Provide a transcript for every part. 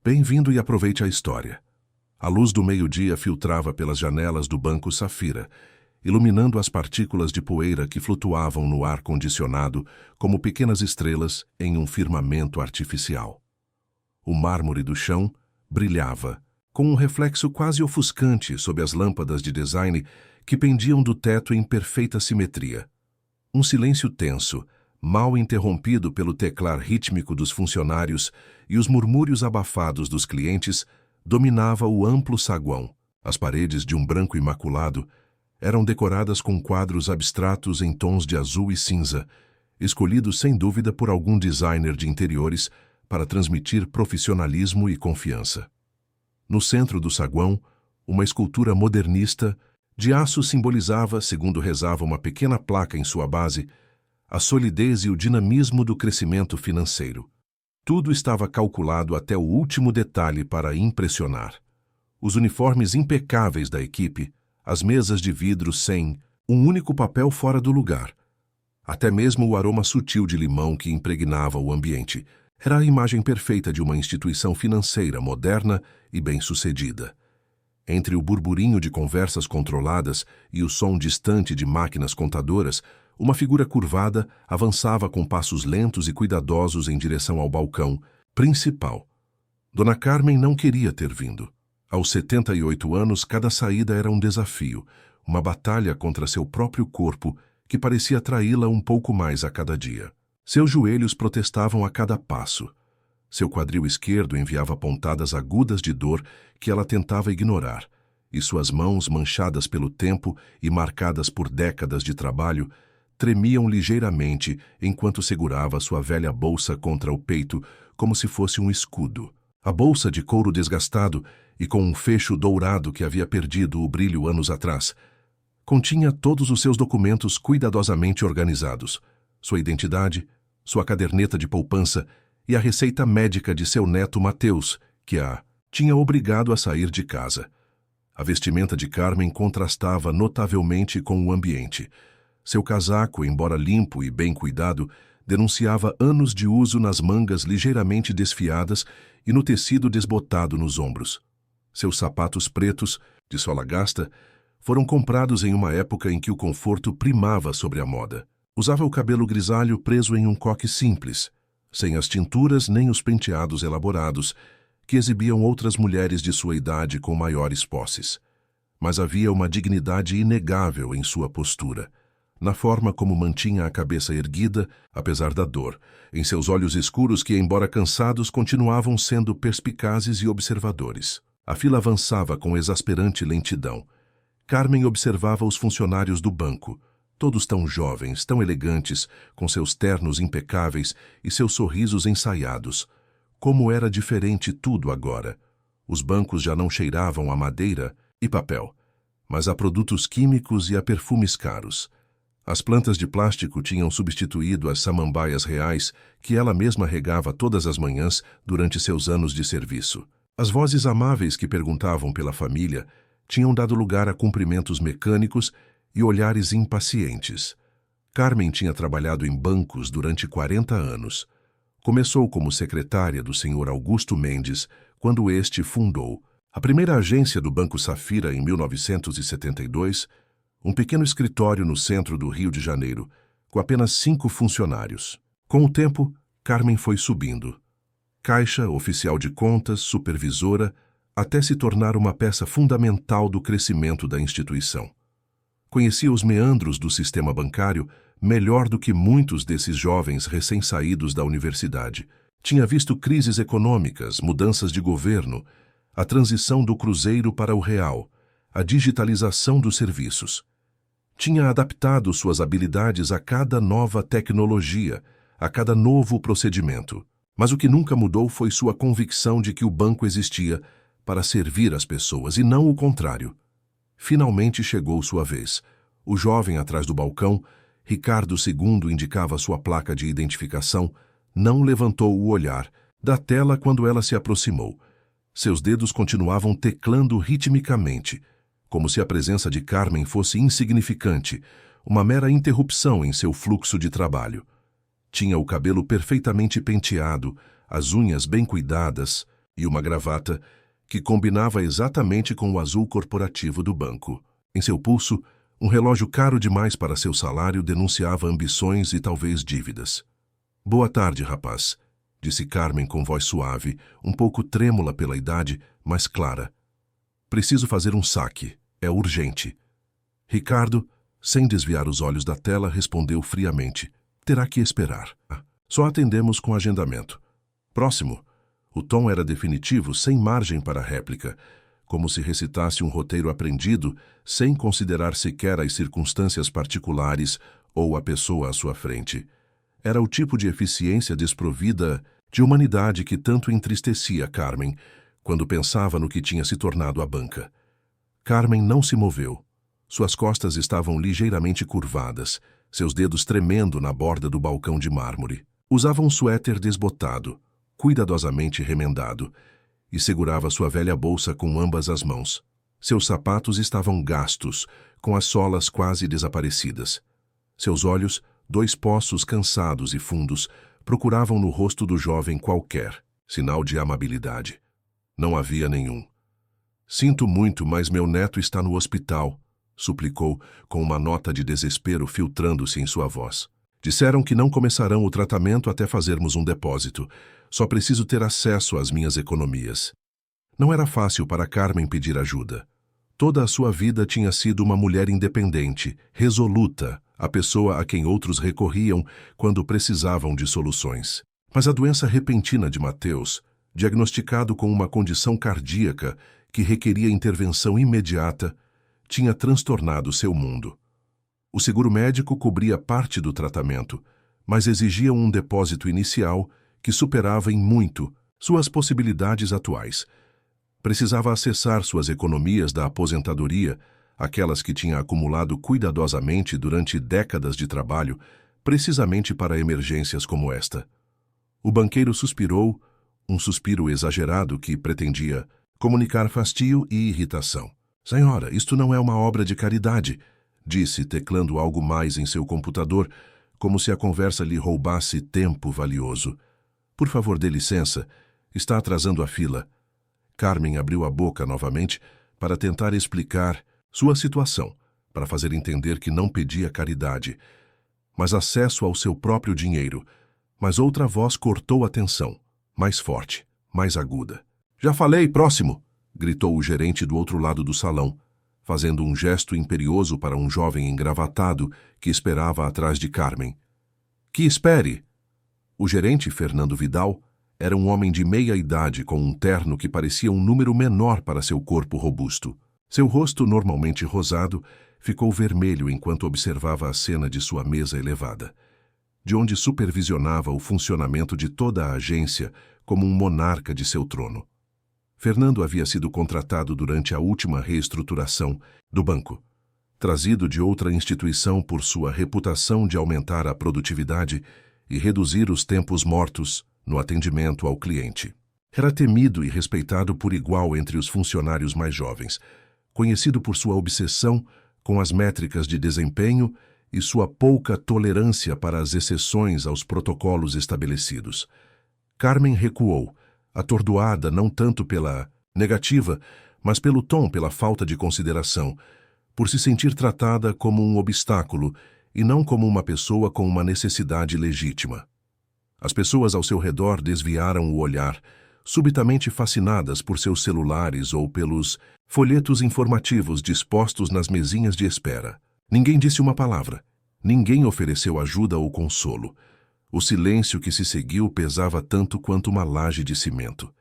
Bem-vindo e aproveite a história. A luz do meio-dia filtrava pelas janelas do Banco Safira, iluminando as partículas de poeira que flutuavam no ar condicionado como pequenas estrelas em um firmamento artificial. O mármore do chão brilhava, com um reflexo quase ofuscante sob as lâmpadas de design que pendiam do teto em perfeita simetria. Um silêncio tenso, mal interrompido pelo teclar rítmico dos funcionários e os murmúrios abafados dos clientes, dominava o amplo saguão. As paredes de um branco imaculado eram decoradas com quadros abstratos em tons de azul e cinza, escolhidos sem dúvida por algum designer de interiores para transmitir profissionalismo e confiança. No centro do saguão, uma escultura modernista de aço simbolizava, segundo rezava uma pequena placa em sua base, a solidez e o dinamismo do crescimento financeiro. Tudo estava calculado até o último detalhe para impressionar. Os uniformes impecáveis da equipe, as mesas de vidro sem um único papel fora do lugar. Até mesmo o aroma sutil de limão que impregnava o ambiente era a imagem perfeita de uma instituição financeira moderna e bem-sucedida. Entre o burburinho de conversas controladas e o som distante de máquinas contadoras, uma figura curvada avançava com passos lentos e cuidadosos em direção ao balcão principal. Dona Carmen não queria ter vindo. Aos 78 anos, cada saída era um desafio, uma batalha contra seu próprio corpo que parecia traí-la um pouco mais a cada dia. Seus joelhos protestavam a cada passo. Seu quadril esquerdo enviava pontadas agudas de dor que ela tentava ignorar, e suas mãos, manchadas pelo tempo e marcadas por décadas de trabalho, tremiam ligeiramente enquanto segurava sua velha bolsa contra o peito como se fosse um escudo. A bolsa de couro desgastado e com um fecho dourado que havia perdido o brilho anos atrás, continha todos os seus documentos cuidadosamente organizados, sua identidade, sua caderneta de poupança e a receita médica de seu neto Mateus, que a tinha obrigado a sair de casa. A vestimenta de Carmen contrastava notavelmente com o ambiente. Seu casaco, embora limpo e bem cuidado, denunciava anos de uso nas mangas ligeiramente desfiadas e no tecido desbotado nos ombros. Seus sapatos pretos, de sola gasta, foram comprados em uma época em que o conforto primava sobre a moda. Usava o cabelo grisalho preso em um coque simples, sem as tinturas nem os penteados elaborados que exibiam outras mulheres de sua idade com maiores posses. Mas havia uma dignidade inegável em sua postura, na forma como mantinha a cabeça erguida, apesar da dor, em seus olhos escuros que, embora cansados, continuavam sendo perspicazes e observadores. A fila avançava com exasperante lentidão. Carmen observava os funcionários do banco, todos tão jovens, tão elegantes, com seus ternos impecáveis e seus sorrisos ensaiados. Como era diferente tudo agora. Os bancos já não cheiravam a madeira e papel, mas a produtos químicos e a perfumes caros. As plantas de plástico tinham substituído as samambaias reais que ela mesma regava todas as manhãs durante seus anos de serviço. As vozes amáveis que perguntavam pela família tinham dado lugar a cumprimentos mecânicos e olhares impacientes. Carmen tinha trabalhado em bancos durante 40 anos. Começou como secretária do Sr. Augusto Mendes, quando este fundou a primeira agência do Banco Safira em 1972, um pequeno escritório no centro do Rio de Janeiro, com apenas 5 funcionários. Com o tempo, Carmen foi subindo. Caixa, oficial de contas, supervisora, até se tornar uma peça fundamental do crescimento da instituição. Conhecia os meandros do sistema bancário melhor do que muitos desses jovens recém-saídos da universidade. Tinha visto crises econômicas, mudanças de governo, a transição do cruzeiro para o real, a digitalização dos serviços. Tinha adaptado suas habilidades a cada nova tecnologia, a cada novo procedimento. Mas o que nunca mudou foi sua convicção de que o banco existia para servir as pessoas e não o contrário. Finalmente chegou sua vez. O jovem atrás do balcão, Ricardo II indicava sua placa de identificação, não levantou o olhar da tela quando ela se aproximou. Seus dedos continuavam teclando ritmicamente, como se a presença de Carmen fosse insignificante, uma mera interrupção em seu fluxo de trabalho. Tinha o cabelo perfeitamente penteado, as unhas bem cuidadas, e uma gravata que combinava exatamente com o azul corporativo do banco. Em seu pulso, um relógio caro demais para seu salário denunciava ambições e talvez dívidas. "Boa tarde, rapaz", disse Carmen com voz suave, um pouco trêmula pela idade, mas clara. "Preciso fazer um saque. É urgente." Ricardo, sem desviar os olhos da tela, respondeu friamente: "Terá que esperar. Só atendemos com agendamento." "Próximo." O tom era definitivo, sem margem para réplica, como se recitasse um roteiro aprendido, sem considerar sequer as circunstâncias particulares ou a pessoa à sua frente. Era o tipo de eficiência desprovida de humanidade que tanto entristecia Carmen quando pensava no que tinha se tornado a banca. Carmen não se moveu. Suas costas estavam ligeiramente curvadas, seus dedos tremendo na borda do balcão de mármore. Usava um suéter desbotado, cuidadosamente remendado, e segurava sua velha bolsa com ambas as mãos. Seus sapatos estavam gastos, com as solas quase desaparecidas. Seus olhos, dois poços cansados e fundos, procuravam no rosto do jovem qualquer sinal de amabilidade. Não havia nenhum. "Sinto muito, mas meu neto está no hospital", suplicou, com uma nota de desespero filtrando-se em sua voz. "Disseram que não começarão o tratamento até fazermos um depósito. Só preciso ter acesso às minhas economias." Não era fácil para Carmen pedir ajuda. Toda a sua vida tinha sido uma mulher independente, resoluta, a pessoa a quem outros recorriam quando precisavam de soluções. Mas a doença repentina de Mateus, diagnosticado com uma condição cardíaca que requeria intervenção imediata, tinha transtornado seu mundo. O seguro médico cobria parte do tratamento, mas exigia um depósito inicial que superava em muito suas possibilidades atuais. Precisava acessar suas economias da aposentadoria, aquelas que tinha acumulado cuidadosamente durante décadas de trabalho, precisamente para emergências como esta. O banqueiro suspirou, um suspiro exagerado que pretendia comunicar fastio e irritação. "Senhora, isto não é uma obra de caridade", disse, teclando algo mais em seu computador, como se a conversa lhe roubasse tempo valioso. "Por favor, dê licença. Está atrasando a fila." Carmen abriu a boca novamente para tentar explicar sua situação, para fazer entender que não pedia caridade, mas acesso ao seu próprio dinheiro. Mas outra voz cortou a tensão, mais forte, mais aguda. "Já falei, próximo!" gritou o gerente do outro lado do salão, fazendo um gesto imperioso para um jovem engravatado que esperava atrás de Carmen. "Que espere!" O gerente, Fernando Vidal, era um homem de meia idade com um terno que parecia um número menor para seu corpo robusto. Seu rosto, normalmente rosado, ficou vermelho enquanto observava a cena de sua mesa elevada, de onde supervisionava o funcionamento de toda a agência como um monarca de seu trono. Fernando havia sido contratado durante a última reestruturação do banco, trazido de outra instituição por sua reputação de aumentar a produtividade e reduzir os tempos mortos no atendimento ao cliente. Era temido e respeitado por igual entre os funcionários mais jovens, conhecido por sua obsessão com as métricas de desempenho e sua pouca tolerância para as exceções aos protocolos estabelecidos. Carmen recuou, atordoada não tanto pela negativa, mas pelo tom, pela falta de consideração, por se sentir tratada como um obstáculo e não como uma pessoa com uma necessidade legítima. As pessoas ao seu redor desviaram o olhar, subitamente fascinadas por seus celulares ou pelos folhetos informativos dispostos nas mesinhas de espera. Ninguém disse uma palavra. Ninguém ofereceu ajuda ou consolo. O silêncio que se seguiu pesava tanto quanto uma laje de cimento.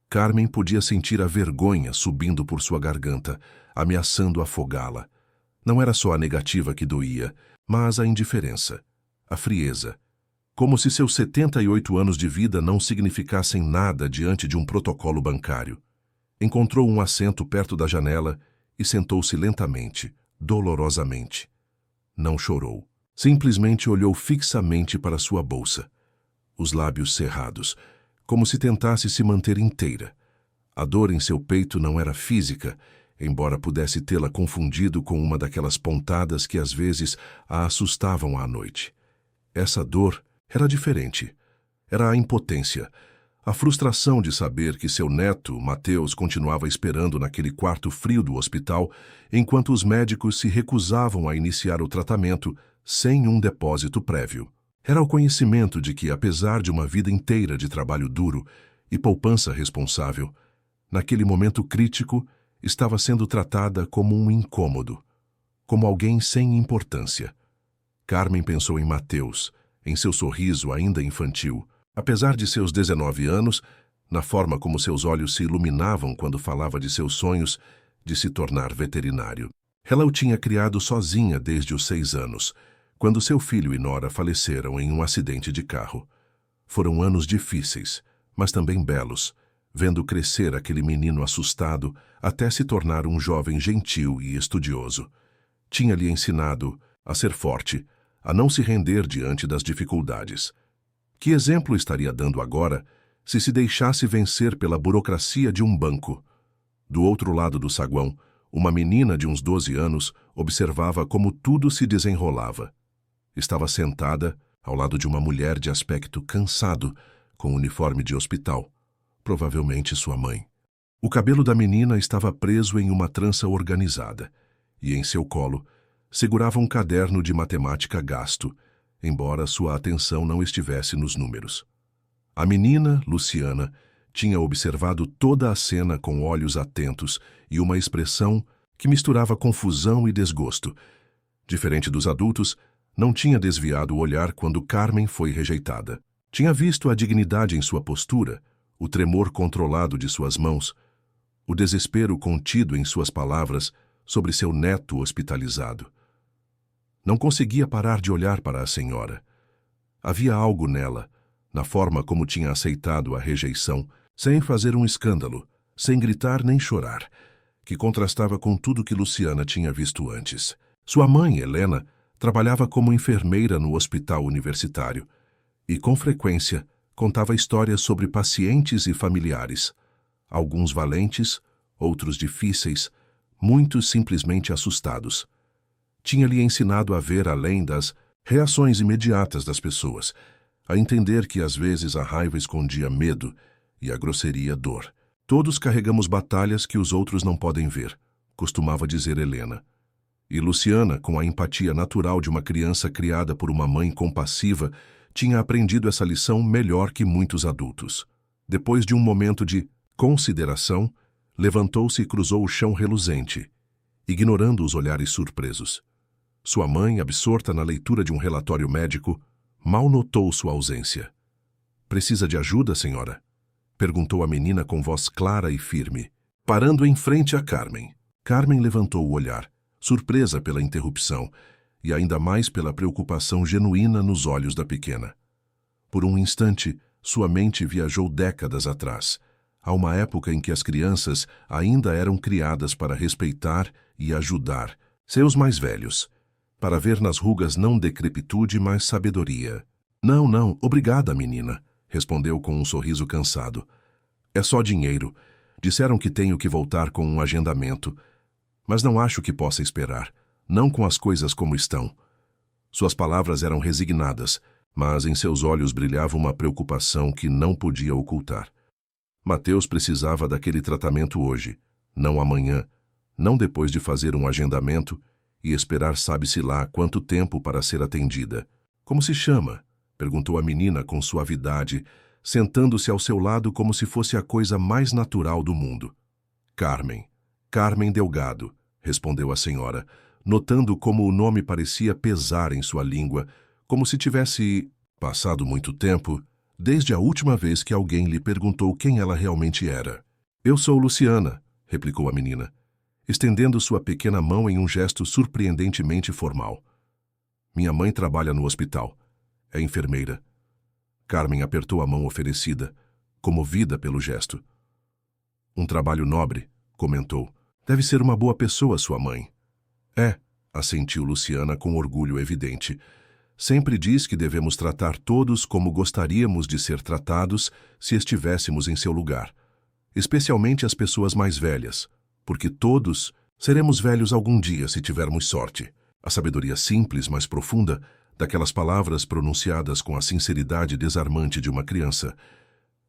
Carmen podia sentir a vergonha subindo por sua garganta, ameaçando afogá-la. Não era só a negativa que doía, mas a indiferença, a frieza. Como se seus 78 anos de vida não significassem nada diante de um protocolo bancário. Encontrou um assento perto da janela e sentou-se lentamente, dolorosamente. Não chorou. Simplesmente olhou fixamente para sua bolsa, os lábios cerrados, como se tentasse se manter inteira. A dor em seu peito não era física, embora pudesse tê-la confundido com uma daquelas pontadas que às vezes a assustavam à noite. Essa dor era diferente. Era a impotência, A frustração de saber que seu neto, Mateus, continuava esperando naquele quarto frio do hospital, enquanto os médicos se recusavam a iniciar o tratamento sem um depósito prévio. Era o conhecimento de que, apesar de uma vida inteira de trabalho duro e poupança responsável, naquele momento crítico, estava sendo tratada como um incômodo, como alguém sem importância. Carmen pensou em Mateus, em seu sorriso ainda infantil. Apesar de seus 19 anos, na forma como seus olhos se iluminavam quando falava de seus sonhos de se tornar veterinário. Ela o tinha criado sozinha desde os 6 anos, quando seu filho e nora faleceram em um acidente de carro. Foram anos difíceis, mas também belos, vendo crescer aquele menino assustado até se tornar um jovem gentil e estudioso. Tinha-lhe ensinado a ser forte, a não se render diante das dificuldades. Que exemplo estaria dando agora se se deixasse vencer pela burocracia de um banco? Do outro lado do saguão, uma menina de uns 12 anos observava como tudo se desenrolava. Estava sentada ao lado de uma mulher de aspecto cansado, com uniforme de hospital, provavelmente sua mãe. O cabelo da menina estava preso em uma trança organizada, e em seu colo segurava um caderno de matemática gasto, embora sua atenção não estivesse nos números. A menina, Luciana, tinha observado toda a cena com olhos atentos e uma expressão que misturava confusão e desgosto. Diferente dos adultos, não tinha desviado o olhar quando Carmen foi rejeitada. Tinha visto a dignidade em sua postura, o tremor controlado de suas mãos, o desespero contido em suas palavras sobre seu neto hospitalizado. Não conseguia parar de olhar para a senhora. Havia algo nela, na forma como tinha aceitado a rejeição, sem fazer um escândalo, sem gritar nem chorar, que contrastava com tudo que Luciana tinha visto antes. Sua mãe, Helena, trabalhava como enfermeira no hospital universitário e, com frequência, contava histórias sobre pacientes e familiares, alguns valentes, outros difíceis, muitos simplesmente assustados. Tinha-lhe ensinado a ver além das reações imediatas das pessoas, a entender que às vezes a raiva escondia medo e a grosseria dor. Todos carregamos batalhas que os outros não podem ver, costumava dizer Helena. E Luciana, com a empatia natural de uma criança criada por uma mãe compassiva, tinha aprendido essa lição melhor que muitos adultos. Depois de um momento de consideração, levantou-se e cruzou o chão reluzente, ignorando os olhares surpresos. Sua mãe, absorta na leitura de um relatório médico, mal notou sua ausência. "Precisa de ajuda, senhora?" perguntou a menina com voz clara e firme, parando em frente a Carmen. Carmen levantou o olhar, surpresa pela interrupção e ainda mais pela preocupação genuína nos olhos da pequena. Por um instante, sua mente viajou décadas atrás, a uma época em que as crianças ainda eram criadas para respeitar e ajudar seus mais velhos, para ver nas rugas não decrepitude, mas sabedoria. Não, obrigada, menina", respondeu com um sorriso cansado. "É só dinheiro. Disseram que tenho que voltar com um agendamento, mas não acho que possa esperar, não com as coisas como estão." Suas palavras eram resignadas, mas em seus olhos brilhava uma preocupação que não podia ocultar. Mateus precisava daquele tratamento hoje, não amanhã, não depois de fazer um agendamento e esperar sabe-se lá quanto tempo para ser atendida. "Como se chama?" perguntou a menina com suavidade, sentando-se ao seu lado como se fosse a coisa mais natural do mundo. "Carmen. Carmen Delgado", respondeu a senhora, notando como o nome parecia pesar em sua língua, como se tivesse passado muito tempo desde a última vez que alguém lhe perguntou quem ela realmente era. "Eu sou Luciana", replicou a menina, estendendo sua pequena mão em um gesto surpreendentemente formal. "Minha mãe trabalha no hospital. É enfermeira." Carmen apertou a mão oferecida, comovida pelo gesto. "Um trabalho nobre", comentou. "Deve ser uma boa pessoa, sua mãe." "É", assentiu Luciana com orgulho evidente. "Sempre diz que devemos tratar todos como gostaríamos de ser tratados se estivéssemos em seu lugar, especialmente as pessoas mais velhas, porque todos seremos velhos algum dia se tivermos sorte." A sabedoria simples, mas profunda, daquelas palavras pronunciadas com a sinceridade desarmante de uma criança,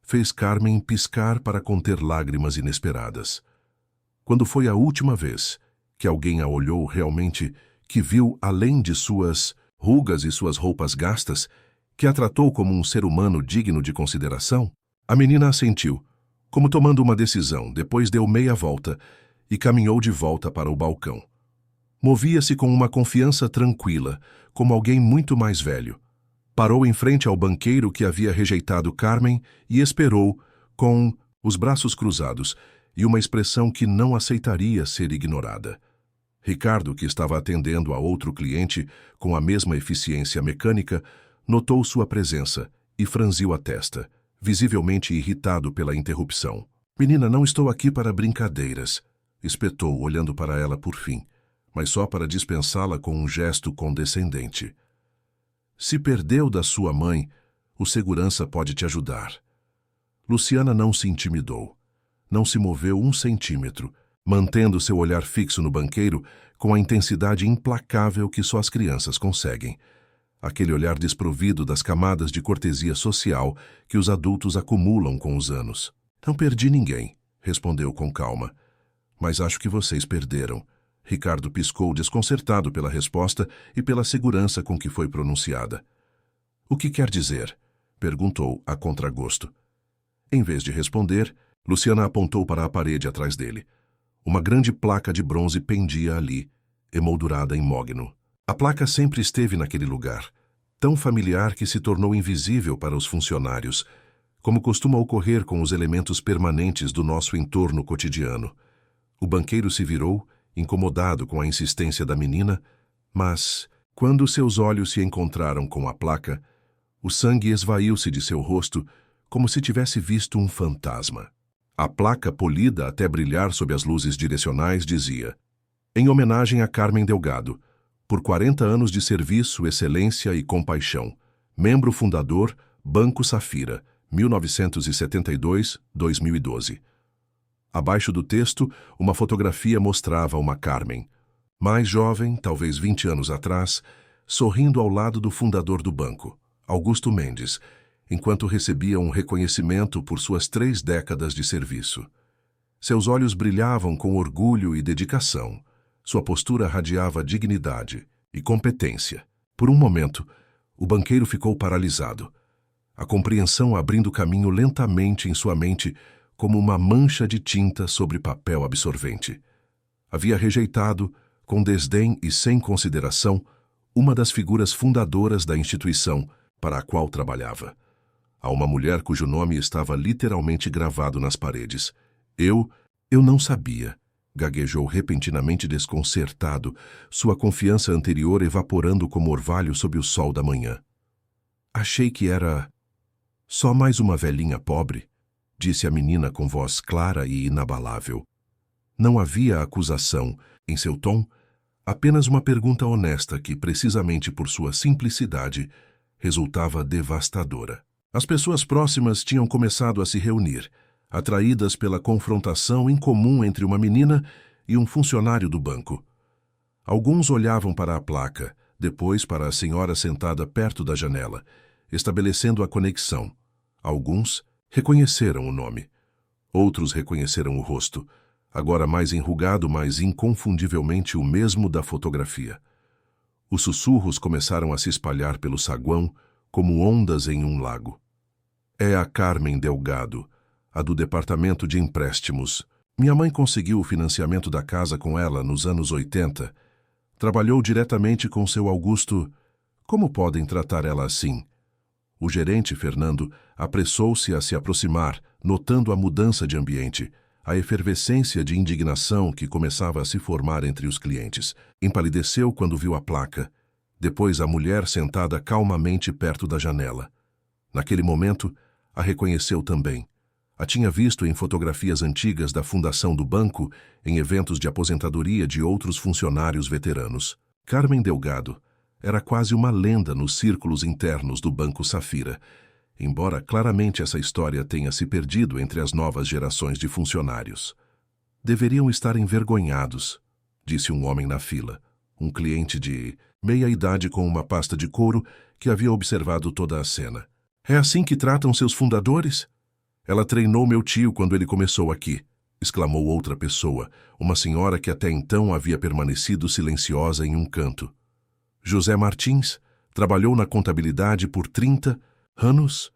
fez Carmen piscar para conter lágrimas inesperadas. Quando foi a última vez que alguém a olhou realmente, que viu além de suas rugas e suas roupas gastas, que a tratou como um ser humano digno de consideração? A menina assentiu, como tomando uma decisão, depois deu meia volta e caminhou de volta para o balcão. Movia-se com uma confiança tranquila, como alguém muito mais velho. Parou em frente ao banqueiro que havia rejeitado Carmen e esperou, com os braços cruzados e uma expressão que não aceitaria ser ignorada. Ricardo, que estava atendendo a outro cliente com a mesma eficiência mecânica, notou sua presença e franziu a testa, visivelmente irritado pela interrupção. Menina, não estou aqui para brincadeiras, espetou, olhando para ela por fim, mas só para dispensá-la com um gesto condescendente. Se perdeu da sua mãe, o segurança pode te ajudar. Luciana não se intimidou. Não se moveu um centímetro, mantendo seu olhar fixo no banqueiro com a intensidade implacável que só as crianças conseguem. Aquele olhar desprovido das camadas de cortesia social que os adultos acumulam com os anos. Não perdi ninguém, respondeu com calma. Mas acho que vocês perderam. Ricardo piscou, desconcertado pela resposta e pela segurança com que foi pronunciada. O que quer dizer? Perguntou a contragosto. Em vez de responder, Luciana apontou para a parede atrás dele. Uma grande placa de bronze pendia ali, emoldurada em mogno. A placa sempre esteve naquele lugar, tão familiar que se tornou invisível para os funcionários, como costuma ocorrer com os elementos permanentes do nosso entorno cotidiano. O banqueiro se virou, incomodado com a insistência da menina, mas, quando seus olhos se encontraram com a placa, o sangue esvaiu-se de seu rosto como se tivesse visto um fantasma. A placa, polida até brilhar sob as luzes direcionais, dizia: em homenagem a Carmen Delgado, por 40 anos de serviço, excelência e compaixão. Membro fundador, Banco Safira, 1972-2012. Abaixo do texto, uma fotografia mostrava uma Carmen, mais jovem, talvez 20 anos atrás, sorrindo ao lado do fundador do banco, Augusto Mendes, enquanto recebia um reconhecimento por suas 3 décadas de serviço. Seus olhos brilhavam com orgulho e dedicação. Sua postura radiava dignidade e competência. Por um momento, o banqueiro ficou paralisado, a compreensão abrindo caminho lentamente em sua mente como uma mancha de tinta sobre papel absorvente. Havia rejeitado, com desdém e sem consideração, uma das figuras fundadoras da instituição para a qual trabalhava. A uma mulher cujo nome estava literalmente gravado nas paredes. Eu não sabia, gaguejou repentinamente desconcertado, sua confiança anterior evaporando como orvalho sob o sol da manhã. Achei que era só mais uma velhinha pobre, disse a menina com voz clara e inabalável. Não havia acusação em seu tom, apenas uma pergunta honesta que, precisamente por sua simplicidade, resultava devastadora. As pessoas próximas tinham começado a se reunir, atraídas pela confrontação incomum entre uma menina e um funcionário do banco. Alguns olhavam para a placa, depois para a senhora sentada perto da janela, estabelecendo a conexão. Alguns reconheceram o nome. Outros reconheceram o rosto, agora mais enrugado, mas inconfundivelmente o mesmo da fotografia. Os sussurros começaram a se espalhar pelo saguão, como ondas em um lago. É a Carmen Delgado, a do departamento de empréstimos. Minha mãe conseguiu o financiamento da casa com ela nos anos 80. Trabalhou diretamente com seu Augusto. Como podem tratar ela assim? O gerente, Fernando, apressou-se a se aproximar, notando a mudança de ambiente, a efervescência de indignação que começava a se formar entre os clientes. Empalideceu quando viu a placa. Depois a mulher sentada calmamente perto da janela. Naquele momento, a reconheceu também. A tinha visto em fotografias antigas da fundação do banco, em eventos de aposentadoria de outros funcionários veteranos. Carmen Delgado era quase uma lenda nos círculos internos do Banco Safira, embora claramente essa história tenha se perdido entre as novas gerações de funcionários. Deveriam estar envergonhados, disse um homem na fila, um cliente de meia-idade com uma pasta de couro que havia observado toda a cena. É assim que tratam seus fundadores? Ela treinou meu tio quando ele começou aqui, exclamou outra pessoa, uma senhora que até então havia permanecido silenciosa em um canto. José Martins trabalhou na contabilidade por 30 anos.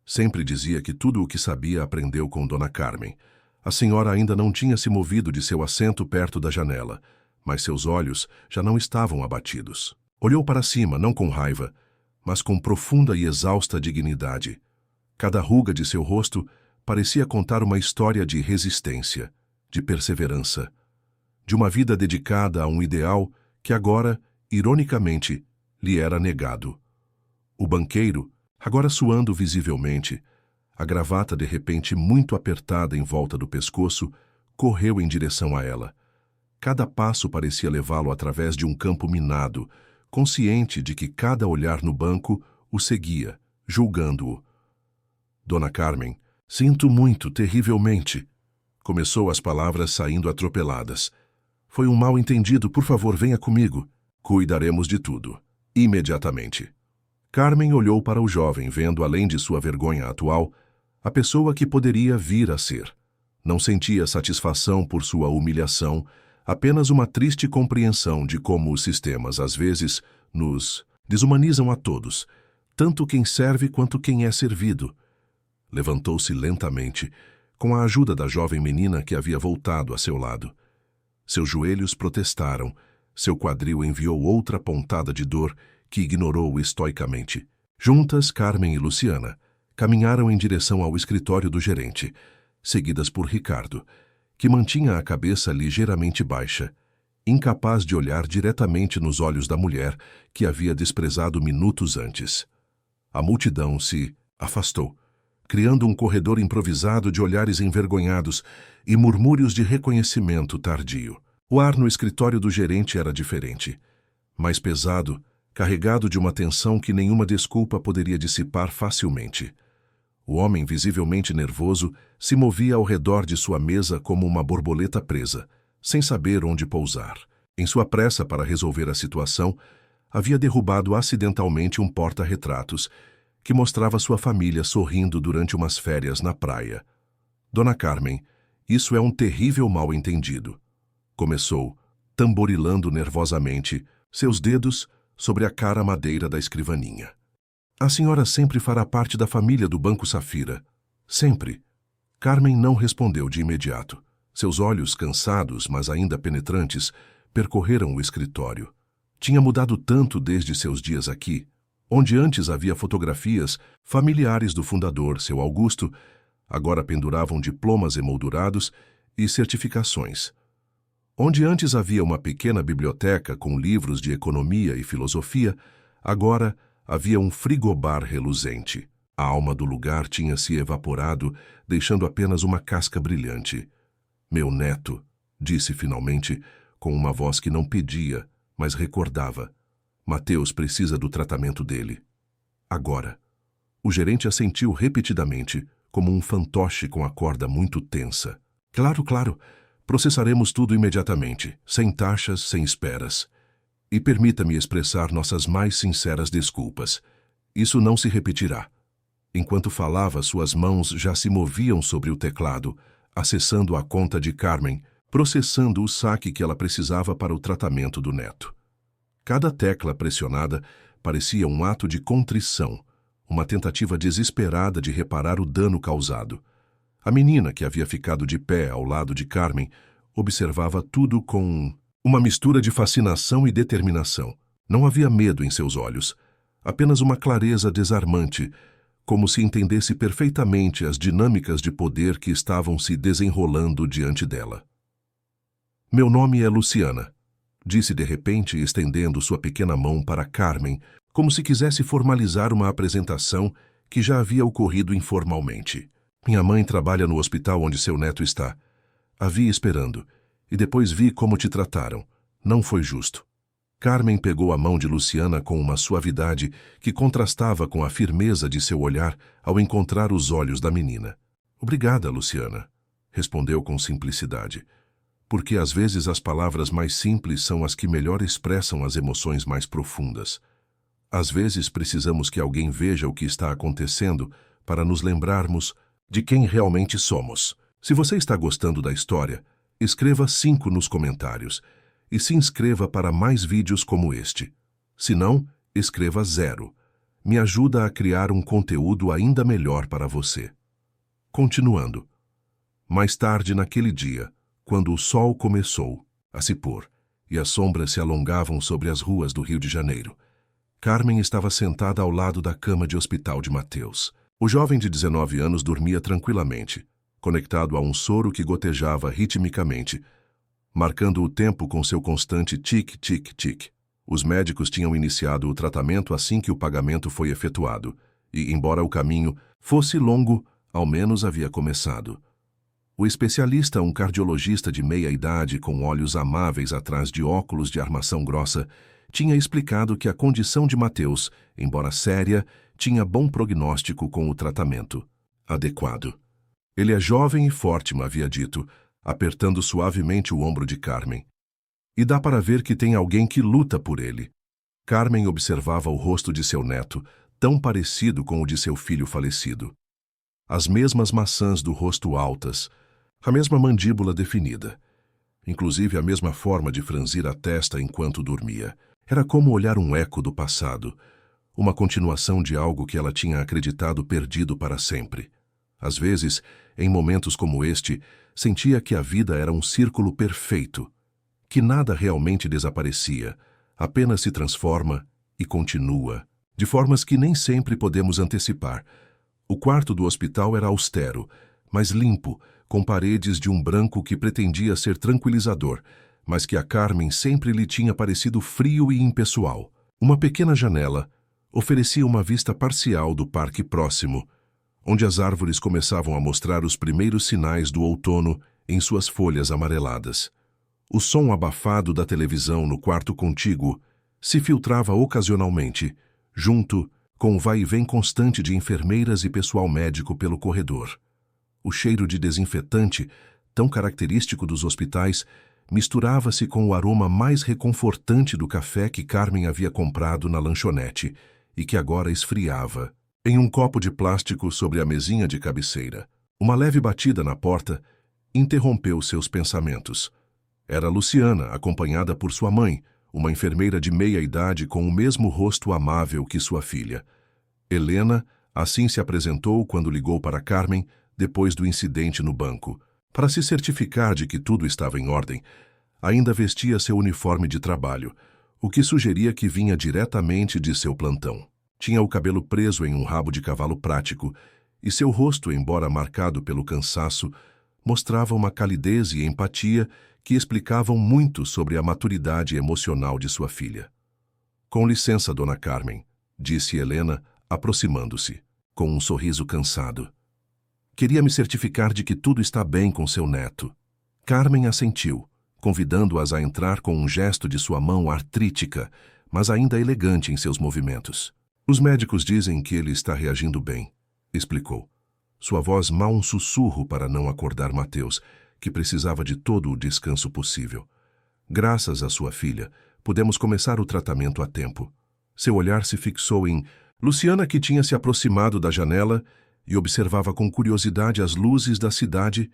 Sempre dizia que tudo o que sabia aprendeu com Dona Carmen. A senhora ainda não tinha se movido de seu assento perto da janela, mas seus olhos já não estavam abatidos. Olhou para cima, não com raiva, mas com profunda e exausta dignidade. Cada ruga de seu rosto parecia contar uma história de resistência, de perseverança, de uma vida dedicada a um ideal que agora, ironicamente, lhe era negado. O banqueiro, agora suando visivelmente, a gravata de repente muito apertada em volta do pescoço, correu em direção a ela. Cada passo parecia levá-lo através de um campo minado, consciente de que cada olhar no banco o seguia, julgando-o. Dona Carmen, sinto muito, terrivelmente. Começou as palavras saindo atropeladas. Foi um mal-entendido, por favor, venha comigo. Cuidaremos de tudo. Imediatamente. Carmen olhou para o jovem, vendo, além de sua vergonha atual, a pessoa que poderia vir a ser. Não sentia satisfação por sua humilhação, apenas uma triste compreensão de como os sistemas, às vezes, nos desumanizam a todos, tanto quem serve quanto quem é servido. Levantou-se lentamente, com a ajuda da jovem menina que havia voltado a seu lado. Seus joelhos protestaram, seu quadril enviou outra pontada de dor que ignorou estoicamente. Juntas, Carmen e Luciana caminharam em direção ao escritório do gerente, seguidas por Ricardo, que mantinha a cabeça ligeiramente baixa, incapaz de olhar diretamente nos olhos da mulher que havia desprezado minutos antes. A multidão se afastou, criando um corredor improvisado de olhares envergonhados e murmúrios de reconhecimento tardio. O ar no escritório do gerente era diferente, mais pesado, carregado de uma tensão que nenhuma desculpa poderia dissipar facilmente. O homem, visivelmente nervoso, se movia ao redor de sua mesa como uma borboleta presa, sem saber onde pousar. Em sua pressa para resolver a situação, havia derrubado acidentalmente um porta-retratos que mostrava sua família sorrindo durante umas férias na praia. Dona Carmen, isso é um terrível mal-entendido. Começou, tamborilando nervosamente, seus dedos sobre a cara madeira da escrivaninha. A senhora sempre fará parte da família do Banco Safira. Sempre. Carmen não respondeu de imediato. Seus olhos, cansados, mas ainda penetrantes, percorreram o escritório. Tinha mudado tanto desde seus dias aqui. Onde antes havia fotografias familiares do fundador, seu Augusto, agora penduravam diplomas emoldurados e certificações. Onde antes havia uma pequena biblioteca com livros de economia e filosofia, agora havia um frigobar reluzente. A alma do lugar tinha se evaporado, deixando apenas uma casca brilhante. Meu neto, disse finalmente, com uma voz que não pedia, mas recordava. Mateus precisa do tratamento dele. Agora. O gerente assentiu repetidamente, como um fantoche com a corda muito tensa. Claro, claro. Processaremos tudo imediatamente, sem taxas, sem esperas. E permita-me expressar nossas mais sinceras desculpas. Isso não se repetirá. Enquanto falava, suas mãos já se moviam sobre o teclado, acessando a conta de Carmen, processando o saque que ela precisava para o tratamento do neto. Cada tecla pressionada parecia um ato de contrição, uma tentativa desesperada de reparar o dano causado. A menina, que havia ficado de pé ao lado de Carmen, observava tudo com uma mistura de fascinação e determinação. Não havia medo em seus olhos, apenas uma clareza desarmante, como se entendesse perfeitamente as dinâmicas de poder que estavam se desenrolando diante dela. Meu nome é Luciana, disse de repente, estendendo sua pequena mão para Carmen, como se quisesse formalizar uma apresentação que já havia ocorrido informalmente. Minha mãe trabalha no hospital onde seu neto está. A vi esperando, e depois vi como te trataram. Não foi justo. Carmen pegou a mão de Luciana com uma suavidade que contrastava com a firmeza de seu olhar ao encontrar os olhos da menina. Obrigada, Luciana, respondeu com simplicidade. Porque às vezes as palavras mais simples são as que melhor expressam as emoções mais profundas. Às vezes precisamos que alguém veja o que está acontecendo para nos lembrarmos de quem realmente somos. Se você está gostando da história, escreva 5 nos comentários e se inscreva para mais vídeos como este. Se não, escreva 0. Me ajuda a criar um conteúdo ainda melhor para você. Continuando. Mais tarde naquele dia, quando o sol começou a se pôr e as sombras se alongavam sobre as ruas do Rio de Janeiro, Carmen estava sentada ao lado da cama de hospital de Mateus. O jovem de 19 anos dormia tranquilamente, conectado a um soro que gotejava ritmicamente, marcando o tempo com seu constante tic-tic-tic. Os médicos tinham iniciado o tratamento assim que o pagamento foi efetuado, e, embora o caminho fosse longo, ao menos havia começado. O especialista, um cardiologista de meia-idade com olhos amáveis atrás de óculos de armação grossa, tinha explicado que a condição de Mateus, embora séria, tinha bom prognóstico com o tratamento adequado. Ele é jovem e forte, me havia dito, apertando suavemente o ombro de Carmen. E dá para ver que tem alguém que luta por ele. Carmen observava o rosto de seu neto, tão parecido com o de seu filho falecido. As mesmas maçãs do rosto altas, a mesma mandíbula definida, inclusive a mesma forma de franzir a testa enquanto dormia. Era como olhar um eco do passado, uma continuação de algo que ela tinha acreditado perdido para sempre. Às vezes, em momentos como este, sentia que a vida era um círculo perfeito, que nada realmente desaparecia, apenas se transforma e continua, de formas que nem sempre podemos antecipar. O quarto do hospital era austero, mas limpo, com paredes de um branco que pretendia ser tranquilizador, mas que a Carmen sempre lhe tinha parecido frio e impessoal. Uma pequena janela oferecia uma vista parcial do parque próximo, onde as árvores começavam a mostrar os primeiros sinais do outono em suas folhas amareladas. O som abafado da televisão no quarto contíguo se filtrava ocasionalmente, junto com o vai-e-vem constante de enfermeiras e pessoal médico pelo corredor. O cheiro de desinfetante, tão característico dos hospitais, misturava-se com o aroma mais reconfortante do café que Carmen havia comprado na lanchonete e que agora esfriava em um copo de plástico sobre a mesinha de cabeceira. Uma leve batida na porta interrompeu seus pensamentos. Era Luciana, acompanhada por sua mãe, uma enfermeira de meia-idade com o mesmo rosto amável que sua filha. Helena assim se apresentou quando ligou para Carmen depois do incidente no banco. Para se certificar de que tudo estava em ordem, ainda vestia seu uniforme de trabalho, o que sugeria que vinha diretamente de seu plantão. Tinha o cabelo preso em um rabo de cavalo prático, e seu rosto, embora marcado pelo cansaço, mostrava uma calidez e empatia que explicavam muito sobre a maturidade emocional de sua filha. "Com licença, dona Carmen", disse Helena, aproximando-se, com um sorriso cansado. "Queria me certificar de que tudo está bem com seu neto." Carmen assentiu, convidando-as a entrar com um gesto de sua mão artrítica, mas ainda elegante em seus movimentos. "Os médicos dizem que ele está reagindo bem", explicou. Sua voz mal um sussurro para não acordar Mateus, que precisava de todo o descanso possível. "Graças à sua filha, pudemos começar o tratamento a tempo." Seu olhar se fixou em Luciana, que tinha se aproximado da janela e observava com curiosidade as luzes da cidade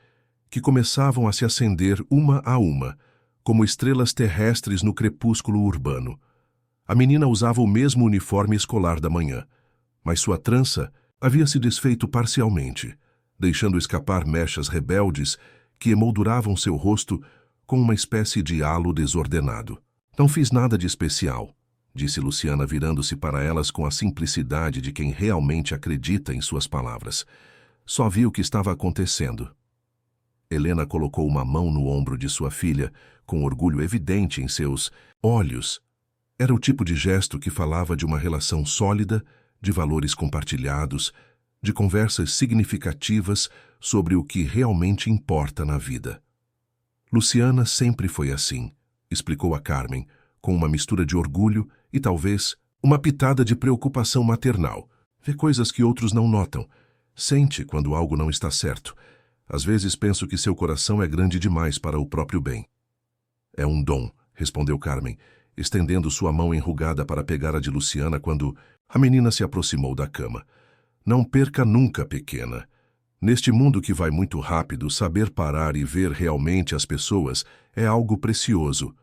que começavam a se acender uma a uma, como estrelas terrestres no crepúsculo urbano. A menina usava o mesmo uniforme escolar da manhã, mas sua trança havia se desfeito parcialmente, deixando escapar mechas rebeldes que emolduravam seu rosto com uma espécie de halo desordenado. "Não fiz nada de especial", disse Luciana, virando-se para elas com a simplicidade de quem realmente acredita em suas palavras. "Só vi o que estava acontecendo." Helena colocou uma mão no ombro de sua filha, com orgulho evidente em seus olhos. Era o tipo de gesto que falava de uma relação sólida, de valores compartilhados, de conversas significativas sobre o que realmente importa na vida. "Luciana sempre foi assim", explicou a Carmen, com uma mistura de orgulho e talvez uma pitada de preocupação maternal. "Vê coisas que outros não notam. Sente quando algo não está certo. Às vezes penso que seu coração é grande demais para o próprio bem." "É um dom", respondeu Carmen, estendendo sua mão enrugada para pegar a de Luciana quando a menina se aproximou da cama. "Não perca nunca, pequena. Neste mundo que vai muito rápido, saber parar e ver realmente as pessoas é algo precioso.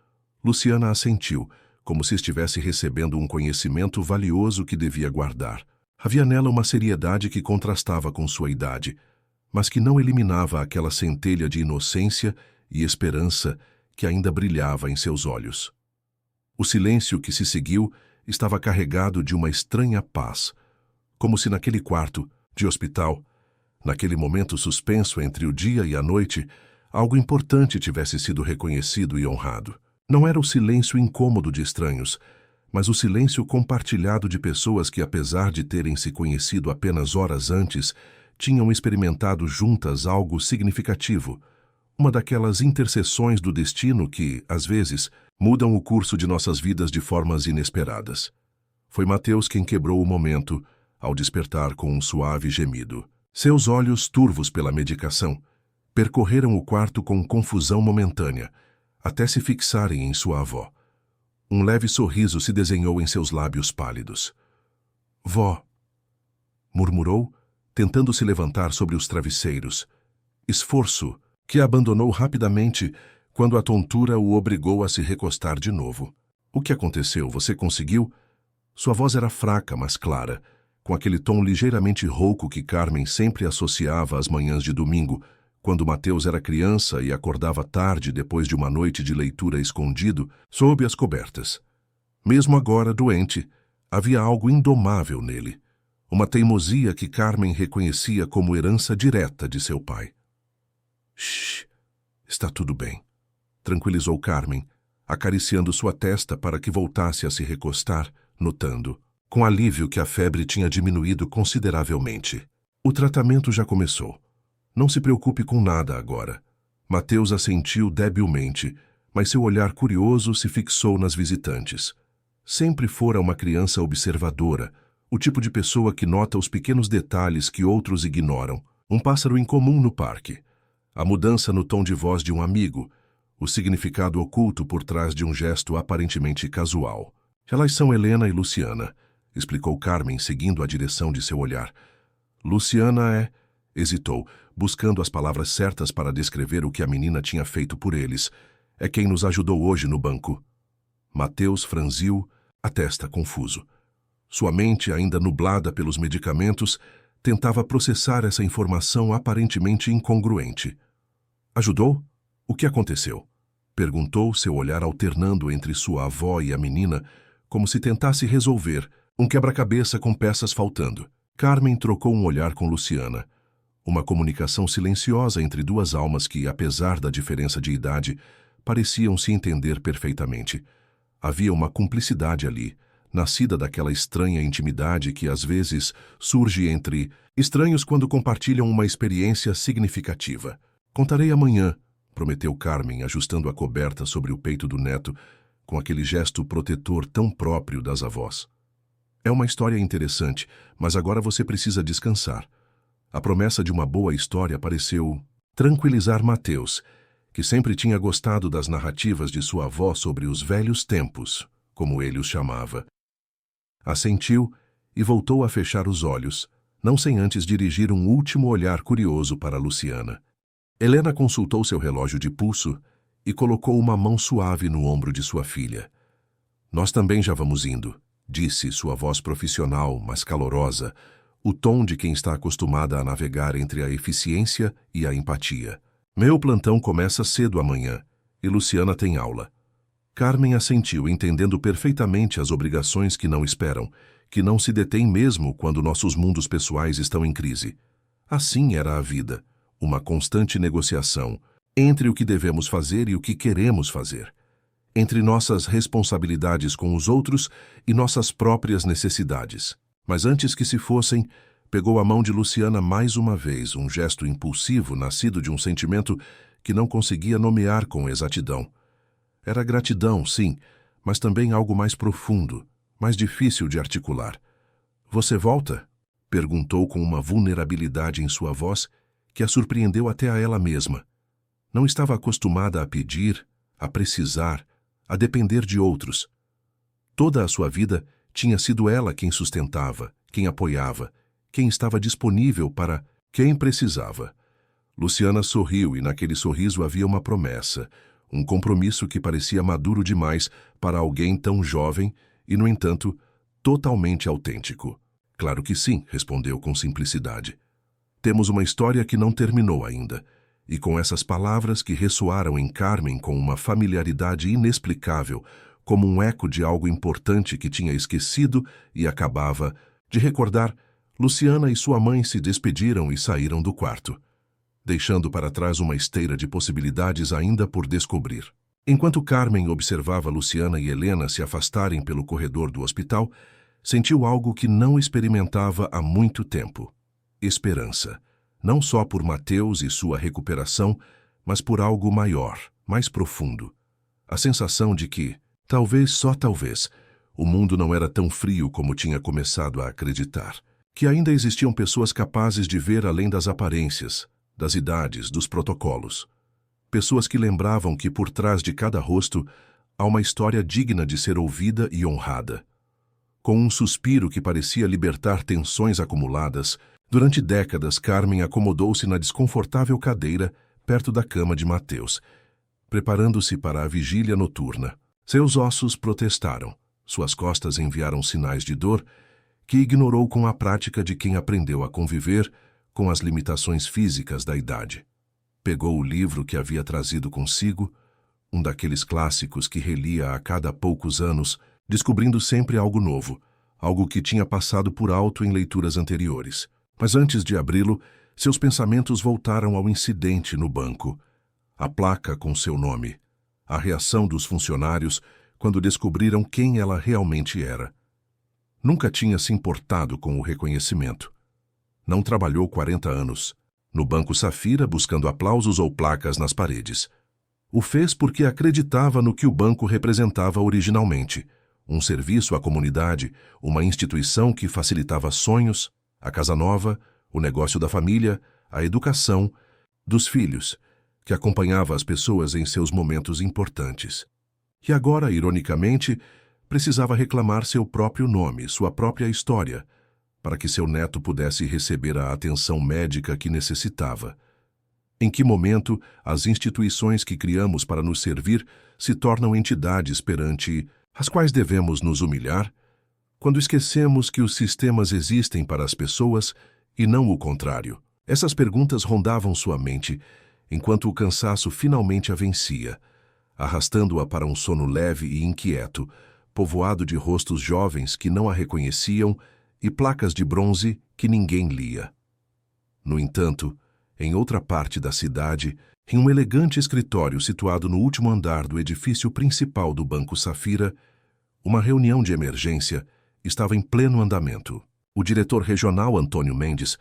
Luciana assentiu, como se estivesse recebendo um conhecimento valioso que devia guardar. Havia nela uma seriedade que contrastava com sua idade, mas que não eliminava aquela centelha de inocência e esperança que ainda brilhava em seus olhos. O silêncio que se seguiu estava carregado de uma estranha paz, como se naquele quarto de hospital, naquele momento suspenso entre o dia e a noite, algo importante tivesse sido reconhecido e honrado. Não era o silêncio incômodo de estranhos, mas o silêncio compartilhado de pessoas que, apesar de terem se conhecido apenas horas antes, tinham experimentado juntas algo significativo, uma daquelas interseções do destino que, às vezes, mudam o curso de nossas vidas de formas inesperadas. Foi Mateus quem quebrou o momento, ao despertar com um suave gemido. Seus olhos, turvos pela medicação, percorreram o quarto com confusão momentânea, até se fixarem em sua avó. Um leve sorriso se desenhou em seus lábios pálidos. "Vó", murmurou, tentando se levantar sobre os travesseiros. Esforço que abandonou rapidamente quando a tontura o obrigou a se recostar de novo. "O que aconteceu? Você conseguiu?" Sua voz era fraca, mas clara, com aquele tom ligeiramente rouco que Carmen sempre associava às manhãs de domingo, quando Mateus era criança e acordava tarde depois de uma noite de leitura escondido sob as cobertas. Mesmo agora, doente, havia algo indomável nele, uma teimosia que Carmen reconhecia como herança direta de seu pai. "Shh, está tudo bem", tranquilizou Carmen, acariciando sua testa para que voltasse a se recostar, notando, com alívio, que a febre tinha diminuído consideravelmente. "O tratamento já começou. Não se preocupe com nada agora." Mateus assentiu debilmente, mas seu olhar curioso se fixou nas visitantes. Sempre fora uma criança observadora, o tipo de pessoa que nota os pequenos detalhes que outros ignoram. Um pássaro incomum no parque, a mudança no tom de voz de um amigo, o significado oculto por trás de um gesto aparentemente casual. "Elas são Helena e Luciana", explicou Carmen, seguindo a direção de seu olhar. "Luciana é..." hesitou, buscando as palavras certas para descrever o que a menina tinha feito por eles. "É quem nos ajudou hoje no banco." Mateus franziu a testa, confuso. Sua mente, ainda nublada pelos medicamentos, tentava processar essa informação aparentemente incongruente. "Ajudou? O que aconteceu?" perguntou, seu olhar alternando entre sua avó e a menina, como se tentasse resolver um quebra-cabeça com peças faltando. Carmen trocou um olhar com Luciana. Uma comunicação silenciosa entre duas almas que, apesar da diferença de idade, pareciam se entender perfeitamente. Havia uma cumplicidade ali, nascida daquela estranha intimidade que às vezes surge entre estranhos quando compartilham uma experiência significativa. "Contarei amanhã", prometeu Carmen, ajustando a coberta sobre o peito do neto, com aquele gesto protetor tão próprio das avós. "É uma história interessante, mas agora você precisa descansar." A promessa de uma boa história pareceu tranquilizar Mateus, que sempre tinha gostado das narrativas de sua avó sobre os velhos tempos, como ele os chamava. Assentiu e voltou a fechar os olhos, não sem antes dirigir um último olhar curioso para Luciana. Helena consultou seu relógio de pulso e colocou uma mão suave no ombro de sua filha. "Nós também já vamos indo", disse sua voz profissional, mas calorosa, o tom de quem está acostumada a navegar entre a eficiência e a empatia. "Meu plantão começa cedo amanhã, e Luciana tem aula." Carmen assentiu, entendendo perfeitamente as obrigações que não esperam, que não se detêm mesmo quando nossos mundos pessoais estão em crise. Assim era a vida, uma constante negociação entre o que devemos fazer e o que queremos fazer, entre nossas responsabilidades com os outros e nossas próprias necessidades. Mas antes que se fossem, pegou a mão de Luciana mais uma vez, um gesto impulsivo nascido de um sentimento que não conseguia nomear com exatidão. Era gratidão, sim, mas também algo mais profundo, mais difícil de articular. "Você volta?" perguntou com uma vulnerabilidade em sua voz que a surpreendeu até a ela mesma. Não estava acostumada a pedir, a precisar, a depender de outros. Toda a sua vida tinha sido ela quem sustentava, quem apoiava, quem estava disponível para Quem precisava? Luciana sorriu e naquele sorriso havia uma promessa, um compromisso que parecia maduro demais para alguém tão jovem e, no entanto, totalmente autêntico. Claro que sim, respondeu com simplicidade. Temos uma história que não terminou ainda, e com essas palavras que ressoaram em Carmen com uma familiaridade inexplicável, como um eco de algo importante que tinha esquecido e acabava de recordar, Luciana e sua mãe se despediram e saíram do quarto, deixando para trás uma esteira de possibilidades ainda por descobrir. Enquanto Carmen observava Luciana e Helena se afastarem pelo corredor do hospital, sentiu algo que não experimentava há muito tempo: esperança, não só por Mateus e sua recuperação, mas por algo maior, mais profundo. A sensação de que, talvez, só talvez, o mundo não era tão frio como tinha começado a acreditar, que ainda existiam pessoas capazes de ver além das aparências, das idades, dos protocolos. Pessoas que lembravam que por trás de cada rosto há uma história digna de ser ouvida e honrada. Com um suspiro que parecia libertar tensões acumuladas, durante décadas Carmen acomodou-se na desconfortável cadeira perto da cama de Mateus, preparando-se para a vigília noturna. Seus ossos protestaram, suas costas enviaram sinais de dor, que ignorou com a prática de quem aprendeu a conviver com as limitações físicas da idade. Pegou o livro que havia trazido consigo, um daqueles clássicos que relia a cada poucos anos, descobrindo sempre algo novo, algo que tinha passado por alto em leituras anteriores. Mas antes de abri-lo, seus pensamentos voltaram ao incidente no banco, a placa com seu nome, a reação dos funcionários quando descobriram quem ela realmente era. Nunca tinha se importado com o reconhecimento. Não trabalhou 40 anos no Banco Safira buscando aplausos ou placas nas paredes. O fez porque acreditava no que o banco representava originalmente: um serviço à comunidade, uma instituição que facilitava sonhos, a casa nova, o negócio da família, a educação dos filhos, que acompanhava as pessoas em seus momentos importantes. E agora, ironicamente, precisava reclamar seu próprio nome, sua própria história, para que seu neto pudesse receber a atenção médica que necessitava. Em que momento as instituições que criamos para nos servir se tornam entidades perante as quais devemos nos humilhar? Quando esquecemos que os sistemas existem para as pessoas e não o contrário. Essas perguntas rondavam sua mente, enquanto o cansaço finalmente a vencia, arrastando-a para um sono leve e inquieto, povoado de rostos jovens que não a reconheciam e placas de bronze que ninguém lia. No entanto, em outra parte da cidade, em um elegante escritório situado no último andar do edifício principal do Banco Safira, uma reunião de emergência estava em pleno andamento. O diretor regional Antônio Mendes,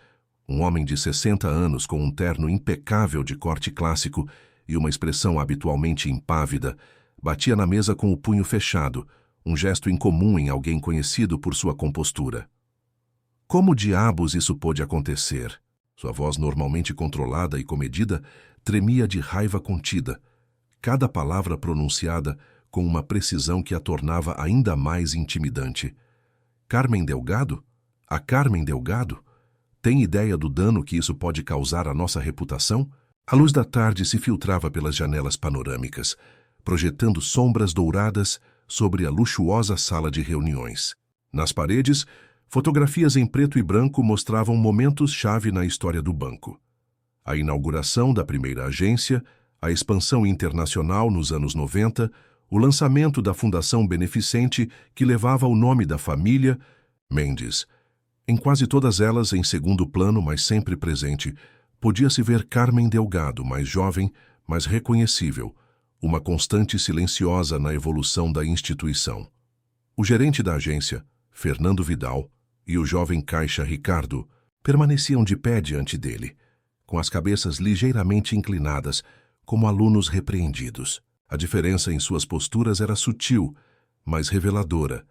um homem de 60 anos com um terno impecável de corte clássico e uma expressão habitualmente impávida, batia na mesa com o punho fechado, um gesto incomum em alguém conhecido por sua compostura. Como diabos isso pôde acontecer? Sua voz, normalmente controlada e comedida, tremia de raiva contida, cada palavra pronunciada com uma precisão que a tornava ainda mais intimidante. Carmen Delgado? A Carmen Delgado? Tem ideia do dano que isso pode causar à nossa reputação? A luz da tarde se filtrava pelas janelas panorâmicas, projetando sombras douradas sobre a luxuosa sala de reuniões. Nas paredes, fotografias em preto e branco mostravam momentos-chave na história do banco. A inauguração da primeira agência, a expansão internacional nos anos 90, o lançamento da fundação beneficente que levava o nome da família Mendes. Em quase todas elas, em segundo plano, mas sempre presente, podia-se ver Carmen Delgado, mais jovem, mais reconhecível, uma constante silenciosa na evolução da instituição. O gerente da agência, Fernando Vidal, e o jovem caixa Ricardo permaneciam de pé diante dele, com as cabeças ligeiramente inclinadas, como alunos repreendidos. A diferença em suas posturas era sutil, mas reveladora.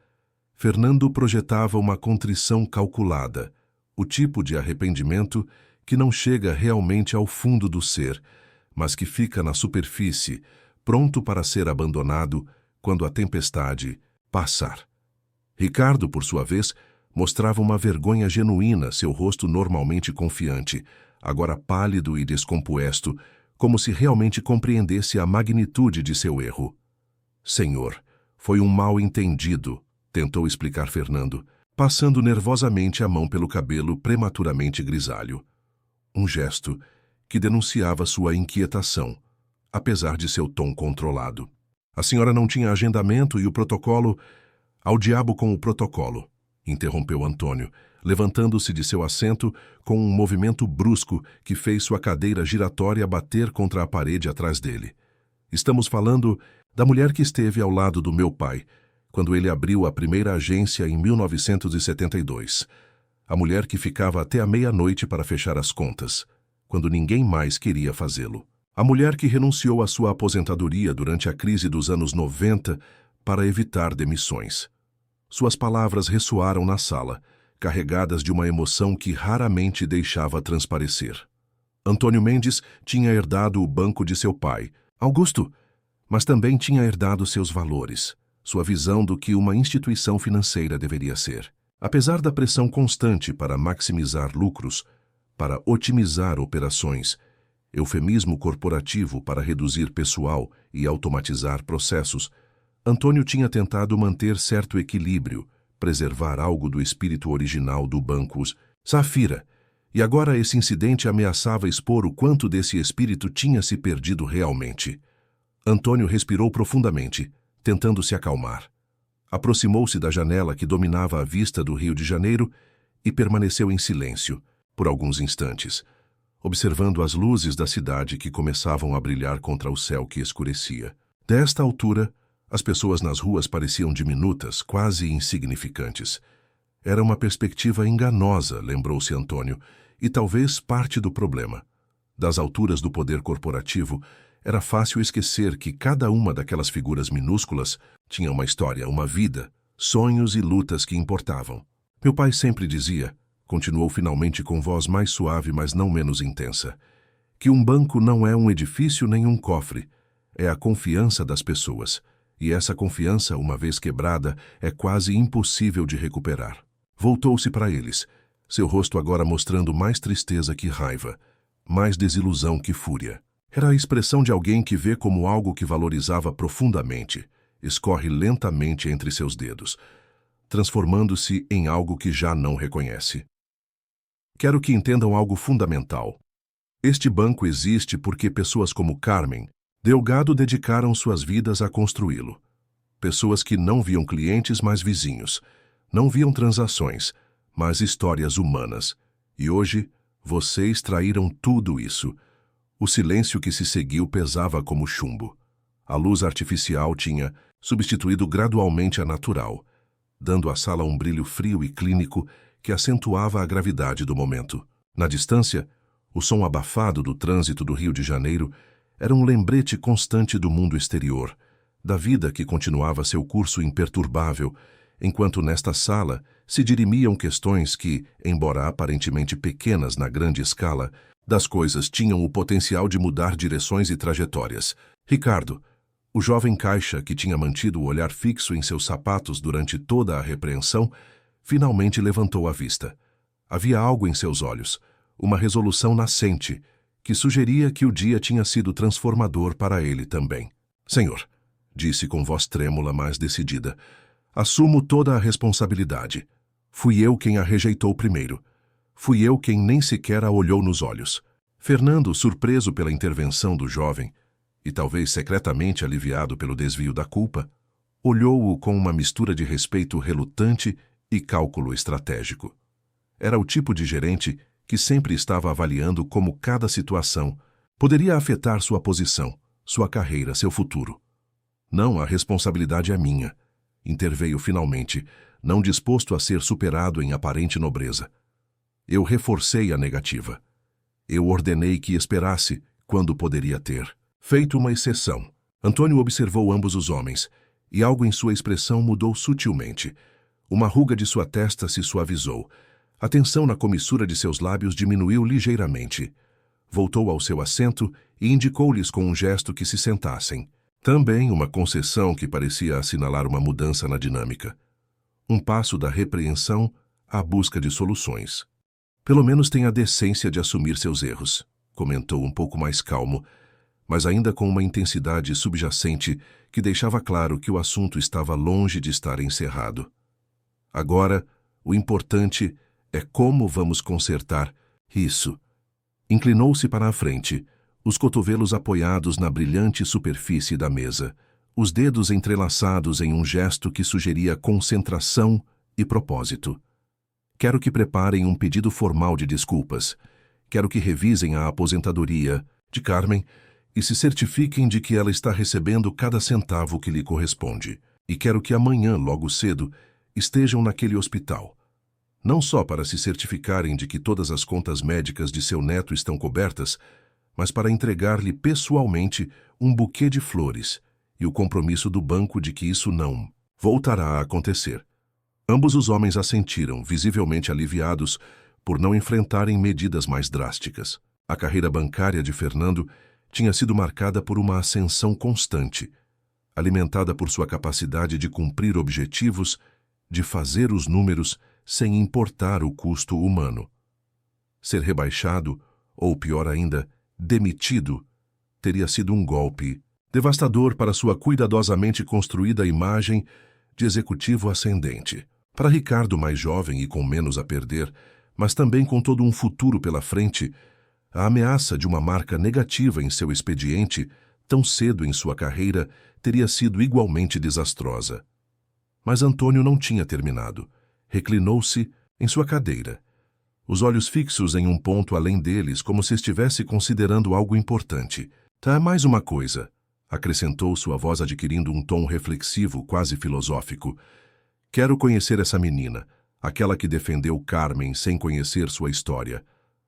Fernando projetava uma contrição calculada, o tipo de arrependimento que não chega realmente ao fundo do ser, mas que fica na superfície, pronto para ser abandonado quando a tempestade passar. Ricardo, por sua vez, mostrava uma vergonha genuína, seu rosto normalmente confiante, agora pálido e descomposto, como se realmente compreendesse a magnitude de seu erro. Senhor, foi um mal-entendido, tentou explicar Fernando, passando nervosamente a mão pelo cabelo prematuramente grisalho. Um gesto que denunciava sua inquietação, apesar de seu tom controlado. A senhora não tinha agendamento e o protocolo... Ao diabo com o protocolo, interrompeu Antônio, levantando-se de seu assento com um movimento brusco que fez sua cadeira giratória bater contra a parede atrás dele. Estamos falando da mulher que esteve ao lado do meu pai, quando ele abriu a primeira agência em 1972. A mulher que ficava até a meia-noite para fechar as contas, quando ninguém mais queria fazê-lo. A mulher que renunciou à sua aposentadoria durante a crise dos anos 90 para evitar demissões. Suas palavras ressoaram na sala, carregadas de uma emoção que raramente deixava transparecer. Antônio Mendes tinha herdado o banco de seu pai, Augusto, mas também tinha herdado seus valores, sua visão do que uma instituição financeira deveria ser. Apesar da pressão constante para maximizar lucros, para otimizar operações, eufemismo corporativo para reduzir pessoal e automatizar processos, Antônio tinha tentado manter certo equilíbrio, preservar algo do espírito original do Banco Safira, e agora esse incidente ameaçava expor o quanto desse espírito tinha se perdido realmente. Antônio respirou profundamente, tentando se acalmar. Aproximou-se da janela que dominava a vista do Rio de Janeiro e permaneceu em silêncio, por alguns instantes, observando as luzes da cidade que começavam a brilhar contra o céu que escurecia. Desta altura, as pessoas nas ruas pareciam diminutas, quase insignificantes. Era uma perspectiva enganosa, lembrou-se Antônio, e talvez parte do problema. Das alturas do poder corporativo, era fácil esquecer que cada uma daquelas figuras minúsculas tinha uma história, uma vida, sonhos e lutas que importavam. Meu pai sempre dizia, continuou finalmente com voz mais suave, mas não menos intensa, que um banco não é um edifício nem um cofre, é a confiança das pessoas. E essa confiança, uma vez quebrada, é quase impossível de recuperar. Voltou-se para eles, seu rosto agora mostrando mais tristeza que raiva, mais desilusão que fúria. Era a expressão de alguém que vê como algo que valorizava profundamente, escorre lentamente entre seus dedos, transformando-se em algo que já não reconhece. Quero que entendam algo fundamental. Este banco existe porque pessoas como Carmen Delgado dedicaram suas vidas a construí-lo. Pessoas que não viam clientes, mas vizinhos. Não viam transações, mas histórias humanas. E hoje, vocês traíram tudo isso. O silêncio que se seguiu pesava como chumbo. A luz artificial tinha substituído gradualmente a natural, dando à sala um brilho frio e clínico que acentuava a gravidade do momento. Na distância, o som abafado do trânsito do Rio de Janeiro era um lembrete constante do mundo exterior, da vida que continuava seu curso imperturbável, enquanto nesta sala se dirimiam questões que, embora aparentemente pequenas na grande escala, das coisas tinham o potencial de mudar direções e trajetórias. Ricardo, o jovem caixa que tinha mantido o olhar fixo em seus sapatos durante toda a repreensão, finalmente levantou a vista. Havia algo em seus olhos, uma resolução nascente, que sugeria que o dia tinha sido transformador para ele também. Senhor, disse com voz trêmula, mas decidida, assumo toda a responsabilidade. Fui eu quem a rejeitou primeiro. Fui eu quem nem sequer a olhou nos olhos. Fernando, surpreso pela intervenção do jovem, e talvez secretamente aliviado pelo desvio da culpa, olhou-o com uma mistura de respeito relutante e cálculo estratégico. Era o tipo de gerente que sempre estava avaliando como cada situação poderia afetar sua posição, sua carreira, seu futuro. Não, a responsabilidade é minha, interveio finalmente, não disposto a ser superado em aparente nobreza. Eu reforcei a negativa. Eu ordenei que esperasse, quando poderia ter feito uma exceção. Antônio observou ambos os homens, e algo em sua expressão mudou sutilmente. Uma ruga de sua testa se suavizou. A tensão na comissura de seus lábios diminuiu ligeiramente. Voltou ao seu assento e indicou-lhes com um gesto que se sentassem. Também uma concessão que parecia assinalar uma mudança na dinâmica. Um passo da repreensão à busca de soluções. Pelo menos tem a decência de assumir seus erros, comentou um pouco mais calmo, mas ainda com uma intensidade subjacente que deixava claro que o assunto estava longe de estar encerrado. Agora, o importante é como vamos consertar isso. Inclinou-se para a frente, os cotovelos apoiados na brilhante superfície da mesa, os dedos entrelaçados em um gesto que sugeria concentração e propósito. Quero que preparem um pedido formal de desculpas. Quero que revisem a aposentadoria de Carmen e se certifiquem de que ela está recebendo cada centavo que lhe corresponde. E quero que amanhã, logo cedo, estejam naquele hospital. Não só para se certificarem de que todas as contas médicas de seu neto estão cobertas, mas para entregar-lhe pessoalmente um buquê de flores e o compromisso do banco de que isso não voltará a acontecer. Ambos os homens assentiram, visivelmente aliviados por não enfrentarem medidas mais drásticas. A carreira bancária de Fernando tinha sido marcada por uma ascensão constante, alimentada por sua capacidade de cumprir objetivos, de fazer os números sem importar o custo humano. Ser rebaixado, ou pior ainda, demitido, teria sido um golpe devastador para sua cuidadosamente construída imagem de executivo ascendente. Para Ricardo, mais jovem e com menos a perder, mas também com todo um futuro pela frente, a ameaça de uma marca negativa em seu expediente, tão cedo em sua carreira, teria sido igualmente desastrosa. Mas Antônio não tinha terminado. Reclinou-se em sua cadeira, os olhos fixos em um ponto além deles, como se estivesse considerando algo importante. Tá, mais uma coisa, acrescentou sua voz adquirindo um tom reflexivo, quase filosófico. Quero conhecer essa menina, aquela que defendeu Carmen sem conhecer sua história,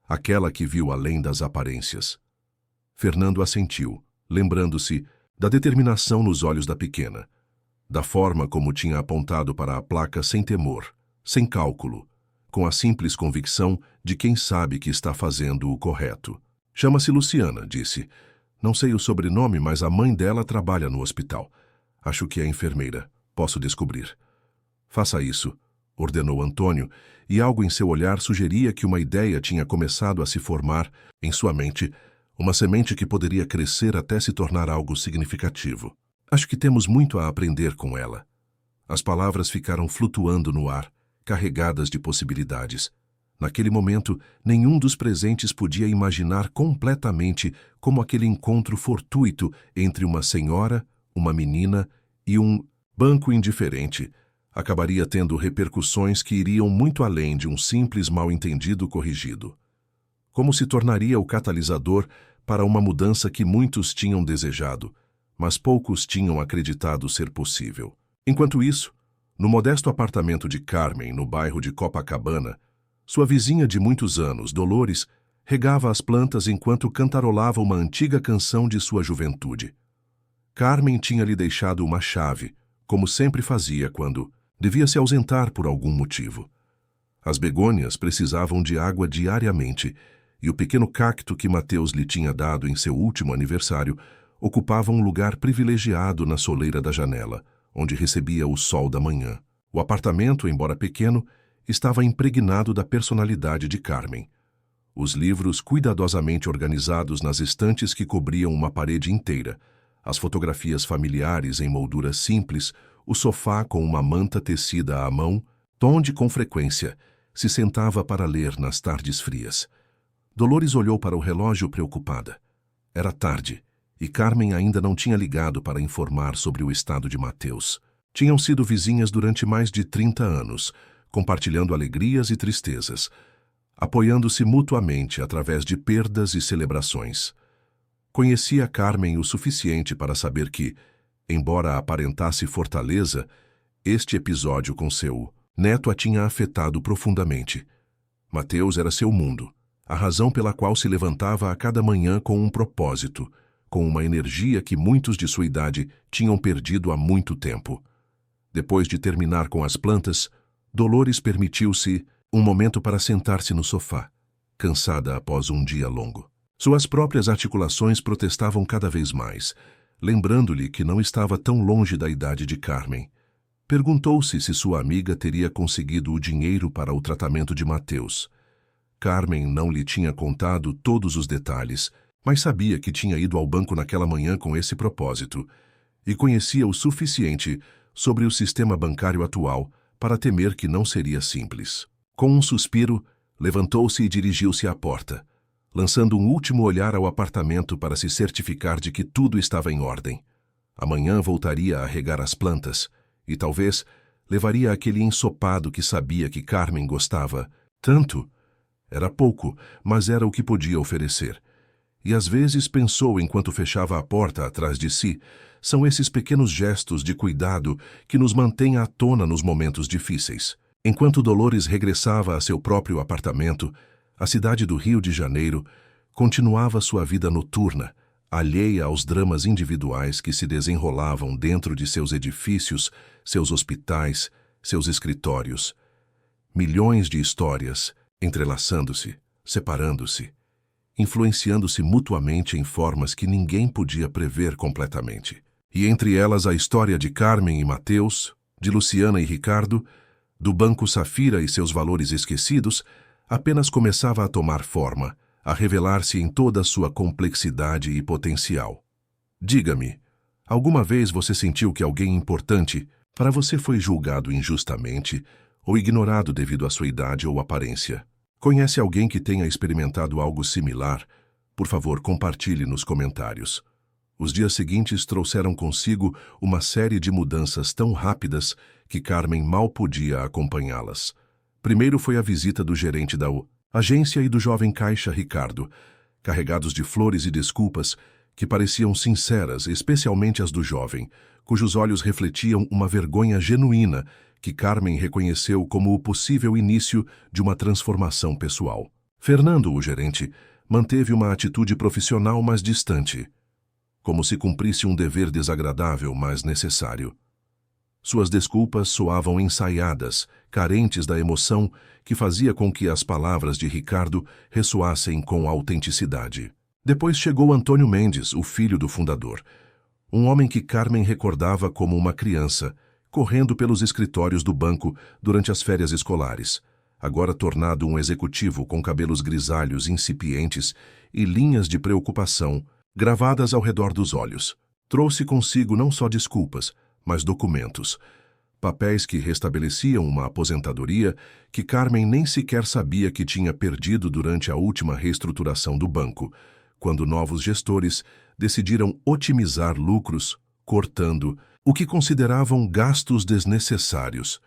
aquela que viu além das aparências. Fernando assentiu, lembrando-se da determinação nos olhos da pequena, da forma como tinha apontado para a placa sem temor, sem cálculo, com a simples convicção de quem sabe que está fazendo o correto. Chama-se Luciana, disse. Não sei o sobrenome, mas a mãe dela trabalha no hospital. Acho que é enfermeira. Posso descobrir. Faça isso, ordenou Antônio, e algo em seu olhar sugeria que uma ideia tinha começado a se formar em sua mente, uma semente que poderia crescer até se tornar algo significativo. Acho que temos muito a aprender com ela. As palavras ficaram flutuando no ar, carregadas de possibilidades. Naquele momento, nenhum dos presentes podia imaginar completamente como aquele encontro fortuito entre uma senhora, uma menina e um banco indiferente acabaria tendo repercussões que iriam muito além de um simples mal-entendido corrigido. Como se tornaria o catalisador para uma mudança que muitos tinham desejado, mas poucos tinham acreditado ser possível. Enquanto isso, no modesto apartamento de Carmen, no bairro de Copacabana, sua vizinha de muitos anos, Dolores, regava as plantas enquanto cantarolava uma antiga canção de sua juventude. Carmen tinha lhe deixado uma chave, como sempre fazia quando devia se ausentar por algum motivo. As begônias precisavam de água diariamente, e o pequeno cacto que Mateus lhe tinha dado em seu último aniversário ocupava um lugar privilegiado na soleira da janela, onde recebia o sol da manhã. O apartamento, embora pequeno, estava impregnado da personalidade de Carmen. Os livros cuidadosamente organizados nas estantes que cobriam uma parede inteira, as fotografias familiares em moldura simples, o sofá com uma manta tecida à mão, onde, com frequência, se sentava para ler nas tardes frias. Dolores olhou para o relógio preocupada. Era tarde, e Carmen ainda não tinha ligado para informar sobre o estado de Mateus. Tinham sido vizinhas durante mais de 30 anos, compartilhando alegrias e tristezas, apoiando-se mutuamente através de perdas e celebrações. Conhecia Carmen o suficiente para saber que, embora aparentasse fortaleza, este episódio com seu neto a tinha afetado profundamente. Mateus era seu mundo, a razão pela qual se levantava a cada manhã com um propósito, com uma energia que muitos de sua idade tinham perdido há muito tempo. Depois de terminar com as plantas, Dolores permitiu-se um momento para sentar-se no sofá, cansada após um dia longo. Suas próprias articulações protestavam cada vez mais, lembrando-lhe que não estava tão longe da idade de Carmen. Perguntou-se se sua amiga teria conseguido o dinheiro para o tratamento de Mateus. Carmen não lhe tinha contado todos os detalhes, mas sabia que tinha ido ao banco naquela manhã com esse propósito, e conhecia o suficiente sobre o sistema bancário atual para temer que não seria simples. Com um suspiro, levantou-se e dirigiu-se à porta, lançando um último olhar ao apartamento para se certificar de que tudo estava em ordem. Amanhã voltaria a regar as plantas e, talvez, levaria aquele ensopado que sabia que Carmen gostava tanto. Era pouco, mas era o que podia oferecer. E às vezes pensou enquanto fechava a porta atrás de si, são esses pequenos gestos de cuidado que nos mantêm à tona nos momentos difíceis. Enquanto Dolores regressava a seu próprio apartamento, a cidade do Rio de Janeiro continuava sua vida noturna, alheia aos dramas individuais que se desenrolavam dentro de seus edifícios, seus hospitais, seus escritórios. Milhões de histórias, entrelaçando-se, separando-se, influenciando-se mutuamente em formas que ninguém podia prever completamente. E entre elas a história de Carmen e Mateus, de Luciana e Ricardo, do Banco Safira e seus valores esquecidos, apenas começava a tomar forma, a revelar-se em toda a sua complexidade e potencial. Diga-me, alguma vez você sentiu que alguém importante para você foi julgado injustamente ou ignorado devido à sua idade ou aparência? Conhece alguém que tenha experimentado algo similar? Por favor, compartilhe nos comentários. Os dias seguintes trouxeram consigo uma série de mudanças tão rápidas que Carmen mal podia acompanhá-las. Primeiro foi a visita do gerente da agência e do jovem caixa Ricardo, carregados de flores e desculpas que pareciam sinceras, especialmente as do jovem, cujos olhos refletiam uma vergonha genuína que Carmen reconheceu como o possível início de uma transformação pessoal. Fernando, o gerente, manteve uma atitude profissional mais distante, como se cumprisse um dever desagradável, mas necessário. Suas desculpas soavam ensaiadas, carentes da emoção que fazia com que as palavras de Ricardo ressoassem com autenticidade. Depois chegou Antônio Mendes, o filho do fundador, um homem que Carmen recordava como uma criança, correndo pelos escritórios do banco durante as férias escolares, agora tornado um executivo com cabelos grisalhos incipientes e linhas de preocupação gravadas ao redor dos olhos. Trouxe consigo não só desculpas, mas documentos, papéis que restabeleciam uma aposentadoria que Carmen nem sequer sabia que tinha perdido durante a última reestruturação do banco, quando novos gestores decidiram otimizar lucros, cortando o que consideravam gastos desnecessários.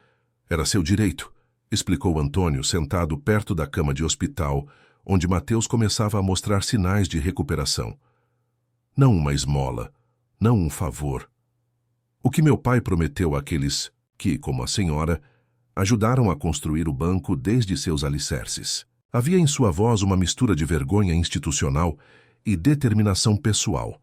Era seu direito, explicou Antônio, sentado perto da cama de hospital, onde Mateus começava a mostrar sinais de recuperação. Não uma esmola, não um favor. O que meu pai prometeu àqueles que, como a senhora, ajudaram a construir o banco desde seus alicerces. Havia em sua voz uma mistura de vergonha institucional e determinação pessoal,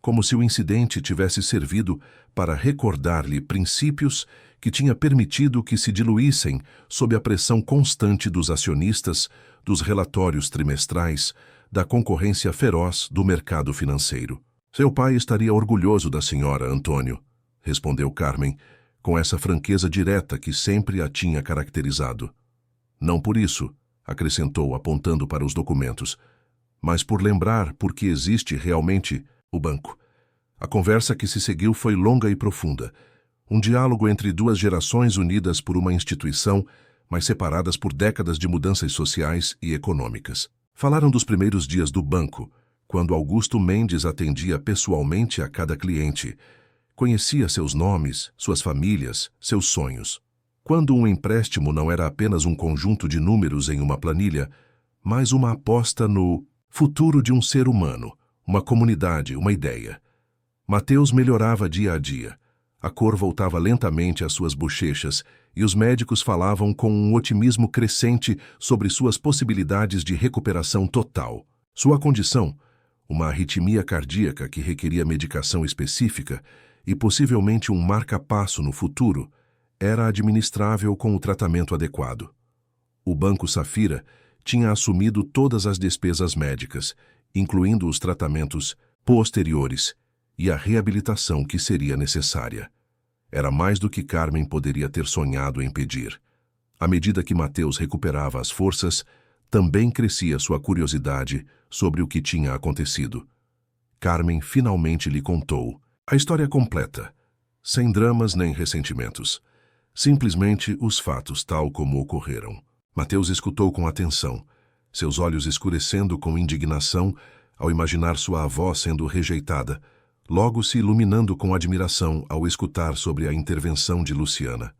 como se o incidente tivesse servido para recordar-lhe princípios que tinha permitido que se diluíssem sob a pressão constante dos acionistas, dos relatórios trimestrais, da concorrência feroz do mercado financeiro. Seu pai estaria orgulhoso da senhora, Antônio, respondeu Carmen, com essa franqueza direta que sempre a tinha caracterizado. Não por isso, acrescentou apontando para os documentos, mas por lembrar por que existe realmente o banco. A conversa que se seguiu foi longa e profunda, um diálogo entre duas gerações unidas por uma instituição, mas separadas por décadas de mudanças sociais e econômicas. Falaram dos primeiros dias do banco, quando Augusto Mendes atendia pessoalmente a cada cliente, conhecia seus nomes, suas famílias, seus sonhos. Quando um empréstimo não era apenas um conjunto de números em uma planilha, mas uma aposta no futuro de um ser humano, uma comunidade, uma ideia. Mateus melhorava dia a dia. A cor voltava lentamente às suas bochechas e os médicos falavam com um otimismo crescente sobre suas possibilidades de recuperação total. Sua condição, uma arritmia cardíaca que requeria medicação específica e possivelmente um marca-passo no futuro, era administrável com o tratamento adequado. O Banco Safira tinha assumido todas as despesas médicas, incluindo os tratamentos posteriores e a reabilitação que seria necessária. Era mais do que Carmen poderia ter sonhado em pedir. À medida que Mateus recuperava as forças, também crescia sua curiosidade sobre o que tinha acontecido. Carmen finalmente lhe contou a história completa, sem dramas nem ressentimentos. Simplesmente os fatos tal como ocorreram. Mateus escutou com atenção, seus olhos escurecendo com indignação ao imaginar sua avó sendo rejeitada, logo se iluminando com admiração ao escutar sobre a intervenção de Luciana.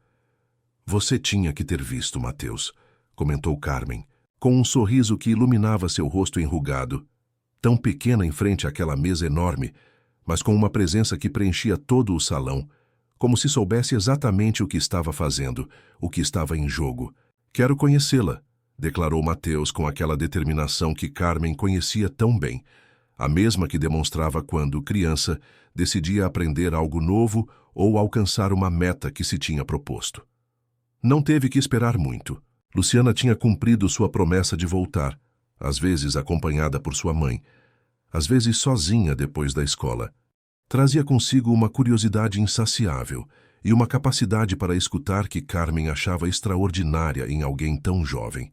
Você tinha que ter visto, Mateus, comentou Carmen, com um sorriso que iluminava seu rosto enrugado, tão pequena em frente àquela mesa enorme, mas com uma presença que preenchia todo o salão, como se soubesse exatamente o que estava fazendo, o que estava em jogo. Quero conhecê-la, declarou Mateus com aquela determinação que Carmen conhecia tão bem, a mesma que demonstrava quando, criança, decidia aprender algo novo ou alcançar uma meta que se tinha proposto. Não teve que esperar muito. Luciana tinha cumprido sua promessa de voltar, às vezes acompanhada por sua mãe, às vezes sozinha depois da escola. Trazia consigo uma curiosidade insaciável e uma capacidade para escutar que Carmen achava extraordinária em alguém tão jovem.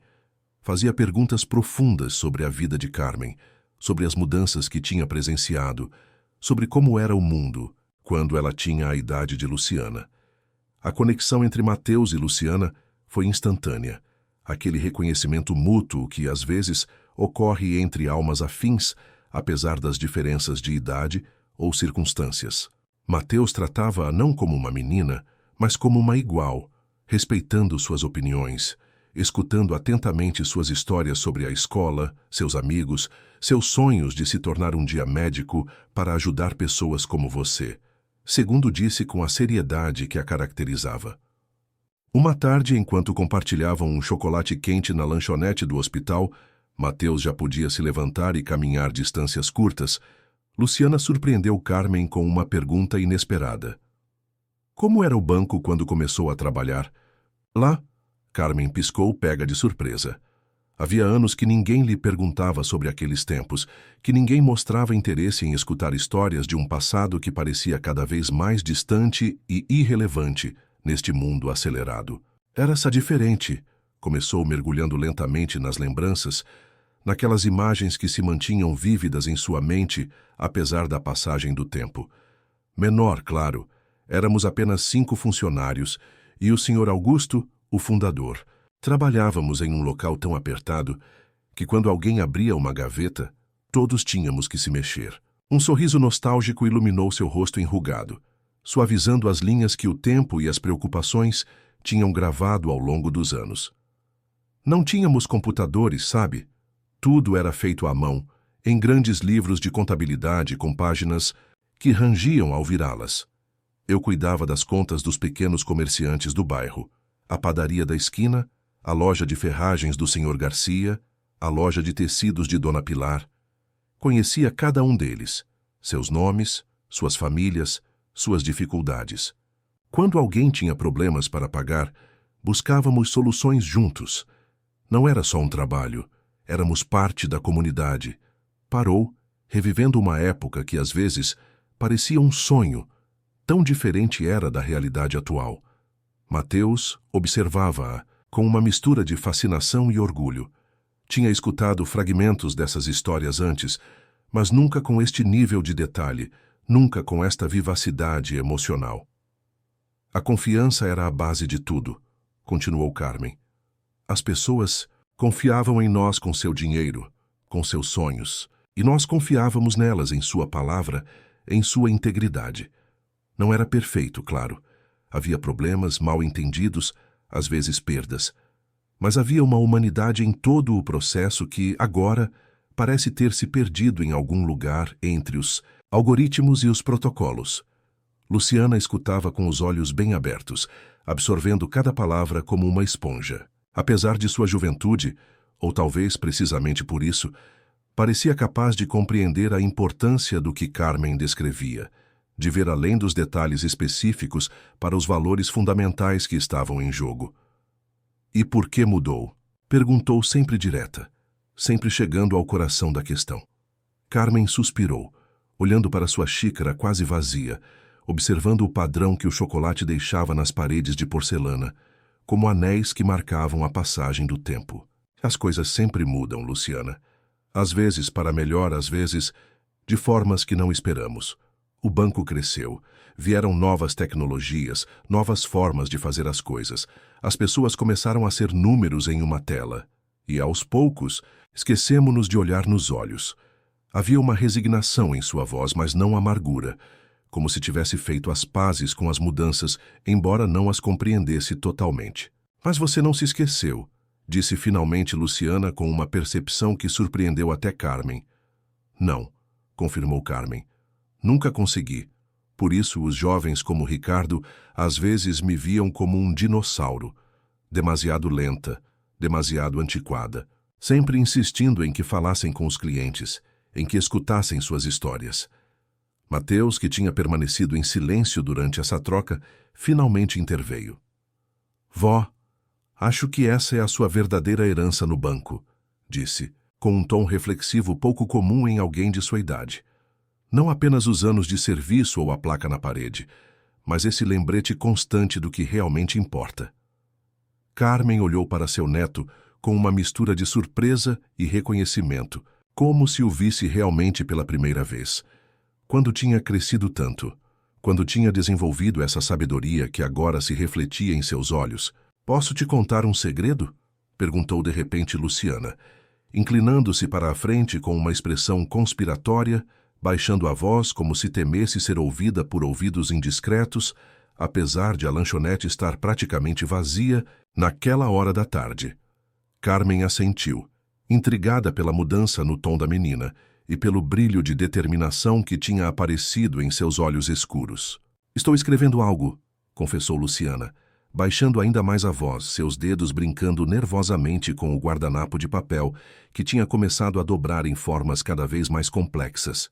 Fazia perguntas profundas sobre a vida de Carmen, sobre as mudanças que tinha presenciado, sobre como era o mundo quando ela tinha a idade de Luciana. A conexão entre Mateus e Luciana foi instantânea. Aquele reconhecimento mútuo que, às vezes, ocorre entre almas afins, apesar das diferenças de idade ou circunstâncias. Mateus tratava-a não como uma menina, mas como uma igual, respeitando suas opiniões, escutando atentamente suas histórias sobre a escola, seus amigos, seus sonhos de se tornar um dia médico para ajudar pessoas como você, segundo disse com a seriedade que a caracterizava. Uma tarde, enquanto compartilhavam um chocolate quente na lanchonete do hospital, Mateus já podia se levantar e caminhar distâncias curtas. Luciana surpreendeu Carmen com uma pergunta inesperada. Como era o banco quando começou a trabalhar? Lá, Carmen piscou, pega de surpresa. Havia anos que ninguém lhe perguntava sobre aqueles tempos, que ninguém mostrava interesse em escutar histórias de um passado que parecia cada vez mais distante e irrelevante neste mundo acelerado. Era-se diferente, começou mergulhando lentamente nas lembranças, naquelas imagens que se mantinham vívidas em sua mente, apesar da passagem do tempo. Menor, claro, éramos apenas 5 funcionários, e o Sr. Augusto, o fundador. Trabalhávamos em um local tão apertado que quando alguém abria uma gaveta, todos tínhamos que se mexer. Um sorriso nostálgico iluminou seu rosto enrugado, suavizando as linhas que o tempo e as preocupações tinham gravado ao longo dos anos. Não tínhamos computadores, sabe? Tudo era feito à mão, em grandes livros de contabilidade com páginas que rangiam ao virá-las. Eu cuidava das contas dos pequenos comerciantes do bairro, a padaria da esquina, a loja de ferragens do Sr. Garcia, a loja de tecidos de Dona Pilar. Conhecia cada um deles, seus nomes, suas famílias, suas dificuldades. Quando alguém tinha problemas para pagar, buscávamos soluções juntos. Não era só um trabalho, éramos parte da comunidade. Parou, revivendo uma época que às vezes parecia um sonho, tão diferente era da realidade atual. Mateus observava-a com uma mistura de fascinação e orgulho. Tinha escutado fragmentos dessas histórias antes, mas nunca com este nível de detalhe, nunca com esta vivacidade emocional. A confiança era a base de tudo, continuou Carmen. As pessoas confiavam em nós com seu dinheiro, com seus sonhos, e nós confiávamos nelas em sua palavra, em sua integridade. Não era perfeito, claro. Havia problemas, mal-entendidos, às vezes perdas. Mas havia uma humanidade em todo o processo que, agora, parece ter se perdido em algum lugar entre os algoritmos e os protocolos. Luciana escutava com os olhos bem abertos, absorvendo cada palavra como uma esponja. Apesar de sua juventude, ou talvez precisamente por isso, parecia capaz de compreender a importância do que Carmen descrevia, de ver além dos detalhes específicos para os valores fundamentais que estavam em jogo. E por que mudou? Perguntou sempre direta, sempre chegando ao coração da questão. Carmen suspirou, olhando para sua xícara quase vazia, observando o padrão que o chocolate deixava nas paredes de porcelana, como anéis que marcavam a passagem do tempo. As coisas sempre mudam, Luciana. Às vezes para melhor, às vezes de formas que não esperamos. O banco cresceu. Vieram novas tecnologias, novas formas de fazer as coisas. As pessoas começaram a ser números em uma tela. E, aos poucos, esquecemo-nos de olhar nos olhos. Havia uma resignação em sua voz, mas não amargura, como se tivesse feito as pazes com as mudanças, embora não as compreendesse totalmente. Mas você não se esqueceu, disse finalmente Luciana com uma percepção que surpreendeu até Carmen. Não, confirmou Carmen. Nunca consegui. Por isso os jovens como Ricardo às vezes me viam como um dinossauro, demasiado lenta, demasiado antiquada, sempre insistindo em que falassem com os clientes, em que escutassem suas histórias. Mateus, que tinha permanecido em silêncio durante essa troca, finalmente interveio. Vó, acho que essa é a sua verdadeira herança no banco, disse, com um tom reflexivo pouco comum em alguém de sua idade. Não apenas os anos de serviço ou a placa na parede, mas esse lembrete constante do que realmente importa. Carmen olhou para seu neto com uma mistura de surpresa e reconhecimento, como se o visse realmente pela primeira vez. Quando tinha crescido tanto, quando tinha desenvolvido essa sabedoria que agora se refletia em seus olhos. Posso te contar um segredo? Perguntou de repente Luciana, inclinando-se para a frente com uma expressão conspiratória, baixando a voz como se temesse ser ouvida por ouvidos indiscretos, apesar de a lanchonete estar praticamente vazia naquela hora da tarde. Carmen assentiu, intrigada pela mudança no tom da menina e pelo brilho de determinação que tinha aparecido em seus olhos escuros. Estou escrevendo algo, confessou Luciana, baixando ainda mais a voz, seus dedos brincando nervosamente com o guardanapo de papel que tinha começado a dobrar em formas cada vez mais complexas.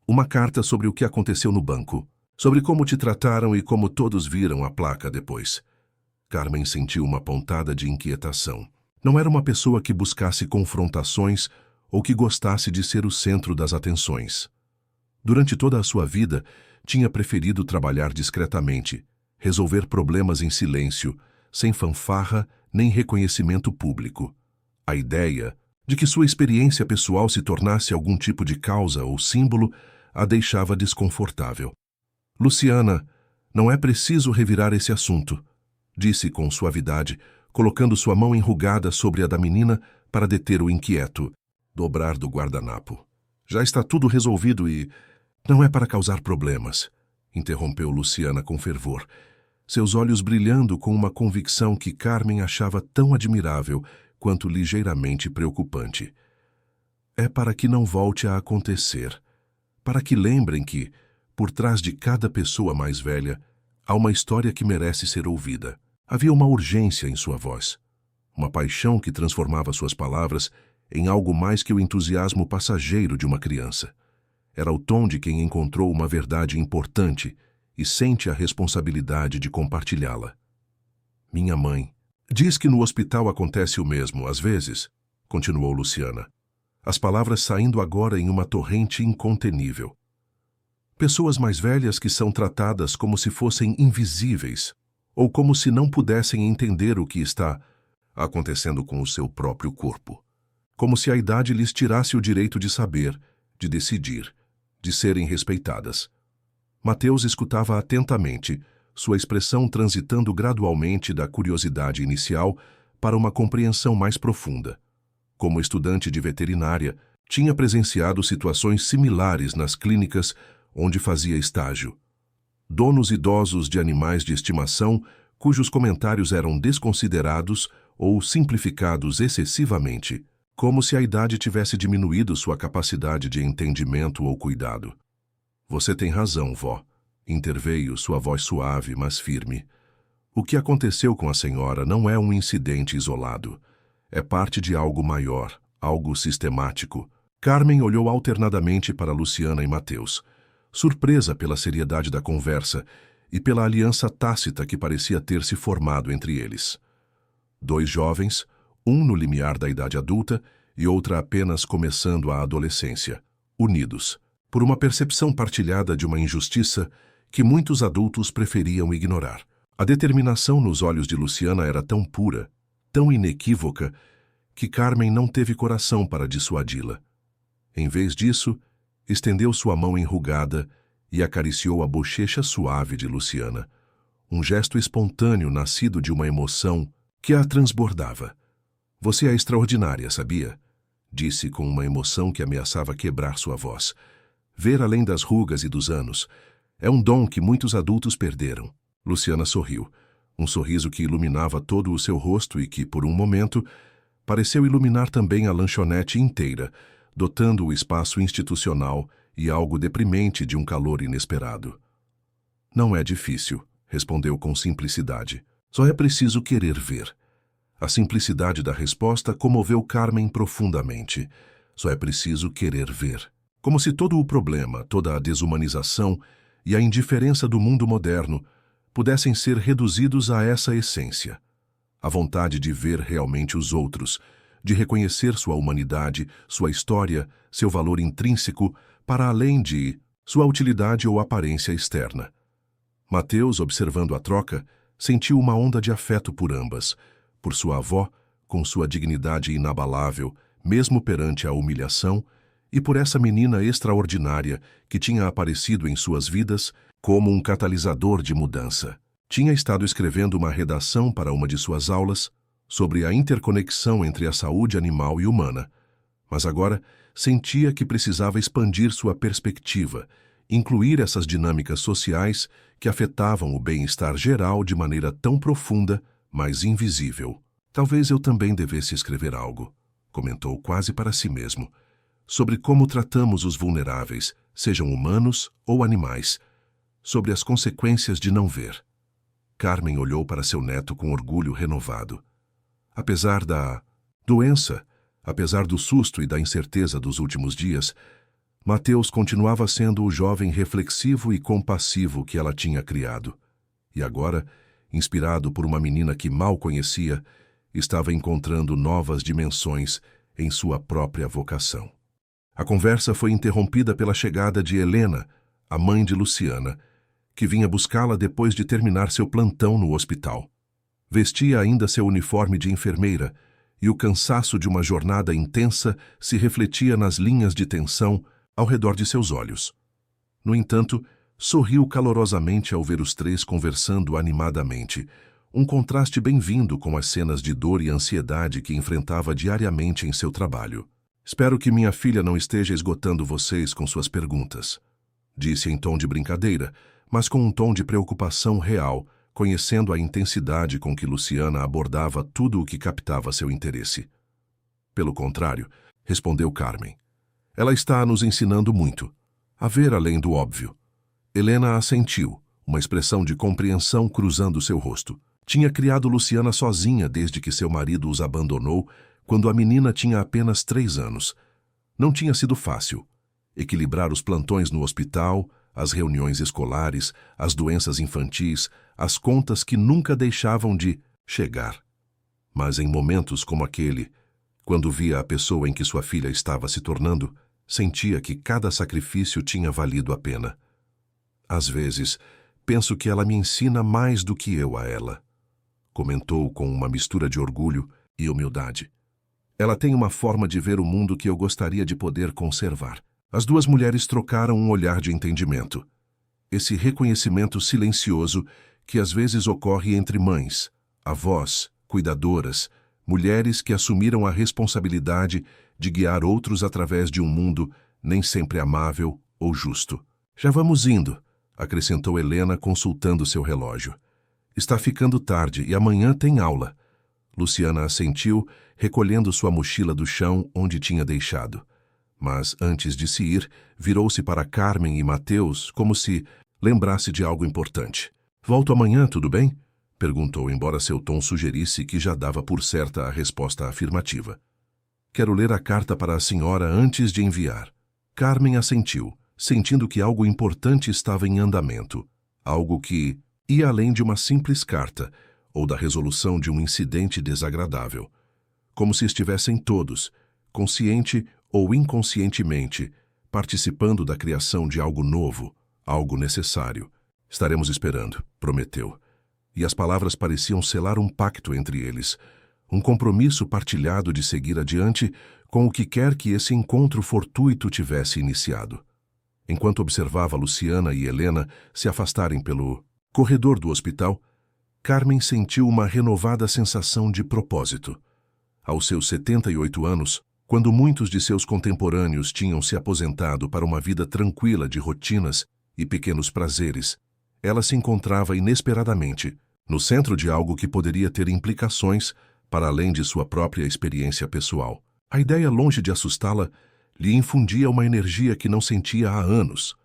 Uma carta sobre o que aconteceu no banco, sobre como te trataram e como todos viram a placa depois. Carmen sentiu uma pontada de inquietação. Não era uma pessoa que buscasse confrontações ou que gostasse de ser o centro das atenções. Durante toda a sua vida, tinha preferido trabalhar discretamente, resolver problemas em silêncio, sem fanfarra nem reconhecimento público. A ideia de que sua experiência pessoal se tornasse algum tipo de causa ou símbolo a deixava desconfortável. Luciana, não é preciso revirar esse assunto, disse com suavidade, colocando sua mão enrugada sobre a da menina para deter o inquieto dobrar do guardanapo. Já está tudo resolvido e... Não é para causar problemas, interrompeu Luciana com fervor, seus olhos brilhando com uma convicção que Carmen achava tão admirável quanto ligeiramente preocupante. É para que não volte a acontecer, para que lembrem que, por trás de cada pessoa mais velha, há uma história que merece ser ouvida. Havia uma urgência em sua voz, uma paixão que transformava suas palavras em algo mais que o entusiasmo passageiro de uma criança. Era o tom de quem encontrou uma verdade importante e sente a responsabilidade de compartilhá-la. Minha mãe diz que no hospital acontece o mesmo, às vezes, continuou Luciana, as palavras saindo agora em uma torrente incontenível. Pessoas mais velhas que são tratadas como se fossem invisíveis, ou como se não pudessem entender o que está acontecendo com o seu próprio corpo. Como se a idade lhes tirasse o direito de saber, de decidir, de serem respeitadas. Mateus escutava atentamente, sua expressão transitando gradualmente da curiosidade inicial para uma compreensão mais profunda. Como estudante de veterinária, tinha presenciado situações similares nas clínicas onde fazia estágio. Donos idosos de animais de estimação cujos comentários eram desconsiderados ou simplificados excessivamente, como se a idade tivesse diminuído sua capacidade de entendimento ou cuidado. Você tem razão, vó, interveio sua voz suave, mas firme. O que aconteceu com a senhora não é um incidente isolado. É parte de algo maior, algo sistemático. Carmen olhou alternadamente para Luciana e Mateus, surpresa pela seriedade da conversa e pela aliança tácita que parecia ter se formado entre eles. Dois jovens, um no limiar da idade adulta e outra apenas começando a adolescência, unidos, por uma percepção partilhada de uma injustiça que muitos adultos preferiam ignorar. A determinação nos olhos de Luciana era tão pura, tão inequívoca, que Carmen não teve coração para dissuadi-la. Em vez disso, estendeu sua mão enrugada e acariciou a bochecha suave de Luciana, um gesto espontâneo nascido de uma emoção que a transbordava. Você é extraordinária, sabia? Disse com uma emoção que ameaçava quebrar sua voz. Ver além das rugas e dos anos é um dom que muitos adultos perderam. Luciana sorriu, um sorriso que iluminava todo o seu rosto e que, por um momento, pareceu iluminar também a lanchonete inteira, dotando o espaço institucional e algo deprimente de um calor inesperado. Não é difícil, respondeu com simplicidade. Só é preciso querer ver. A simplicidade da resposta comoveu Carmen profundamente. Só é preciso querer ver. Como se todo o problema, toda a desumanização e a indiferença do mundo moderno pudessem ser reduzidos a essa essência. A vontade de ver realmente os outros, de reconhecer sua humanidade, sua história, seu valor intrínseco, para além de sua utilidade ou aparência externa. Mateus, observando a troca, sentiu uma onda de afeto por ambas, por sua avó, com sua dignidade inabalável, mesmo perante a humilhação, e por essa menina extraordinária que tinha aparecido em suas vidas como um catalisador de mudança. Tinha estado escrevendo uma redação para uma de suas aulas sobre a interconexão entre a saúde animal e humana, mas agora sentia que precisava expandir sua perspectiva, incluir essas dinâmicas sociais que afetavam o bem-estar geral de maneira tão profunda, mas invisível. Talvez eu também devesse escrever algo, comentou quase para si mesmo, sobre como tratamos os vulneráveis, sejam humanos ou animais, sobre as consequências de não ver. Carmen olhou para seu neto com orgulho renovado. Apesar da doença, apesar do susto e da incerteza dos últimos dias, Mateus continuava sendo o jovem reflexivo e compassivo que ela tinha criado. E agora, inspirado por uma menina que mal conhecia, estava encontrando novas dimensões em sua própria vocação. A conversa foi interrompida pela chegada de Helena, a mãe de Luciana, que vinha buscá-la depois de terminar seu plantão no hospital. Vestia ainda seu uniforme de enfermeira, e o cansaço de uma jornada intensa se refletia nas linhas de tensão ao redor de seus olhos. No entanto, sorriu calorosamente ao ver os três conversando animadamente, um contraste bem-vindo com as cenas de dor e ansiedade que enfrentava diariamente em seu trabalho. Espero que minha filha não esteja esgotando vocês com suas perguntas, disse em tom de brincadeira, mas com um tom de preocupação real, conhecendo a intensidade com que Luciana abordava tudo o que captava seu interesse. Pelo contrário, respondeu Carmen. Ela está nos ensinando muito, a ver além do óbvio. Helena assentiu, uma expressão de compreensão cruzando seu rosto. Tinha criado Luciana sozinha desde que seu marido os abandonou, quando a menina tinha apenas 3 anos. Não tinha sido fácil. Equilibrar os plantões no hospital, as reuniões escolares, as doenças infantis, as contas que nunca deixavam de chegar. Mas em momentos como aquele, quando via a pessoa em que sua filha estava se tornando, sentia que cada sacrifício tinha valido a pena. Às vezes, penso que ela me ensina mais do que eu a ela, comentou com uma mistura de orgulho e humildade. Ela tem uma forma de ver o mundo que eu gostaria de poder conservar. As duas mulheres trocaram um olhar de entendimento. Esse reconhecimento silencioso que às vezes ocorre entre mães, avós, cuidadoras, mulheres que assumiram a responsabilidade de guiar outros através de um mundo nem sempre amável ou justo. Já vamos indo, acrescentou Helena consultando seu relógio. Está ficando tarde e amanhã tem aula. Luciana assentiu, recolhendo sua mochila do chão onde tinha deixado. Mas, antes de se ir, virou-se para Carmen e Mateus como se lembrasse de algo importante. Volto amanhã, tudo bem? Perguntou, embora seu tom sugerisse que já dava por certa a resposta afirmativa. Quero ler a carta para a senhora antes de enviar. Carmen assentiu, sentindo que algo importante estava em andamento, algo que ia além de uma simples carta ou da resolução de um incidente desagradável. Como se estivessem todos, consciente ou inconscientemente, participando da criação de algo novo, algo necessário. Estaremos esperando, prometeu. E as palavras pareciam selar um pacto entre eles, um compromisso partilhado de seguir adiante com o que quer que esse encontro fortuito tivesse iniciado. Enquanto observava Luciana e Helena se afastarem pelo corredor do hospital, Carmen sentiu uma renovada sensação de propósito. Aos seus 78 anos, quando muitos de seus contemporâneos tinham se aposentado para uma vida tranquila de rotinas e pequenos prazeres, ela se encontrava inesperadamente no centro de algo que poderia ter implicações para além de sua própria experiência pessoal. A ideia, longe de assustá-la, lhe infundia uma energia que não sentia há anos.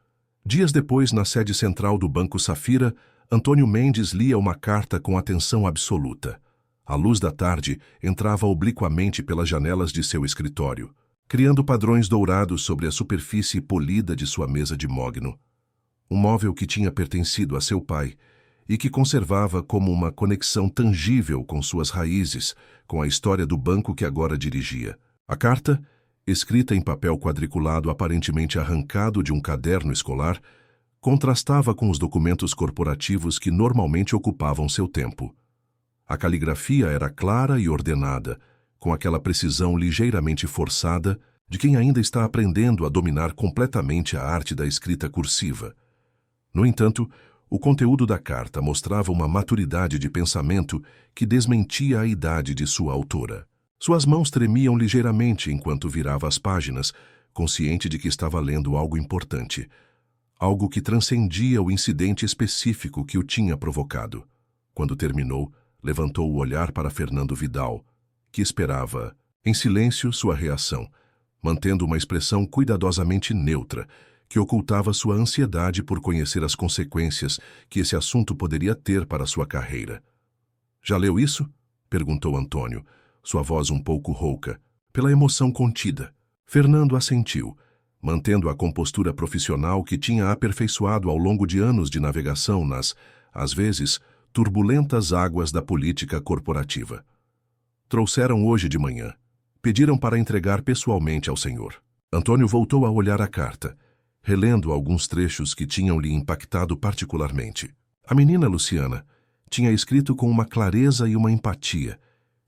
Dias depois, na sede central do Banco Safira, Antônio Mendes lia uma carta com atenção absoluta. A luz da tarde entrava obliquamente pelas janelas de seu escritório, criando padrões dourados sobre a superfície polida de sua mesa de mogno. Um móvel que tinha pertencido a seu pai e que conservava como uma conexão tangível com suas raízes, com a história do banco que agora dirigia. A carta, escrita em papel quadriculado aparentemente arrancado de um caderno escolar, contrastava com os documentos corporativos que normalmente ocupavam seu tempo. A caligrafia era clara e ordenada, com aquela precisão ligeiramente forçada de quem ainda está aprendendo a dominar completamente a arte da escrita cursiva. No entanto, o conteúdo da carta mostrava uma maturidade de pensamento que desmentia a idade de sua autora. Suas mãos tremiam ligeiramente enquanto virava as páginas, consciente de que estava lendo algo importante, algo que transcendia o incidente específico que o tinha provocado. Quando terminou, levantou o olhar para Fernando Vidal, que esperava, em silêncio, sua reação, mantendo uma expressão cuidadosamente neutra, que ocultava sua ansiedade por conhecer as consequências que esse assunto poderia ter para sua carreira. "Já leu isso?" perguntou Antônio, sua voz um pouco rouca, pela emoção contida. Fernando assentiu, mantendo a compostura profissional que tinha aperfeiçoado ao longo de anos de navegação nas, às vezes, turbulentas águas da política corporativa. "Trouxeram hoje de manhã. Pediram para entregar pessoalmente ao senhor." Antônio voltou a olhar a carta, relendo alguns trechos que tinham lhe impactado particularmente. A menina Luciana tinha escrito com uma clareza e uma empatia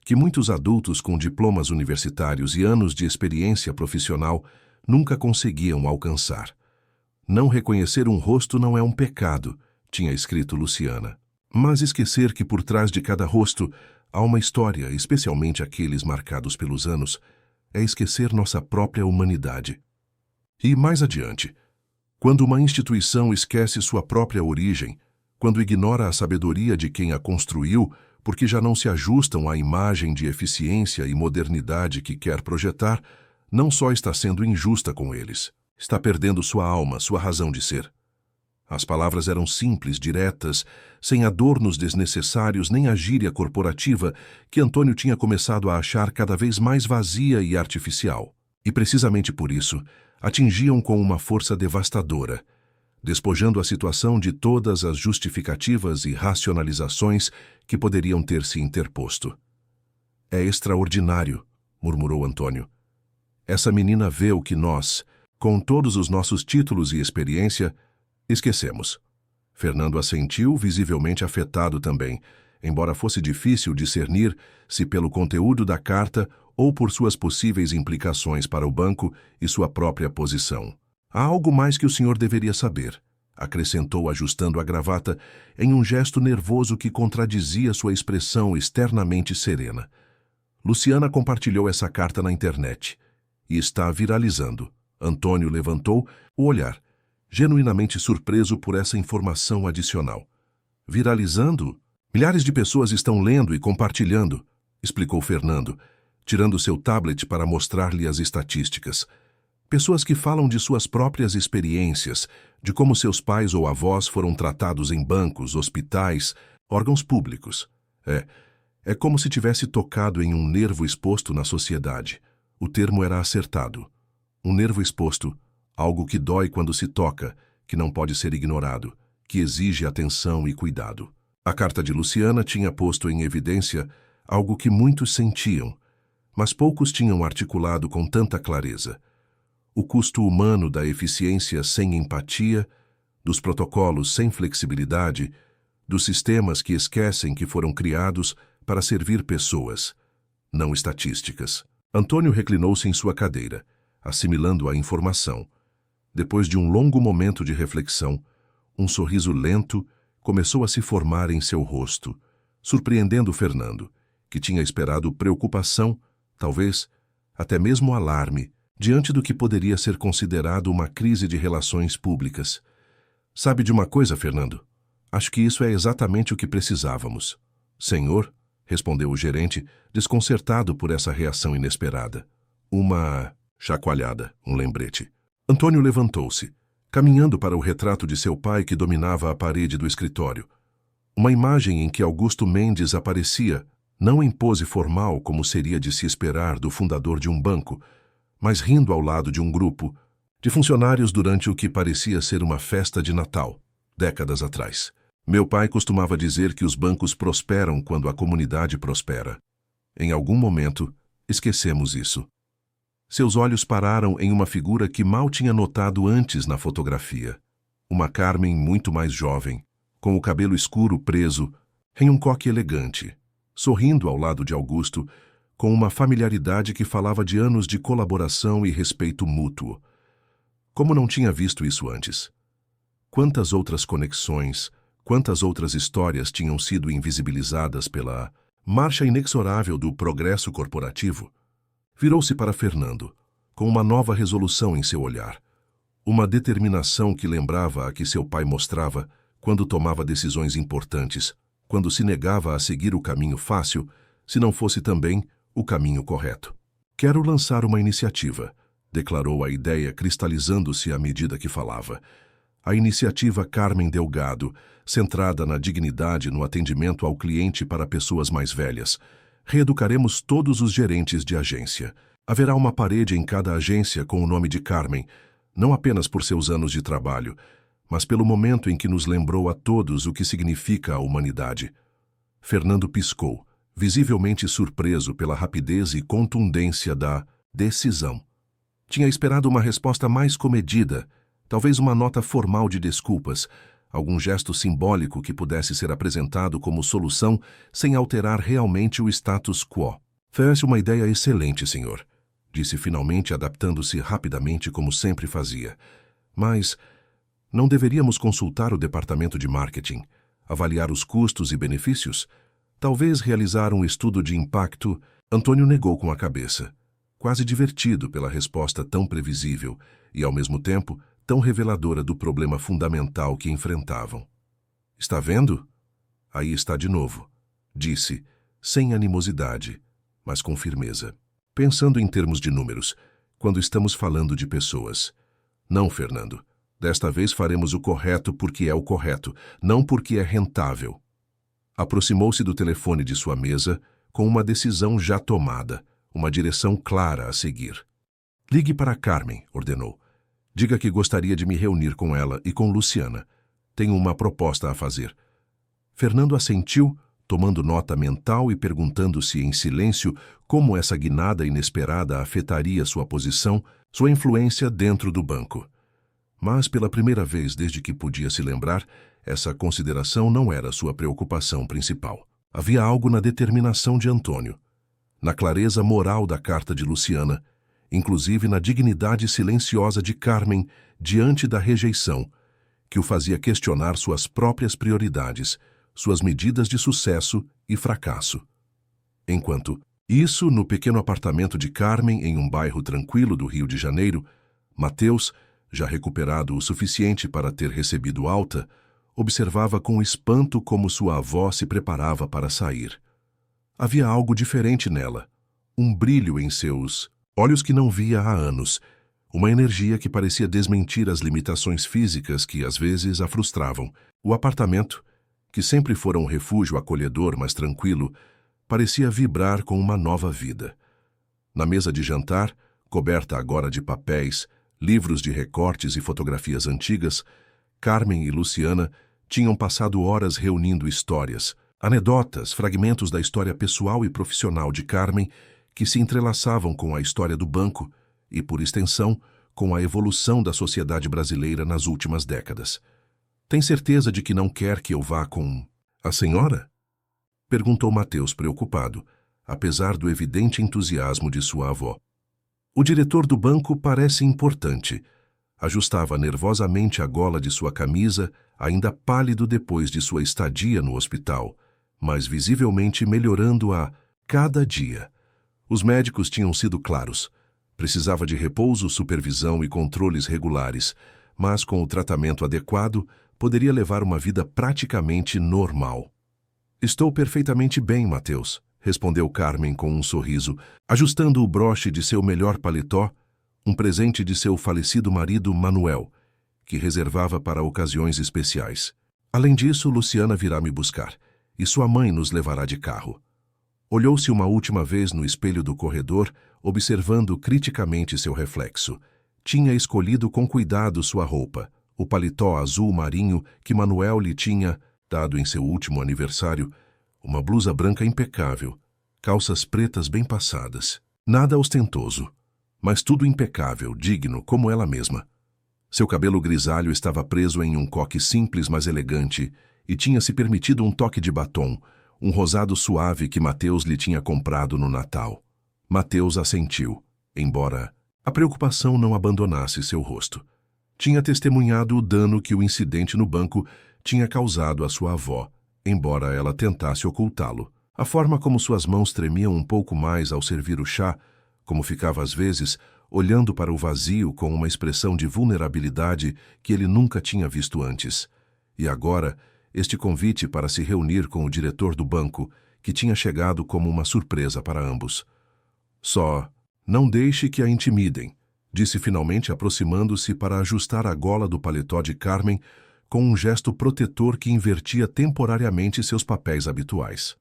que muitos adultos com diplomas universitários e anos de experiência profissional nunca conseguiam alcançar. "Não reconhecer um rosto não é um pecado", tinha escrito Luciana. "Mas esquecer que por trás de cada rosto há uma história, especialmente aqueles marcados pelos anos, é esquecer nossa própria humanidade." E mais adiante, quando uma instituição esquece sua própria origem, quando ignora a sabedoria de quem a construiu, porque já não se ajustam à imagem de eficiência e modernidade que quer projetar, não só está sendo injusta com eles, está perdendo sua alma, sua razão de ser. As palavras eram simples, diretas, sem adornos desnecessários nem a gíria corporativa que Antônio tinha começado a achar cada vez mais vazia e artificial. E precisamente por isso, atingiam com uma força devastadora, despojando a situação de todas as justificativas e racionalizações que poderiam ter se interposto. "É extraordinário", murmurou Antônio. "Essa menina vê o que nós, com todos os nossos títulos e experiência, esquecemos." Fernando assentiu, visivelmente afetado também, embora fosse difícil discernir se pelo conteúdo da carta ou por suas possíveis implicações para o banco e sua própria posição. "Há algo mais que o senhor deveria saber", acrescentou ajustando a gravata em um gesto nervoso que contradizia sua expressão externamente serena. "Luciana compartilhou essa carta na internet e está viralizando." Antônio levantou o olhar, genuinamente surpreso por essa informação adicional. "Viralizando? Milhares de pessoas estão lendo e compartilhando", explicou Fernando, tirando seu tablet para mostrar-lhe as estatísticas. "Pessoas que falam de suas próprias experiências, de como seus pais ou avós foram tratados em bancos, hospitais, órgãos públicos. É como se tivesse tocado em um nervo exposto na sociedade. O termo era acertado. Um nervo exposto, algo que dói quando se toca, que não pode ser ignorado, que exige atenção e cuidado." A carta de Luciana tinha posto em evidência algo que muitos sentiam, mas poucos tinham articulado com tanta clareza: o custo humano da eficiência sem empatia, dos protocolos sem flexibilidade, dos sistemas que esquecem que foram criados para servir pessoas, não estatísticas. Antônio reclinou-se em sua cadeira, assimilando a informação. Depois de um longo momento de reflexão, um sorriso lento começou a se formar em seu rosto, surpreendendo Fernando, que tinha esperado preocupação, talvez até mesmo alarme, diante do que poderia ser considerado uma crise de relações públicas. Sabe de uma coisa, Fernando? Acho que isso é exatamente o que precisávamos. Senhor, respondeu o gerente, desconcertado por essa reação inesperada. Uma chacoalhada, um lembrete. Antônio levantou-se, caminhando para o retrato de seu pai que dominava a parede do escritório. Uma imagem em que Augusto Mendes aparecia, não em pose formal como seria de se esperar do fundador de um banco, mas rindo ao lado de um grupo de funcionários durante o que parecia ser uma festa de Natal, décadas atrás. Meu pai costumava dizer que os bancos prosperam quando a comunidade prospera. Em algum momento, esquecemos isso. Seus olhos pararam em uma figura que mal tinha notado antes na fotografia. Uma Carmen muito mais jovem, com o cabelo escuro preso em um coque elegante, sorrindo ao lado de Augusto, com uma familiaridade que falava de anos de colaboração e respeito mútuo. Como não tinha visto isso antes? Quantas outras conexões, quantas outras histórias tinham sido invisibilizadas pela marcha inexorável do progresso corporativo? Virou-se para Fernando, com uma nova resolução em seu olhar, uma determinação que lembrava a que seu pai mostrava quando tomava decisões importantes, quando se negava a seguir o caminho fácil, se não fosse também o caminho correto. Quero lançar uma iniciativa, declarou a ideia cristalizando-se à medida que falava. A iniciativa Carmen Delgado, centrada na dignidade no atendimento ao cliente para pessoas mais velhas. Reeducaremos todos os gerentes de agência. Haverá uma parede em cada agência com o nome de Carmen, não apenas por seus anos de trabalho, mas pelo momento em que nos lembrou a todos o que significa a humanidade. Fernando piscou, visivelmente surpreso pela rapidez e contundência da decisão. Tinha esperado uma resposta mais comedida, talvez uma nota formal de desculpas, algum gesto simbólico que pudesse ser apresentado como solução sem alterar realmente o status quo. Fez uma ideia excelente, senhor, disse finalmente, adaptando-se rapidamente como sempre fazia. Mas não deveríamos consultar o departamento de marketing, avaliar os custos e benefícios? Talvez realizar um estudo de impacto? Antônio negou com a cabeça, quase divertido pela resposta tão previsível e, ao mesmo tempo, tão reveladora do problema fundamental que enfrentavam. Está vendo? Aí está de novo, disse, sem animosidade, mas com firmeza. Pensando em termos de números, quando estamos falando de pessoas. Não, Fernando. Desta vez faremos o correto porque é o correto, não porque é rentável. Aproximou-se do telefone de sua mesa com uma decisão já tomada, uma direção clara a seguir. Ligue para Carmen, ordenou. Diga que gostaria de me reunir com ela e com Luciana. Tenho uma proposta a fazer. Fernando assentiu, tomando nota mental e perguntando-se em silêncio como essa guinada inesperada afetaria sua posição, sua influência dentro do banco. Mas, pela primeira vez desde que podia se lembrar, essa consideração não era sua preocupação principal. Havia algo na determinação de Antônio, na clareza moral da carta de Luciana, inclusive na dignidade silenciosa de Carmen diante da rejeição, que o fazia questionar suas próprias prioridades, suas medidas de sucesso e fracasso. Enquanto isso, no pequeno apartamento de Carmen, em um bairro tranquilo do Rio de Janeiro, Mateus, já recuperado o suficiente para ter recebido alta, observava com espanto como sua avó se preparava para sair. Havia algo diferente nela, um brilho em seus olhos que não via há anos, uma energia que parecia desmentir as limitações físicas que às vezes a frustravam. O apartamento, que sempre fora um refúgio acolhedor, mas tranquilo, parecia vibrar com uma nova vida. Na mesa de jantar, coberta agora de papéis, livros de recortes e fotografias antigas, Carmen e Luciana tinham passado horas reunindo histórias, anedotas, fragmentos da história pessoal e profissional de Carmen que se entrelaçavam com a história do banco e, por extensão, com a evolução da sociedade brasileira nas últimas décadas. Tem certeza de que não quer que eu vá com a senhora? Perguntou Mateus, preocupado, apesar do evidente entusiasmo de sua avó. O diretor do banco parece importante. Ajustava nervosamente a gola de sua camisa, ainda pálido depois de sua estadia no hospital, mas visivelmente melhorando a cada dia. Os médicos tinham sido claros. Precisava de repouso, supervisão e controles regulares, mas com o tratamento adequado, poderia levar uma vida praticamente normal. Estou perfeitamente bem, Mateus, respondeu Carmen com um sorriso, ajustando o broche de seu melhor paletó, um presente de seu falecido marido Manuel, que reservava para ocasiões especiais. Além disso, Luciana virá me buscar, e sua mãe nos levará de carro. Olhou-se uma última vez no espelho do corredor, observando criticamente seu reflexo. Tinha escolhido com cuidado sua roupa, o paletó azul marinho que Manuel lhe tinha dado em seu último aniversário, uma blusa branca impecável, calças pretas bem passadas. Nada ostentoso, mas tudo impecável, digno, como ela mesma. Seu cabelo grisalho estava preso em um coque simples, mas elegante, e tinha se permitido um toque de batom, um rosado suave que Mateus lhe tinha comprado no Natal. Mateus assentiu, embora a preocupação não abandonasse seu rosto. Tinha testemunhado o dano que o incidente no banco tinha causado à sua avó, embora ela tentasse ocultá-lo. A forma como suas mãos tremiam um pouco mais ao servir o chá, como ficava às vezes, olhando para o vazio com uma expressão de vulnerabilidade que ele nunca tinha visto antes. E agora, este convite para se reunir com o diretor do banco, que tinha chegado como uma surpresa para ambos. Só não deixe que a intimidem, disse finalmente aproximando-se para ajustar a gola do paletó de Carmen com um gesto protetor que invertia temporariamente seus papéis habituais.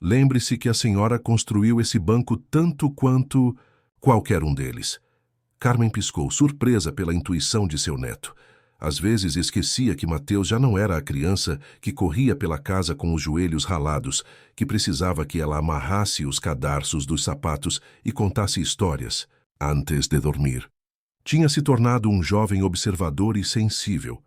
Lembre-se que a senhora construiu esse banco tanto quanto qualquer um deles. Carmen piscou, surpresa pela intuição de seu neto. Às vezes esquecia que Mateus já não era a criança que corria pela casa com os joelhos ralados, que precisava que ela amarrasse os cadarços dos sapatos e contasse histórias antes de dormir. Tinha se tornado um jovem observador e sensível,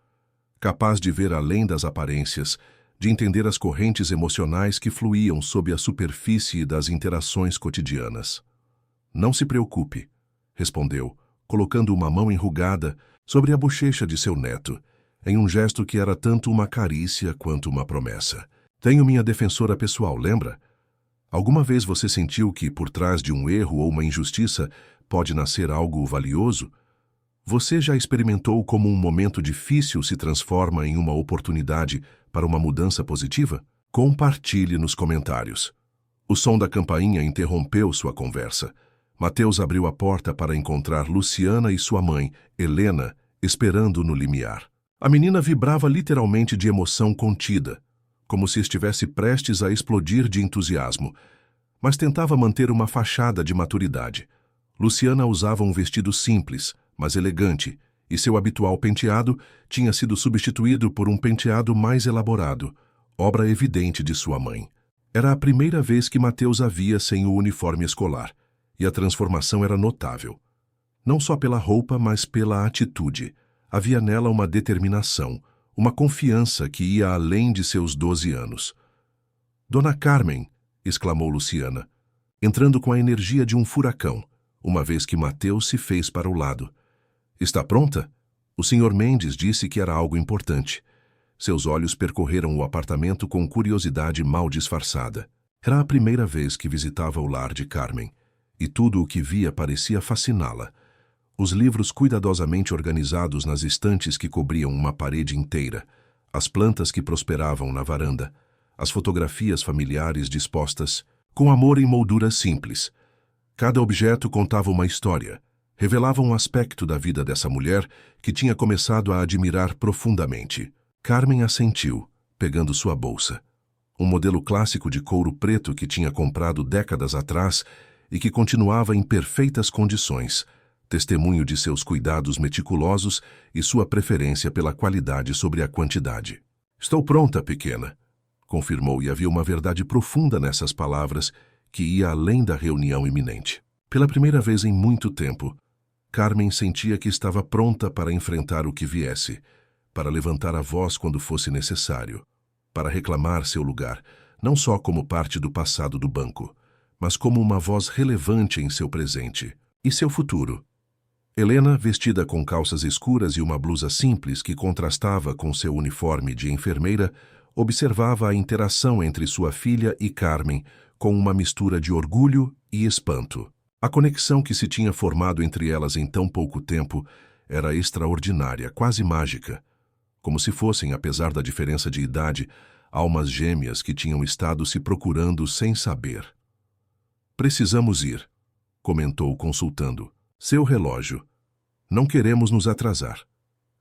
capaz de ver além das aparências, de entender as correntes emocionais que fluíam sob a superfície das interações cotidianas. Não se preocupe, respondeu, colocando uma mão enrugada sobre a bochecha de seu neto, em um gesto que era tanto uma carícia quanto uma promessa. Tenho minha defensora pessoal, lembra? Alguma vez você sentiu que, por trás de um erro ou uma injustiça, pode nascer algo valioso? Você já experimentou como um momento difícil se transforma em uma oportunidade para uma mudança positiva? Compartilhe nos comentários. O som da campainha interrompeu sua conversa. Mateus abriu a porta para encontrar Luciana e sua mãe, Helena, esperando no limiar. A menina vibrava literalmente de emoção contida, como se estivesse prestes a explodir de entusiasmo, mas tentava manter uma fachada de maturidade. Luciana usava um vestido simples, mas elegante, e seu habitual penteado tinha sido substituído por um penteado mais elaborado, obra evidente de sua mãe. Era a primeira vez que Mateus a via sem o uniforme escolar, e a transformação era notável. Não só pela roupa, mas pela atitude. Havia nela uma determinação, uma confiança que ia além de seus 12 anos. Dona Carmen, exclamou Luciana, entrando com a energia de um furacão, uma vez que Mateus se fez para o lado. Está pronta? O Sr. Mendes disse que era algo importante. Seus olhos percorreram o apartamento com curiosidade mal disfarçada. Era a primeira vez que visitava o lar de Carmen, e tudo o que via parecia fasciná-la. Os livros cuidadosamente organizados nas estantes que cobriam uma parede inteira, as plantas que prosperavam na varanda, as fotografias familiares dispostas, com amor em molduras simples. Cada objeto contava uma história, revelava um aspecto da vida dessa mulher que tinha começado a admirar profundamente. Carmen assentiu, pegando sua bolsa. Um modelo clássico de couro preto que tinha comprado décadas atrás e que continuava em perfeitas condições, testemunho de seus cuidados meticulosos e sua preferência pela qualidade sobre a quantidade. Estou pronta, pequena, confirmou, e havia uma verdade profunda nessas palavras que ia além da reunião iminente. Pela primeira vez em muito tempo, Carmen sentia que estava pronta para enfrentar o que viesse, para levantar a voz quando fosse necessário, para reclamar seu lugar, não só como parte do passado do banco, mas como uma voz relevante em seu presente. E seu futuro? Helena, vestida com calças escuras e uma blusa simples que contrastava com seu uniforme de enfermeira, observava a interação entre sua filha e Carmen com uma mistura de orgulho e espanto. A conexão que se tinha formado entre elas em tão pouco tempo era extraordinária, quase mágica, como se fossem, apesar da diferença de idade, almas gêmeas que tinham estado se procurando sem saber. "Precisamos ir", comentou consultando seu relógio. "Não queremos nos atrasar."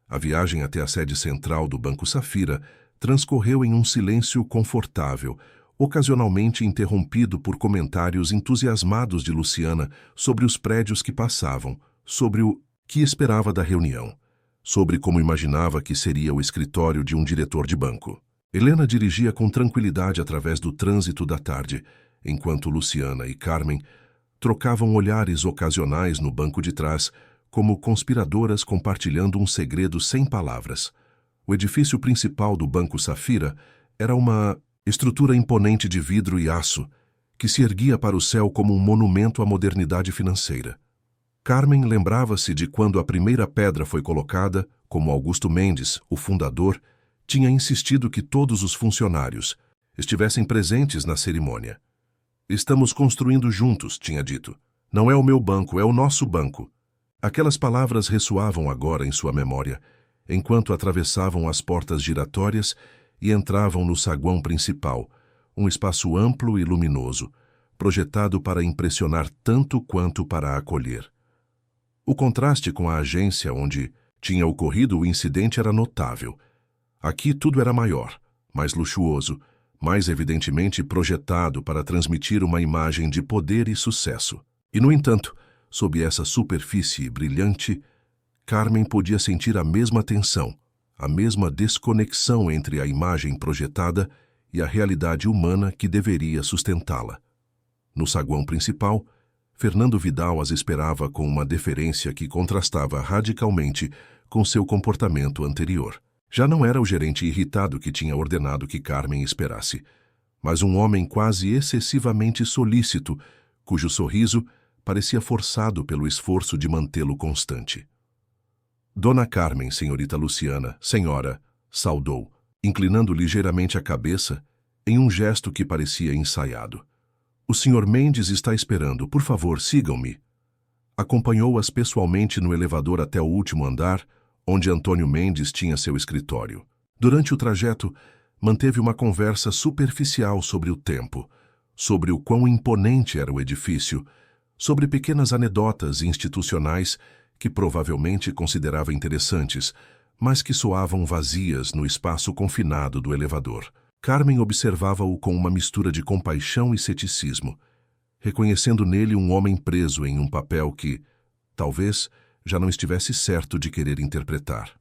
A viagem até a sede central do Banco Safira transcorreu em um silêncio confortável, ocasionalmente interrompido por comentários entusiasmados de Luciana sobre os prédios que passavam, sobre o que esperava da reunião, sobre como imaginava que seria o escritório de um diretor de banco. Helena dirigia com tranquilidade através do trânsito da tarde, enquanto Luciana e Carmen trocavam olhares ocasionais no banco de trás, como conspiradoras compartilhando um segredo sem palavras. O edifício principal do Banco Safira era uma estrutura imponente de vidro e aço, que se erguia para o céu como um monumento à modernidade financeira. Carmen lembrava-se de quando a primeira pedra foi colocada, como Augusto Mendes, o fundador, tinha insistido que todos os funcionários estivessem presentes na cerimônia. "Estamos construindo juntos", tinha dito. "Não é o meu banco, é o nosso banco." Aquelas palavras ressoavam agora em sua memória, enquanto atravessavam as portas giratórias e entravam no saguão principal, um espaço amplo e luminoso, projetado para impressionar tanto quanto para acolher. O contraste com a agência onde tinha ocorrido o incidente era notável. Aqui tudo era maior, mais luxuoso, mais evidentemente projetado para transmitir uma imagem de poder e sucesso. E, no entanto, sob essa superfície brilhante, Carmen podia sentir a mesma tensão, a mesma desconexão entre a imagem projetada e a realidade humana que deveria sustentá-la. No saguão principal, Fernando Vidal as esperava com uma deferência que contrastava radicalmente com seu comportamento anterior. Já não era o gerente irritado que tinha ordenado que Carmen esperasse, mas um homem quase excessivamente solícito, cujo sorriso parecia forçado pelo esforço de mantê-lo constante. "Dona Carmen, senhorita Luciana, senhora", saudou, inclinando ligeiramente a cabeça em um gesto que parecia ensaiado. "O senhor Mendes está esperando, por favor, sigam-me." Acompanhou-as pessoalmente no elevador até o último andar, onde Antônio Mendes tinha seu escritório. Durante o trajeto, manteve uma conversa superficial sobre o tempo, sobre o quão imponente era o edifício, sobre pequenas anedotas institucionais que provavelmente considerava interessantes, mas que soavam vazias no espaço confinado do elevador. Carmen observava-o com uma mistura de compaixão e ceticismo, reconhecendo nele um homem preso em um papel que, talvez, já não estivesse certo de querer interpretar.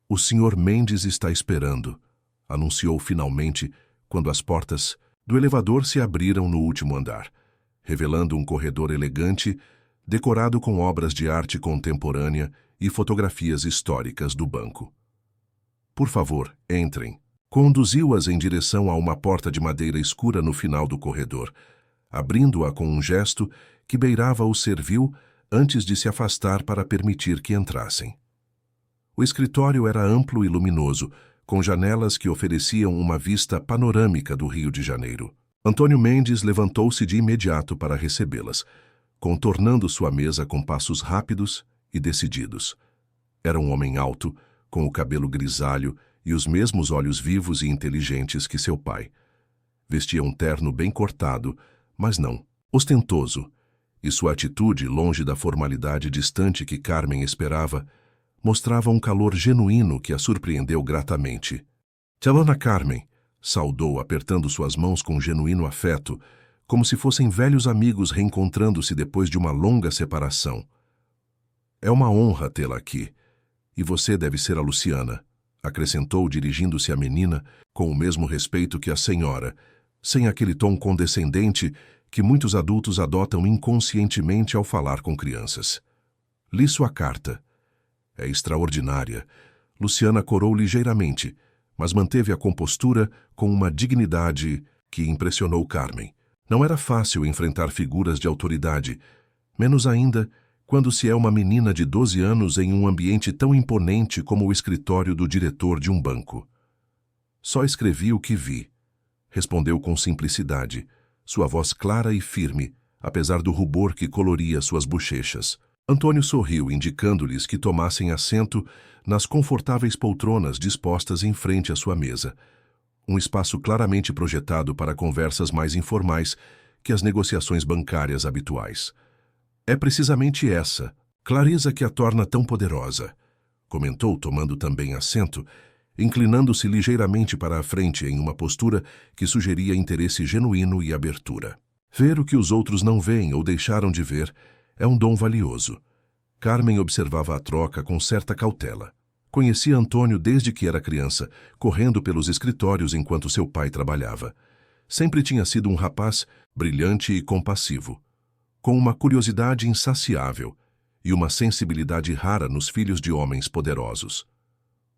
"O senhor Mendes está esperando", anunciou finalmente quando as portas do elevador se abriram no último andar, revelando um corredor elegante, decorado com obras de arte contemporânea e fotografias históricas do banco. "Por favor, entrem." Conduziu-as em direção a uma porta de madeira escura no final do corredor, abrindo-a com um gesto que beirava o servil antes de se afastar para permitir que entrassem. O escritório era amplo e luminoso, com janelas que ofereciam uma vista panorâmica do Rio de Janeiro. Antônio Mendes levantou-se de imediato para recebê-las, contornando sua mesa com passos rápidos e decididos. Era um homem alto, com o cabelo grisalho e os mesmos olhos vivos e inteligentes que seu pai. Vestia um terno bem cortado, mas não ostentoso, e sua atitude, longe da formalidade distante que Carmen esperava, mostrava um calor genuíno que a surpreendeu gratamente. "Dona Carmen", saudou, apertando suas mãos com genuíno afeto, como se fossem velhos amigos reencontrando-se depois de uma longa separação. "É uma honra tê-la aqui. E você deve ser a Luciana", acrescentou, dirigindo-se à menina com o mesmo respeito que a senhora, sem aquele tom condescendente que muitos adultos adotam inconscientemente ao falar com crianças. "Li sua carta. É extraordinária." Luciana corou ligeiramente, mas manteve a compostura com uma dignidade que impressionou Carmen. Não era fácil enfrentar figuras de autoridade, menos ainda quando se é uma menina de 12 anos em um ambiente tão imponente como o escritório do diretor de um banco. Só escrevi o que vi, respondeu com simplicidade, sua voz clara e firme, apesar do rubor que coloria suas bochechas. Antônio sorriu, indicando-lhes que tomassem assento nas confortáveis poltronas dispostas em frente à sua mesa, um espaço claramente projetado para conversas mais informais que as negociações bancárias habituais. É precisamente essa clareza que a torna tão poderosa, comentou, tomando também assento, inclinando-se ligeiramente para a frente em uma postura que sugeria interesse genuíno e abertura. Ver o que os outros não veem ou deixaram de ver é um dom valioso. Carmen observava a troca com certa cautela. Conhecia Antônio desde que era criança, correndo pelos escritórios enquanto seu pai trabalhava. Sempre tinha sido um rapaz brilhante e compassivo, com uma curiosidade insaciável e uma sensibilidade rara nos filhos de homens poderosos.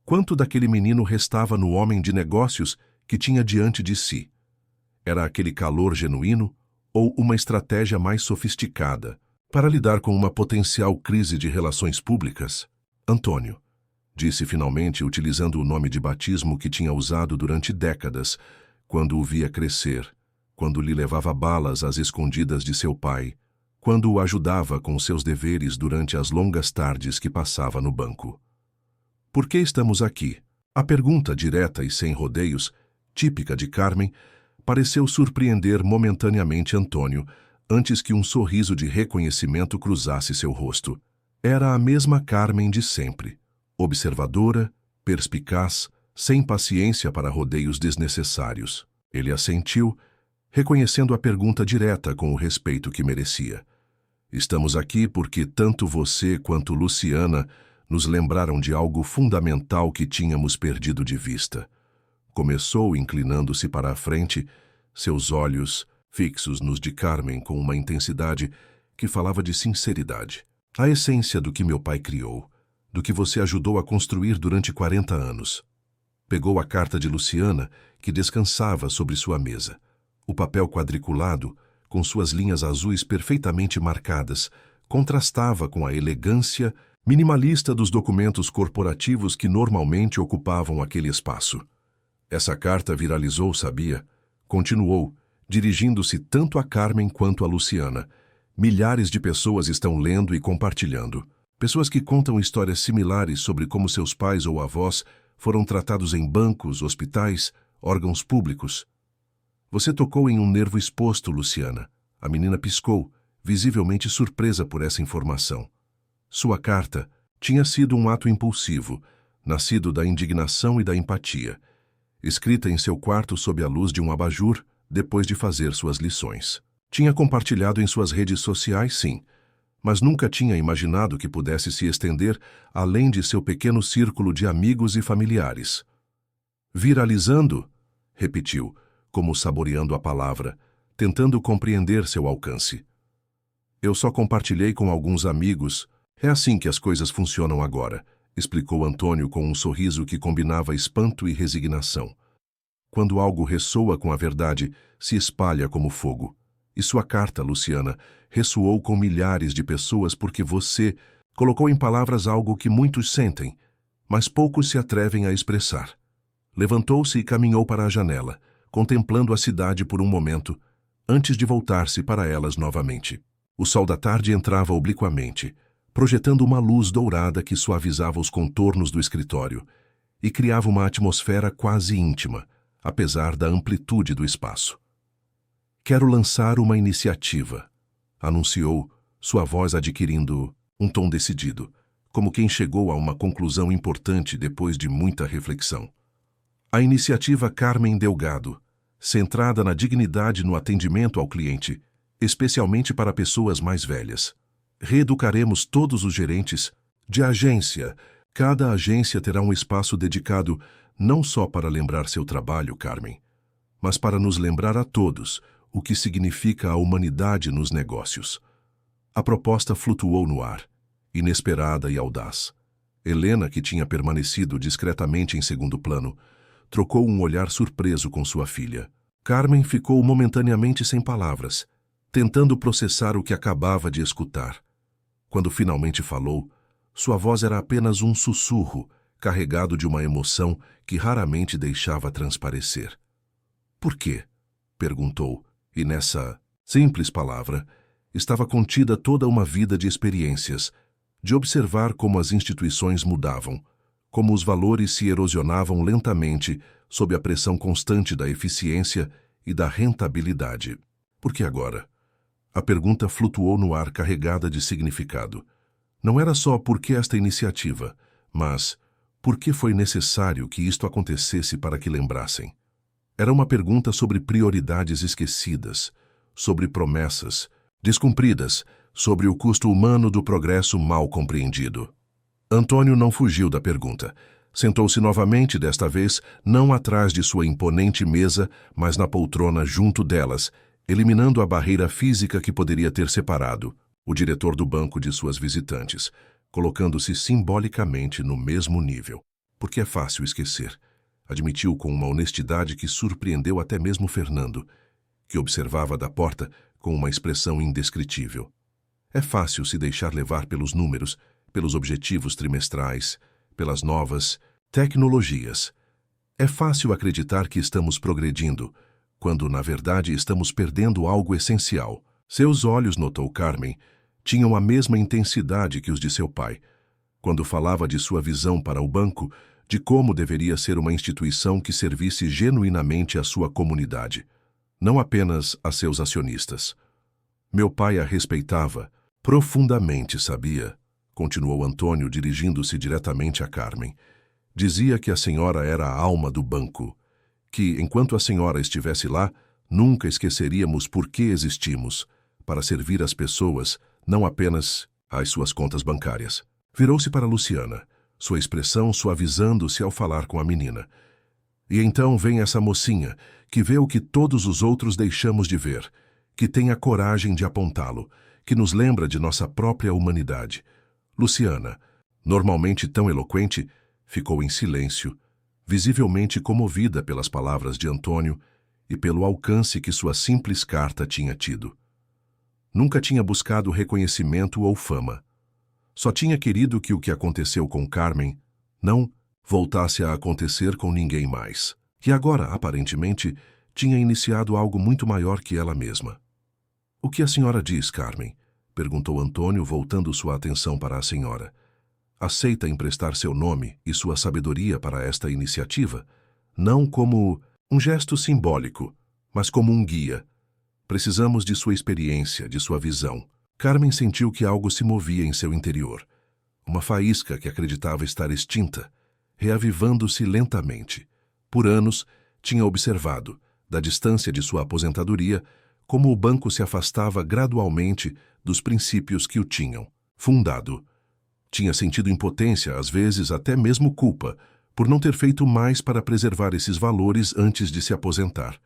Quanto daquele menino restava no homem de negócios que tinha diante de si? Era aquele calor genuíno ou uma estratégia mais sofisticada para lidar com uma potencial crise de relações públicas? Antônio, disse finalmente, utilizando o nome de batismo que tinha usado durante décadas, quando o via crescer, quando lhe levava balas às escondidas de seu pai, quando o ajudava com seus deveres durante as longas tardes que passava no banco. Por que estamos aqui? A pergunta direta e sem rodeios, típica de Carmen, pareceu surpreender momentaneamente Antônio, antes que um sorriso de reconhecimento cruzasse seu rosto. Era a mesma Carmen de sempre, observadora, perspicaz, sem paciência para rodeios desnecessários. Ele assentiu, reconhecendo a pergunta direta com o respeito que merecia. Estamos aqui porque tanto você quanto Luciana nos lembraram de algo fundamental que tínhamos perdido de vista. Começou inclinando-se para a frente, seus olhos fixos nos de Carmen com uma intensidade que falava de sinceridade. A essência do que meu pai criou, do que você ajudou a construir durante 40 anos. Pegou a carta de Luciana, que descansava sobre sua mesa. O papel quadriculado, com suas linhas azuis perfeitamente marcadas, contrastava com a elegância minimalista dos documentos corporativos que normalmente ocupavam aquele espaço. Essa carta viralizou, sabia? Continuou, dirigindo-se tanto a Carmen quanto a Luciana. Milhares de pessoas estão lendo e compartilhando. Pessoas que contam histórias similares sobre como seus pais ou avós foram tratados em bancos, hospitais, órgãos públicos. Você tocou em um nervo exposto, Luciana. A menina piscou, visivelmente surpresa por essa informação. Sua carta tinha sido um ato impulsivo, nascido da indignação e da empatia, escrita em seu quarto sob a luz de um abajur, depois de fazer suas lições. Tinha compartilhado em suas redes sociais, sim, mas nunca tinha imaginado que pudesse se estender além de seu pequeno círculo de amigos e familiares. Viralizando, repetiu, como saboreando a palavra, tentando compreender seu alcance. Eu só compartilhei com alguns amigos. É assim que as coisas funcionam agora, explicou Antônio com um sorriso que combinava espanto e resignação. Quando algo ressoa com a verdade, se espalha como fogo. E sua carta, Luciana, ressoou com milhares de pessoas porque você colocou em palavras algo que muitos sentem, mas poucos se atrevem a expressar. Levantou-se e caminhou para a janela, contemplando a cidade por um momento, antes de voltar-se para elas novamente. O sol da tarde entrava obliquamente, projetando uma luz dourada que suavizava os contornos do escritório e criava uma atmosfera quase íntima, apesar da amplitude do espaço. Quero lançar uma iniciativa, anunciou, sua voz adquirindo um tom decidido, como quem chegou a uma conclusão importante depois de muita reflexão. A iniciativa Carmen Delgado, centrada na dignidade no atendimento ao cliente, especialmente para pessoas mais velhas. Reeducaremos todos os gerentes de agência. Cada agência terá um espaço dedicado não só para lembrar seu trabalho, Carmen, mas para nos lembrar a todos o que significa a humanidade nos negócios. A proposta flutuou no ar, inesperada e audaz. Helena, que tinha permanecido discretamente em segundo plano, trocou um olhar surpreso com sua filha. Carmen ficou momentaneamente sem palavras, tentando processar o que acabava de escutar. Quando finalmente falou, sua voz era apenas um sussurro, carregado de uma emoção que raramente deixava transparecer. "Por quê?" perguntou, e nessa simples palavra estava contida toda uma vida de experiências, de observar como as instituições mudavam, como os valores se erosionavam lentamente sob a pressão constante da eficiência e da rentabilidade. Por que agora? A pergunta flutuou no ar carregada de significado. Não era só por que esta iniciativa, mas por que foi necessário que isto acontecesse para que lembrassem. Era uma pergunta sobre prioridades esquecidas, sobre promessas descumpridas, sobre o custo humano do progresso mal compreendido. Antônio não fugiu da pergunta. Sentou-se novamente, desta vez, não atrás de sua imponente mesa, mas na poltrona junto delas, eliminando a barreira física que poderia ter separado o diretor do banco de suas visitantes, colocando-se simbolicamente no mesmo nível. Porque é fácil esquecer, admitiu com uma honestidade que surpreendeu até mesmo Fernando, que observava da porta com uma expressão indescritível. É fácil se deixar levar pelos números, pelos objetivos trimestrais, pelas novas tecnologias. É fácil acreditar que estamos progredindo, quando na verdade estamos perdendo algo essencial. Seus olhos, notou Carmen, tinham a mesma intensidade que os de seu pai, quando falava de sua visão para o banco, de como deveria ser uma instituição que servisse genuinamente à sua comunidade, não apenas a seus acionistas. Meu pai a respeitava profundamente, sabia? Continuou Antônio, dirigindo-se diretamente a Carmen. Dizia que a senhora era a alma do banco, que, enquanto a senhora estivesse lá, nunca esqueceríamos por que existimos, para servir as pessoas, não apenas às suas contas bancárias. Virou-se para Luciana, sua expressão suavizando-se ao falar com a menina. E então vem essa mocinha, que vê o que todos os outros deixamos de ver, que tem a coragem de apontá-lo, que nos lembra de nossa própria humanidade. Luciana, normalmente tão eloquente, ficou em silêncio, visivelmente comovida pelas palavras de Antônio e pelo alcance que sua simples carta tinha tido. Nunca tinha buscado reconhecimento ou fama. Só tinha querido que o que aconteceu com Carmen não voltasse a acontecer com ninguém mais. E agora, aparentemente, tinha iniciado algo muito maior que ela mesma. "O que a senhora diz, Carmen?" perguntou Antônio, voltando sua atenção para a senhora. "Aceita emprestar seu nome e sua sabedoria para esta iniciativa? Não como um gesto simbólico, mas como um guia. Precisamos de sua experiência, de sua visão." Carmen sentiu que algo se movia em seu interior. Uma faísca que acreditava estar extinta, reavivando-se lentamente. Por anos, tinha observado, da distância de sua aposentadoria, como o banco se afastava gradualmente dos princípios que o tinham fundado. Tinha sentido impotência, às vezes até mesmo culpa, por não ter feito mais para preservar esses valores antes de se aposentar.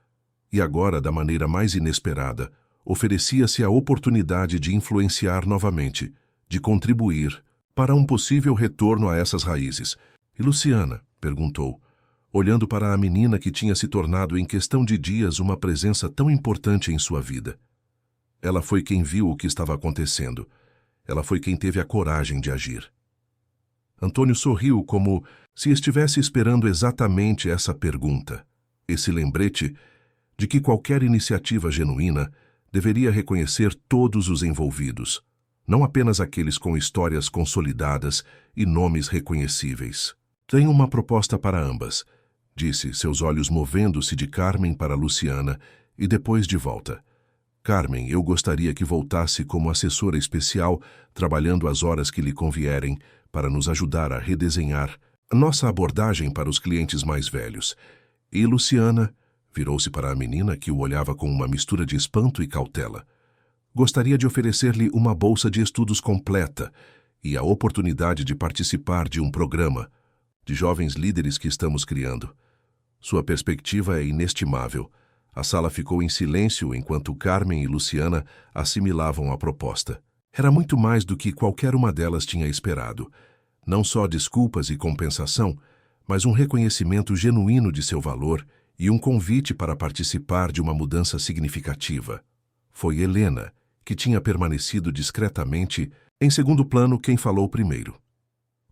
E agora, da maneira mais inesperada, oferecia-se a oportunidade de influenciar novamente, de contribuir para um possível retorno a essas raízes. "E Luciana?" perguntou, olhando para a menina que tinha se tornado em questão de dias uma presença tão importante em sua vida. Ela foi quem viu o que estava acontecendo. Ela foi quem teve a coragem de agir. Antônio sorriu como se estivesse esperando exatamente essa pergunta, esse lembrete de que qualquer iniciativa genuína deveria reconhecer todos os envolvidos, não apenas aqueles com histórias consolidadas e nomes reconhecíveis. "Tenho uma proposta para ambas", disse, seus olhos movendo-se de Carmen para Luciana e depois de volta. "Carmen, eu gostaria que voltasse como assessora especial, trabalhando as horas que lhe convierem, para nos ajudar a redesenhar a nossa abordagem para os clientes mais velhos. E Luciana..." Virou-se para a menina, que o olhava com uma mistura de espanto e cautela. "Gostaria de oferecer-lhe uma bolsa de estudos completa e a oportunidade de participar de um programa de jovens líderes que estamos criando. Sua perspectiva é inestimável." A sala ficou em silêncio enquanto Carmen e Luciana assimilavam a proposta. Era muito mais do que qualquer uma delas tinha esperado. Não só desculpas e compensação, mas um reconhecimento genuíno de seu valor e um convite para participar de uma mudança significativa. Foi Helena, que tinha permanecido discretamente em segundo plano, quem falou primeiro.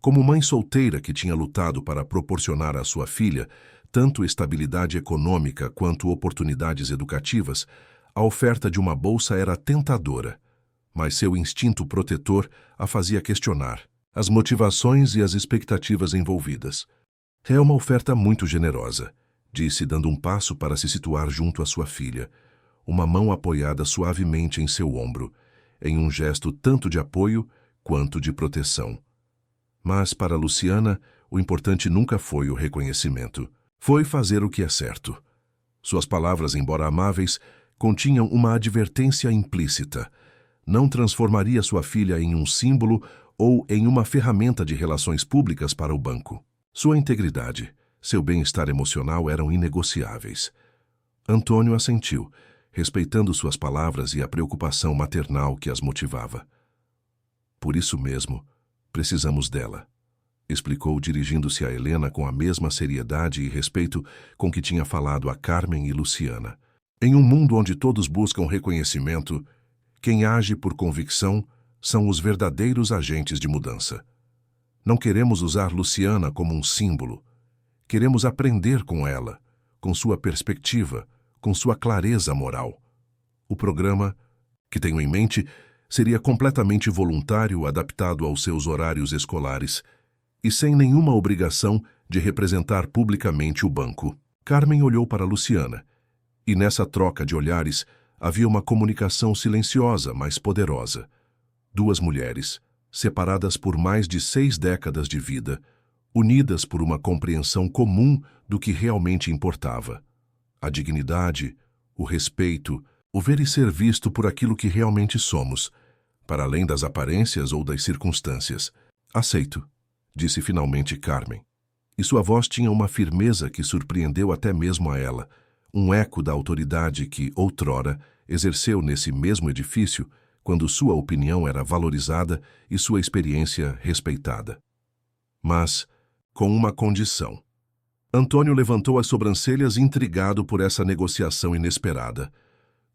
Como mãe solteira que tinha lutado para proporcionar à sua filha tanto estabilidade econômica quanto oportunidades educativas, a oferta de uma bolsa era tentadora, mas seu instinto protetor a fazia questionar as motivações e as expectativas envolvidas. É uma oferta muito generosa, disse, dando um passo para se situar junto à sua filha, uma mão apoiada suavemente em seu ombro, em um gesto tanto de apoio quanto de proteção. Mas, para Luciana, o importante nunca foi o reconhecimento. Foi fazer o que é certo. Suas palavras, embora amáveis, continham uma advertência implícita. Não transformaria sua filha em um símbolo ou em uma ferramenta de relações públicas para o banco. Sua integridade, seu bem-estar emocional eram inegociáveis. Antônio assentiu, respeitando suas palavras e a preocupação maternal que as motivava. Por isso mesmo, precisamos dela, explicou, dirigindo-se a Helena com a mesma seriedade e respeito com que tinha falado a Carmen e Luciana. Em um mundo onde todos buscam reconhecimento, quem age por convicção são os verdadeiros agentes de mudança. Não queremos usar Luciana como um símbolo. Queremos aprender com ela, com sua perspectiva, com sua clareza moral. O programa, que tenho em mente, seria completamente voluntário, adaptado aos seus horários escolares e sem nenhuma obrigação de representar publicamente o banco. Carmen olhou para Luciana, e nessa troca de olhares havia uma comunicação silenciosa, mas poderosa. Duas mulheres, separadas por mais de 6 décadas de vida, unidas por uma compreensão comum do que realmente importava. A dignidade, o respeito, o ver e ser visto por aquilo que realmente somos, para além das aparências ou das circunstâncias. Aceito, disse finalmente Carmen. E sua voz tinha uma firmeza que surpreendeu até mesmo a ela, um eco da autoridade que, outrora, exerceu nesse mesmo edifício, quando sua opinião era valorizada e sua experiência respeitada. Mas, com uma condição. Antônio levantou as sobrancelhas, intrigado por essa negociação inesperada.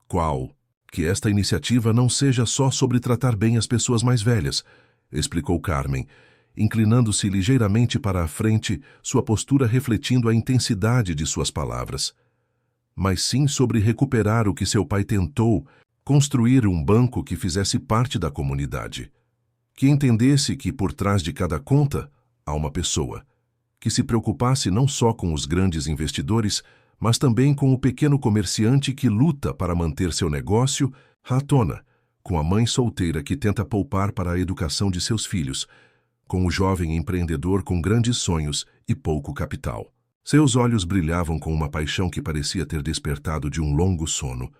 Qual? Que esta iniciativa não seja só sobre tratar bem as pessoas mais velhas, explicou Carmen, inclinando-se ligeiramente para a frente, sua postura refletindo a intensidade de suas palavras. Mas sim sobre recuperar o que seu pai tentou, construir um banco que fizesse parte da comunidade. Que entendesse que por trás de cada conta há uma pessoa, que se preocupasse não só com os grandes investidores, mas também com o pequeno comerciante que luta para manter seu negócio à tona, com a mãe solteira que tenta poupar para a educação de seus filhos, com o jovem empreendedor com grandes sonhos e pouco capital. Seus olhos brilhavam com uma paixão que parecia ter despertado de um longo sono,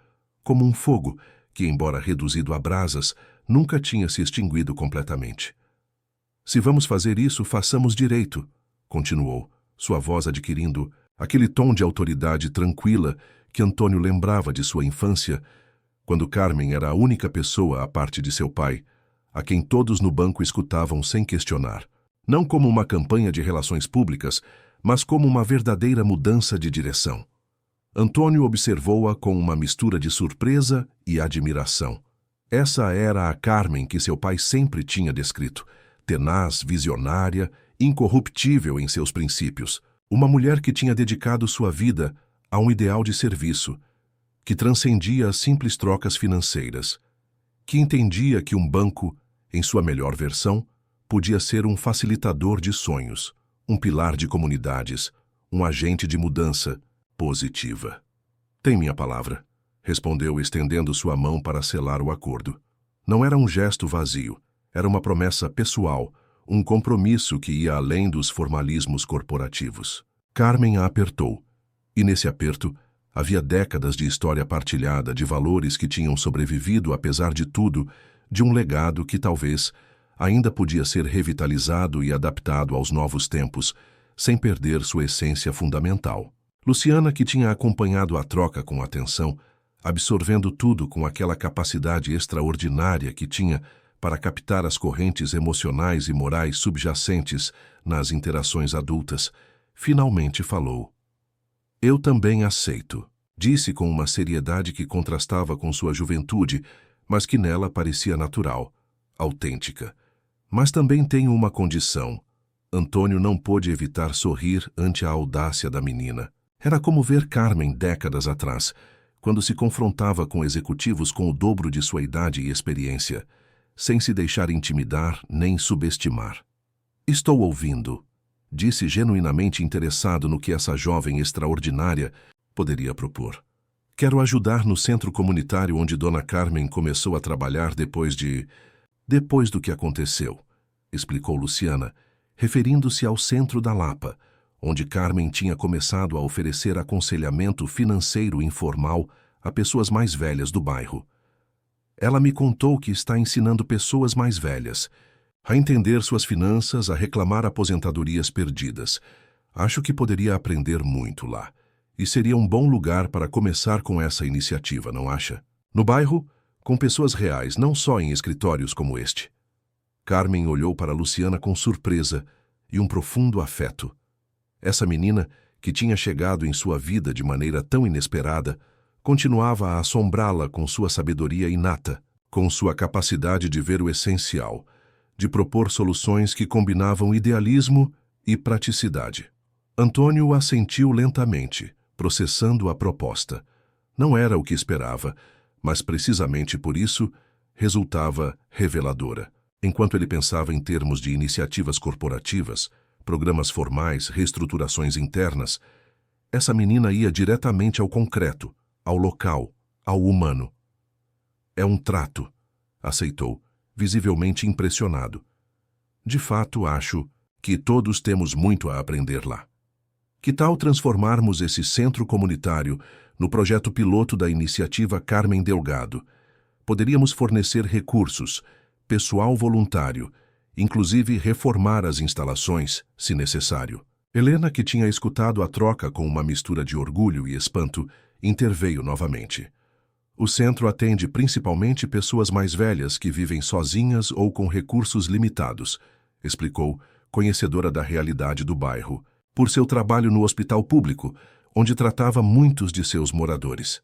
como um fogo que, embora reduzido a brasas, nunca tinha se extinguido completamente. Se vamos fazer isso, façamos direito, continuou, sua voz adquirindo aquele tom de autoridade tranquila que Antônio lembrava de sua infância, quando Carmen era a única pessoa à parte de seu pai, a quem todos no banco escutavam sem questionar, não como uma campanha de relações públicas, mas como uma verdadeira mudança de direção. Antônio observou-a com uma mistura de surpresa e admiração. Essa era a Carmen que seu pai sempre tinha descrito, tenaz, visionária, incorruptível em seus princípios, uma mulher que tinha dedicado sua vida a um ideal de serviço, que transcendia as simples trocas financeiras, que entendia que um banco, em sua melhor versão, podia ser um facilitador de sonhos, um pilar de comunidades, um agente de mudança positiva. Tem minha palavra, respondeu, estendendo sua mão para selar o acordo. Não era um gesto vazio, era uma promessa pessoal, um compromisso que ia além dos formalismos corporativos. Carmen a apertou, e nesse aperto havia décadas de história partilhada, de valores que tinham sobrevivido, apesar de tudo, de um legado que talvez ainda podia ser revitalizado e adaptado aos novos tempos, sem perder sua essência fundamental. Luciana, que tinha acompanhado a troca com atenção, absorvendo tudo com aquela capacidade extraordinária que tinha para captar as correntes emocionais e morais subjacentes nas interações adultas, finalmente falou. Eu também aceito, disse com uma seriedade que contrastava com sua juventude, mas que nela parecia natural, autêntica. Mas também tenho uma condição. Antônio não pôde evitar sorrir ante a audácia da menina. Era como ver Carmen décadas atrás, quando se confrontava com executivos com o dobro de sua idade e experiência, sem se deixar intimidar nem subestimar. Estou ouvindo, disse genuinamente interessado no que essa jovem extraordinária poderia propor. Quero ajudar no centro comunitário onde Dona Carmen começou a trabalhar depois do que aconteceu, explicou Luciana, referindo-se ao centro da Lapa, onde Carmen tinha começado a oferecer aconselhamento financeiro informal a pessoas mais velhas do bairro. Ela me contou que está ensinando pessoas mais velhas a entender suas finanças, a reclamar aposentadorias perdidas. Acho que poderia aprender muito lá. E seria um bom lugar para começar com essa iniciativa, não acha? No bairro, com pessoas reais, não só em escritórios como este. Carmen olhou para Luciana com surpresa e um profundo afeto. Essa menina, que tinha chegado em sua vida de maneira tão inesperada, continuava a assombrá-la com sua sabedoria inata, com sua capacidade de ver o essencial, de propor soluções que combinavam idealismo e praticidade. Antônio assentiu lentamente, processando a proposta. Não era o que esperava, mas precisamente por isso resultava reveladora. Enquanto ele pensava em termos de iniciativas corporativas, programas formais, reestruturações internas, essa menina ia diretamente ao concreto, ao local, ao humano. É um trato, aceitou, visivelmente impressionado. De fato, acho que todos temos muito a aprender lá. Que tal transformarmos esse centro comunitário no projeto piloto da iniciativa Carmen Delgado? Poderíamos fornecer recursos, pessoal voluntário, inclusive reformar as instalações, se necessário. Helena, que tinha escutado a troca com uma mistura de orgulho e espanto, interveio novamente. O centro atende principalmente pessoas mais velhas que vivem sozinhas ou com recursos limitados, explicou, conhecedora da realidade do bairro, por seu trabalho no hospital público, onde tratava muitos de seus moradores.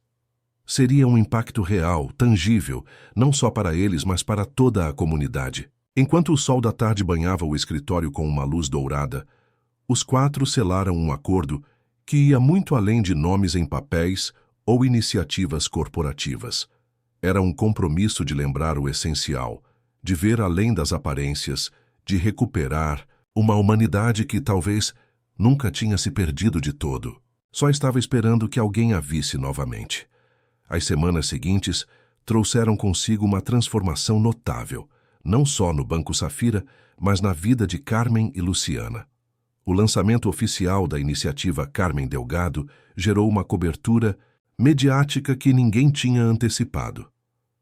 Seria um impacto real, tangível, não só para eles, mas para toda a comunidade. Enquanto o sol da tarde banhava o escritório com uma luz dourada, os quatro selaram um acordo que ia muito além de nomes em papéis ou iniciativas corporativas. Era um compromisso de lembrar o essencial, de ver além das aparências, de recuperar uma humanidade que talvez nunca tinha se perdido de todo. Só estava esperando que alguém a visse novamente. As semanas seguintes trouxeram consigo uma transformação notável, não só no Banco Safira, mas na vida de Carmen e Luciana. O lançamento oficial da iniciativa Carmen Delgado gerou uma cobertura mediática que ninguém tinha antecipado.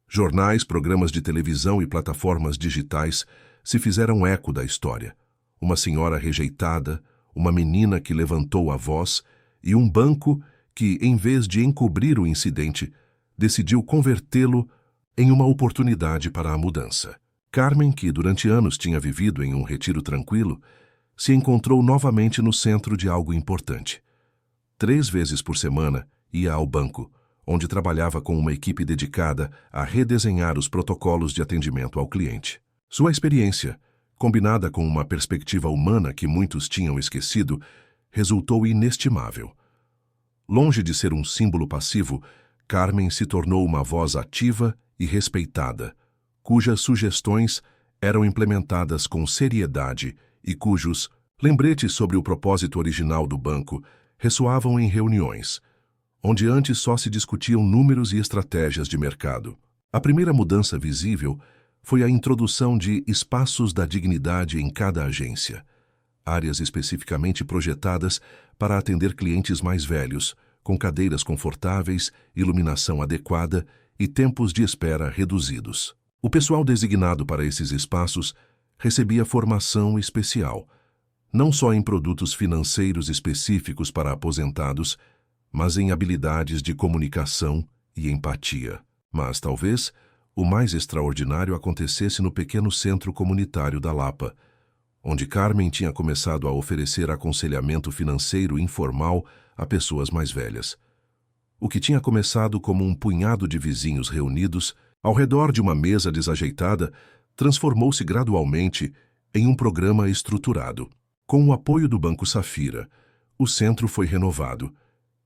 Jornais, programas de televisão e plataformas digitais se fizeram eco da história. Uma senhora rejeitada, uma menina que levantou a voz e um banco que, em vez de encobrir o incidente, decidiu convertê-lo em uma oportunidade para a mudança. Carmen, que durante anos tinha vivido em um retiro tranquilo, se encontrou novamente no centro de algo importante. 3 vezes por semana ia ao banco, onde trabalhava com uma equipe dedicada a redesenhar os protocolos de atendimento ao cliente. Sua experiência, combinada com uma perspectiva humana que muitos tinham esquecido, resultou inestimável. Longe de ser um símbolo passivo, Carmen se tornou uma voz ativa e respeitada, cujas sugestões eram implementadas com seriedade e cujos lembretes sobre o propósito original do banco ressoavam em reuniões, onde antes só se discutiam números e estratégias de mercado. A primeira mudança visível foi a introdução de espaços da dignidade em cada agência, áreas especificamente projetadas para atender clientes mais velhos, com cadeiras confortáveis, iluminação adequada e tempos de espera reduzidos. O pessoal designado para esses espaços recebia formação especial, não só em produtos financeiros específicos para aposentados, mas em habilidades de comunicação e empatia. Mas, talvez, o mais extraordinário acontecesse no pequeno centro comunitário da Lapa, onde Carmen tinha começado a oferecer aconselhamento financeiro informal a pessoas mais velhas. O que tinha começado como um punhado de vizinhos reunidos ao redor de uma mesa desajeitada transformou-se gradualmente em um programa estruturado. Com o apoio do Banco Safira, o centro foi renovado,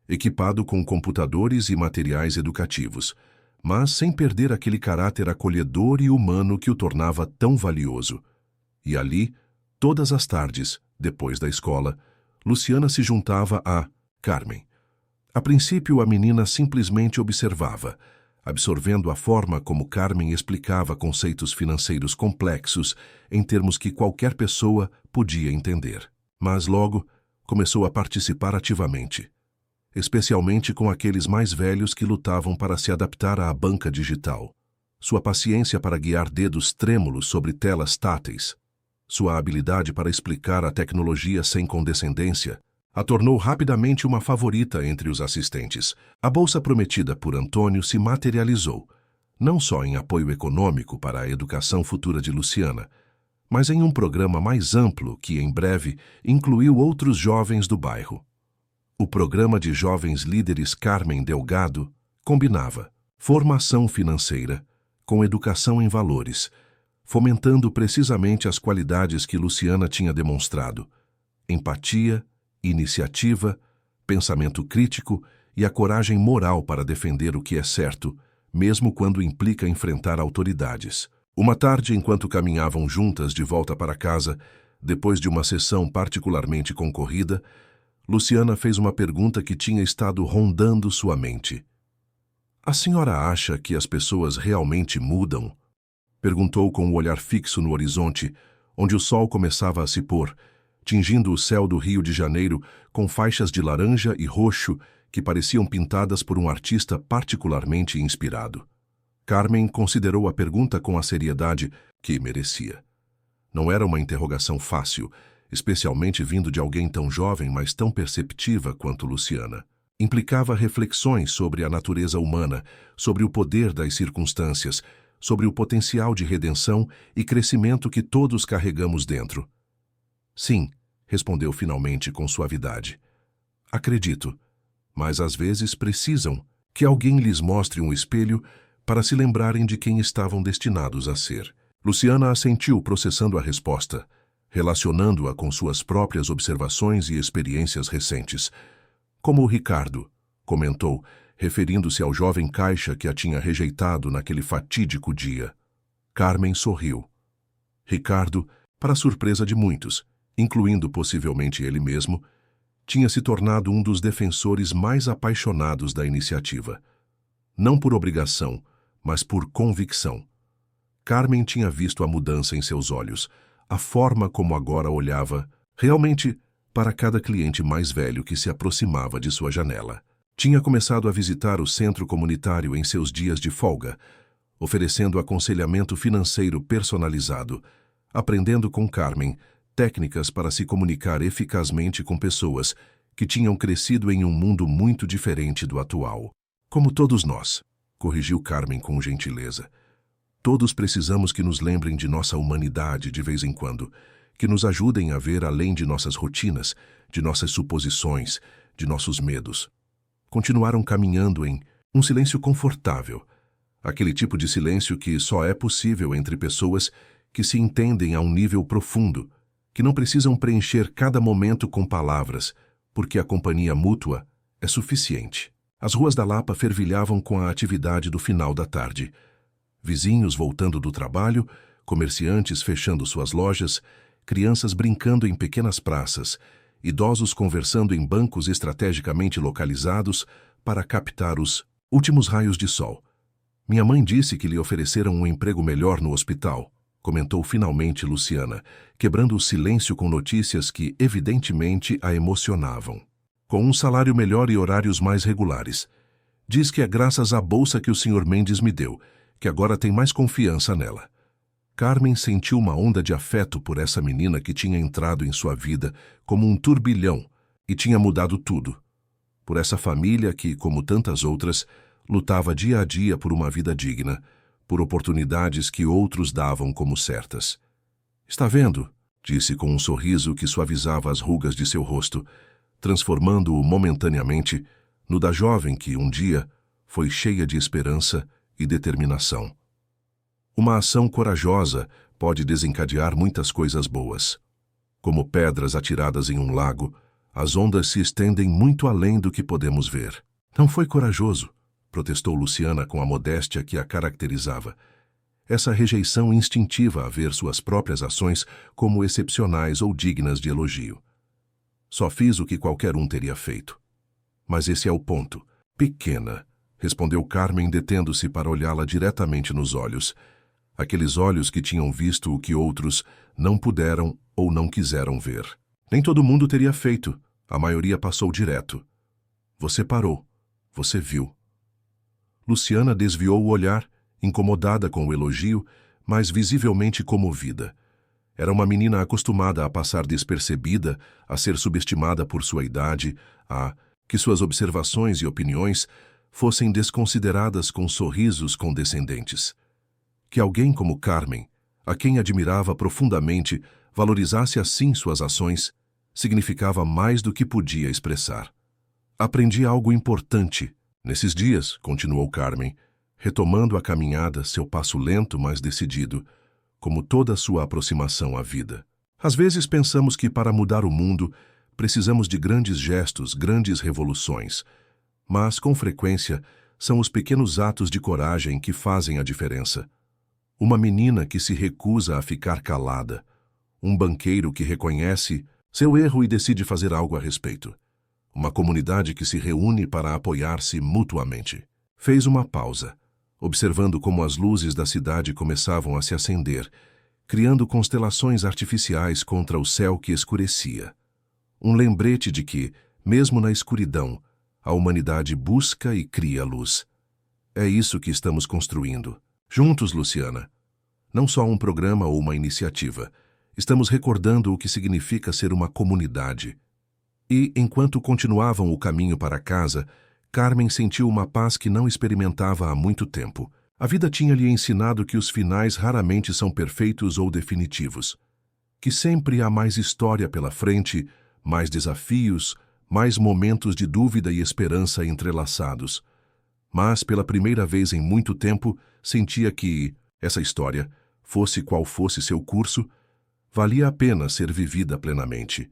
equipado com computadores e materiais educativos, mas sem perder aquele caráter acolhedor e humano que o tornava tão valioso. E ali, todas as tardes, depois da escola, Luciana se juntava a Carmen. A princípio, a menina simplesmente observava, absorvendo a forma como Carmen explicava conceitos financeiros complexos em termos que qualquer pessoa podia entender. Mas logo começou a participar ativamente, especialmente com aqueles mais velhos que lutavam para se adaptar à banca digital. Sua paciência para guiar dedos trêmulos sobre telas táteis, sua habilidade para explicar a tecnologia sem condescendência, a tornou rapidamente uma favorita entre os assistentes. A bolsa prometida por Antônio se materializou, não só em apoio econômico para a educação futura de Luciana, mas em um programa mais amplo que, em breve, incluiu outros jovens do bairro. O programa de jovens líderes Carmen Delgado combinava formação financeira com educação em valores, fomentando precisamente as qualidades que Luciana tinha demonstrado: empatia, iniciativa, pensamento crítico e a coragem moral para defender o que é certo, mesmo quando implica enfrentar autoridades. Uma tarde, enquanto caminhavam juntas de volta para casa, depois de uma sessão particularmente concorrida, Luciana fez uma pergunta que tinha estado rondando sua mente. "A senhora acha que as pessoas realmente mudam?" Perguntou com o olhar fixo no horizonte, onde o sol começava a se pôr, tingindo o céu do Rio de Janeiro com faixas de laranja e roxo que pareciam pintadas por um artista particularmente inspirado. Carmen considerou a pergunta com a seriedade que merecia. Não era uma interrogação fácil, especialmente vindo de alguém tão jovem, mas tão perceptiva quanto Luciana. Implicava reflexões sobre a natureza humana, sobre o poder das circunstâncias, sobre o potencial de redenção e crescimento que todos carregamos dentro. "Sim", respondeu finalmente com suavidade. "Acredito, mas às vezes precisam que alguém lhes mostre um espelho para se lembrarem de quem estavam destinados a ser." Luciana assentiu, processando a resposta, relacionando-a com suas próprias observações e experiências recentes. "Como o Ricardo", comentou, referindo-se ao jovem caixa que a tinha rejeitado naquele fatídico dia. Carmen sorriu. Ricardo, para a surpresa de muitos, incluindo possivelmente ele mesmo, tinha se tornado um dos defensores mais apaixonados da iniciativa. Não por obrigação, mas por convicção. Carmen tinha visto a mudança em seus olhos, a forma como agora olhava, realmente, para cada cliente mais velho que se aproximava de sua janela. Tinha começado a visitar o centro comunitário em seus dias de folga, oferecendo aconselhamento financeiro personalizado, aprendendo com Carmen técnicas para se comunicar eficazmente com pessoas que tinham crescido em um mundo muito diferente do atual. "Como todos nós", corrigiu Carmen com gentileza. "Todos precisamos que nos lembrem de nossa humanidade de vez em quando, que nos ajudem a ver além de nossas rotinas, de nossas suposições, de nossos medos." Continuaram caminhando em um silêncio confortável, aquele tipo de silêncio que só é possível entre pessoas que se entendem a um nível profundo, que não precisam preencher cada momento com palavras, porque a companhia mútua é suficiente. As ruas da Lapa fervilhavam com a atividade do final da tarde. Vizinhos voltando do trabalho, comerciantes fechando suas lojas, crianças brincando em pequenas praças, idosos conversando em bancos estrategicamente localizados para captar os últimos raios de sol. "Minha mãe disse que lhe ofereceram um emprego melhor no hospital", comentou finalmente Luciana, quebrando o silêncio com notícias que, evidentemente, a emocionavam. "Com um salário melhor e horários mais regulares. Diz que é graças à bolsa que o Sr. Mendes me deu, que agora tem mais confiança nela." Carmen sentiu uma onda de afeto por essa menina que tinha entrado em sua vida como um turbilhão e tinha mudado tudo. Por essa família que, como tantas outras, lutava dia a dia por uma vida digna, por oportunidades que outros davam como certas. "Está vendo?", disse com um sorriso que suavizava as rugas de seu rosto, transformando-o momentaneamente no da jovem que, um dia, foi cheia de esperança e determinação. Uma ação corajosa pode desencadear muitas coisas boas. Como pedras atiradas em um lago, as ondas se estendem muito além do que podemos ver. Não foi corajoso, protestou Luciana com a modéstia que a caracterizava. Essa rejeição instintiva a ver suas próprias ações como excepcionais ou dignas de elogio. Só fiz o que qualquer um teria feito. Mas esse é o ponto. Pequena, respondeu Carmen, detendo-se para olhá-la diretamente nos olhos. Aqueles olhos que tinham visto o que outros não puderam ou não quiseram ver. Nem todo mundo teria feito. A maioria passou direto. Você parou. Você viu. Luciana desviou o olhar, incomodada com o elogio, mas visivelmente comovida. Era uma menina acostumada a passar despercebida, a ser subestimada por sua idade, a que suas observações e opiniões fossem desconsideradas com sorrisos condescendentes. Que alguém como Carmen, a quem admirava profundamente, valorizasse assim suas ações, significava mais do que podia expressar. Aprendi algo importante. Nesses dias, continuou Carmen, retomando a caminhada, seu passo lento, mas decidido, como toda a sua aproximação à vida. Às vezes pensamos que para mudar o mundo precisamos de grandes gestos, grandes revoluções, mas, com frequência, são os pequenos atos de coragem que fazem a diferença. Uma menina que se recusa a ficar calada, um banqueiro que reconhece seu erro e decide fazer algo a respeito. Uma comunidade que se reúne para apoiar-se mutuamente. Fez uma pausa, observando como as luzes da cidade começavam a se acender, criando constelações artificiais contra o céu que escurecia. Um lembrete de que, mesmo na escuridão, a humanidade busca e cria luz. É isso que estamos construindo. Juntos, Luciana. Não só um programa ou uma iniciativa. Estamos recordando o que significa ser uma comunidade. E, enquanto continuavam o caminho para casa, Carmen sentiu uma paz que não experimentava há muito tempo. A vida tinha lhe ensinado que os finais raramente são perfeitos ou definitivos. Que sempre há mais história pela frente, mais desafios, mais momentos de dúvida e esperança entrelaçados. Mas, pela primeira vez em muito tempo, sentia que essa história, fosse qual fosse seu curso, valia a pena ser vivida plenamente.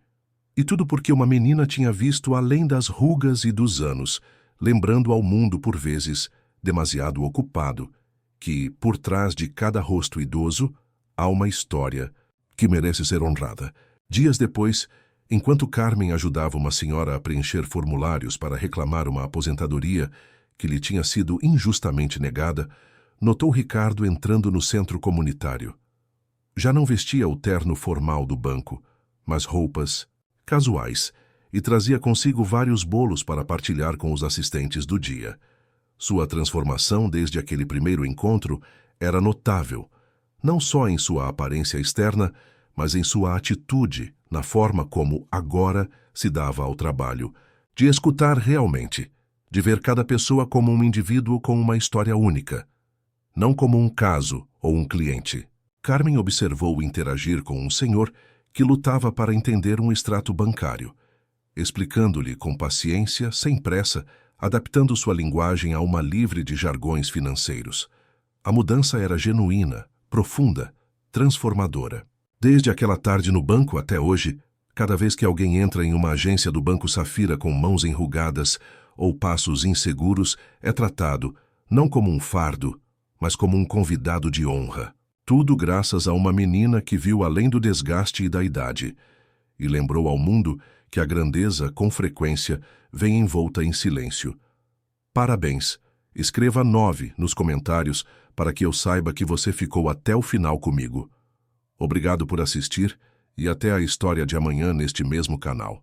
E tudo porque uma menina tinha visto além das rugas e dos anos, lembrando ao mundo, por vezes, demasiado ocupado, que, por trás de cada rosto idoso, há uma história que merece ser honrada. Dias depois, enquanto Carmen ajudava uma senhora a preencher formulários para reclamar uma aposentadoria que lhe tinha sido injustamente negada, notou Ricardo entrando no centro comunitário. Já não vestia o terno formal do banco, mas roupas casuais, e trazia consigo vários bolos para partilhar com os assistentes do dia. Sua transformação desde aquele primeiro encontro era notável, não só em sua aparência externa, mas em sua atitude, na forma como, agora, se dava ao trabalho, de escutar realmente, de ver cada pessoa como um indivíduo com uma história única, não como um caso ou um cliente. Carmen observou interagir com um senhor que lutava para entender um extrato bancário, explicando-lhe com paciência, sem pressa, adaptando sua linguagem a uma livre de jargões financeiros. A mudança era genuína, profunda, transformadora. Desde aquela tarde no banco até hoje, cada vez que alguém entra em uma agência do Banco Safira com mãos enrugadas ou passos inseguros, é tratado, não como um fardo, mas como um convidado de honra. Tudo graças a uma menina que viu além do desgaste e da idade, e lembrou ao mundo que a grandeza, com frequência, vem envolta em silêncio. Parabéns! Escreva 9 nos comentários para que eu saiba que você ficou até o final comigo. Obrigado por assistir e até a história de amanhã neste mesmo canal.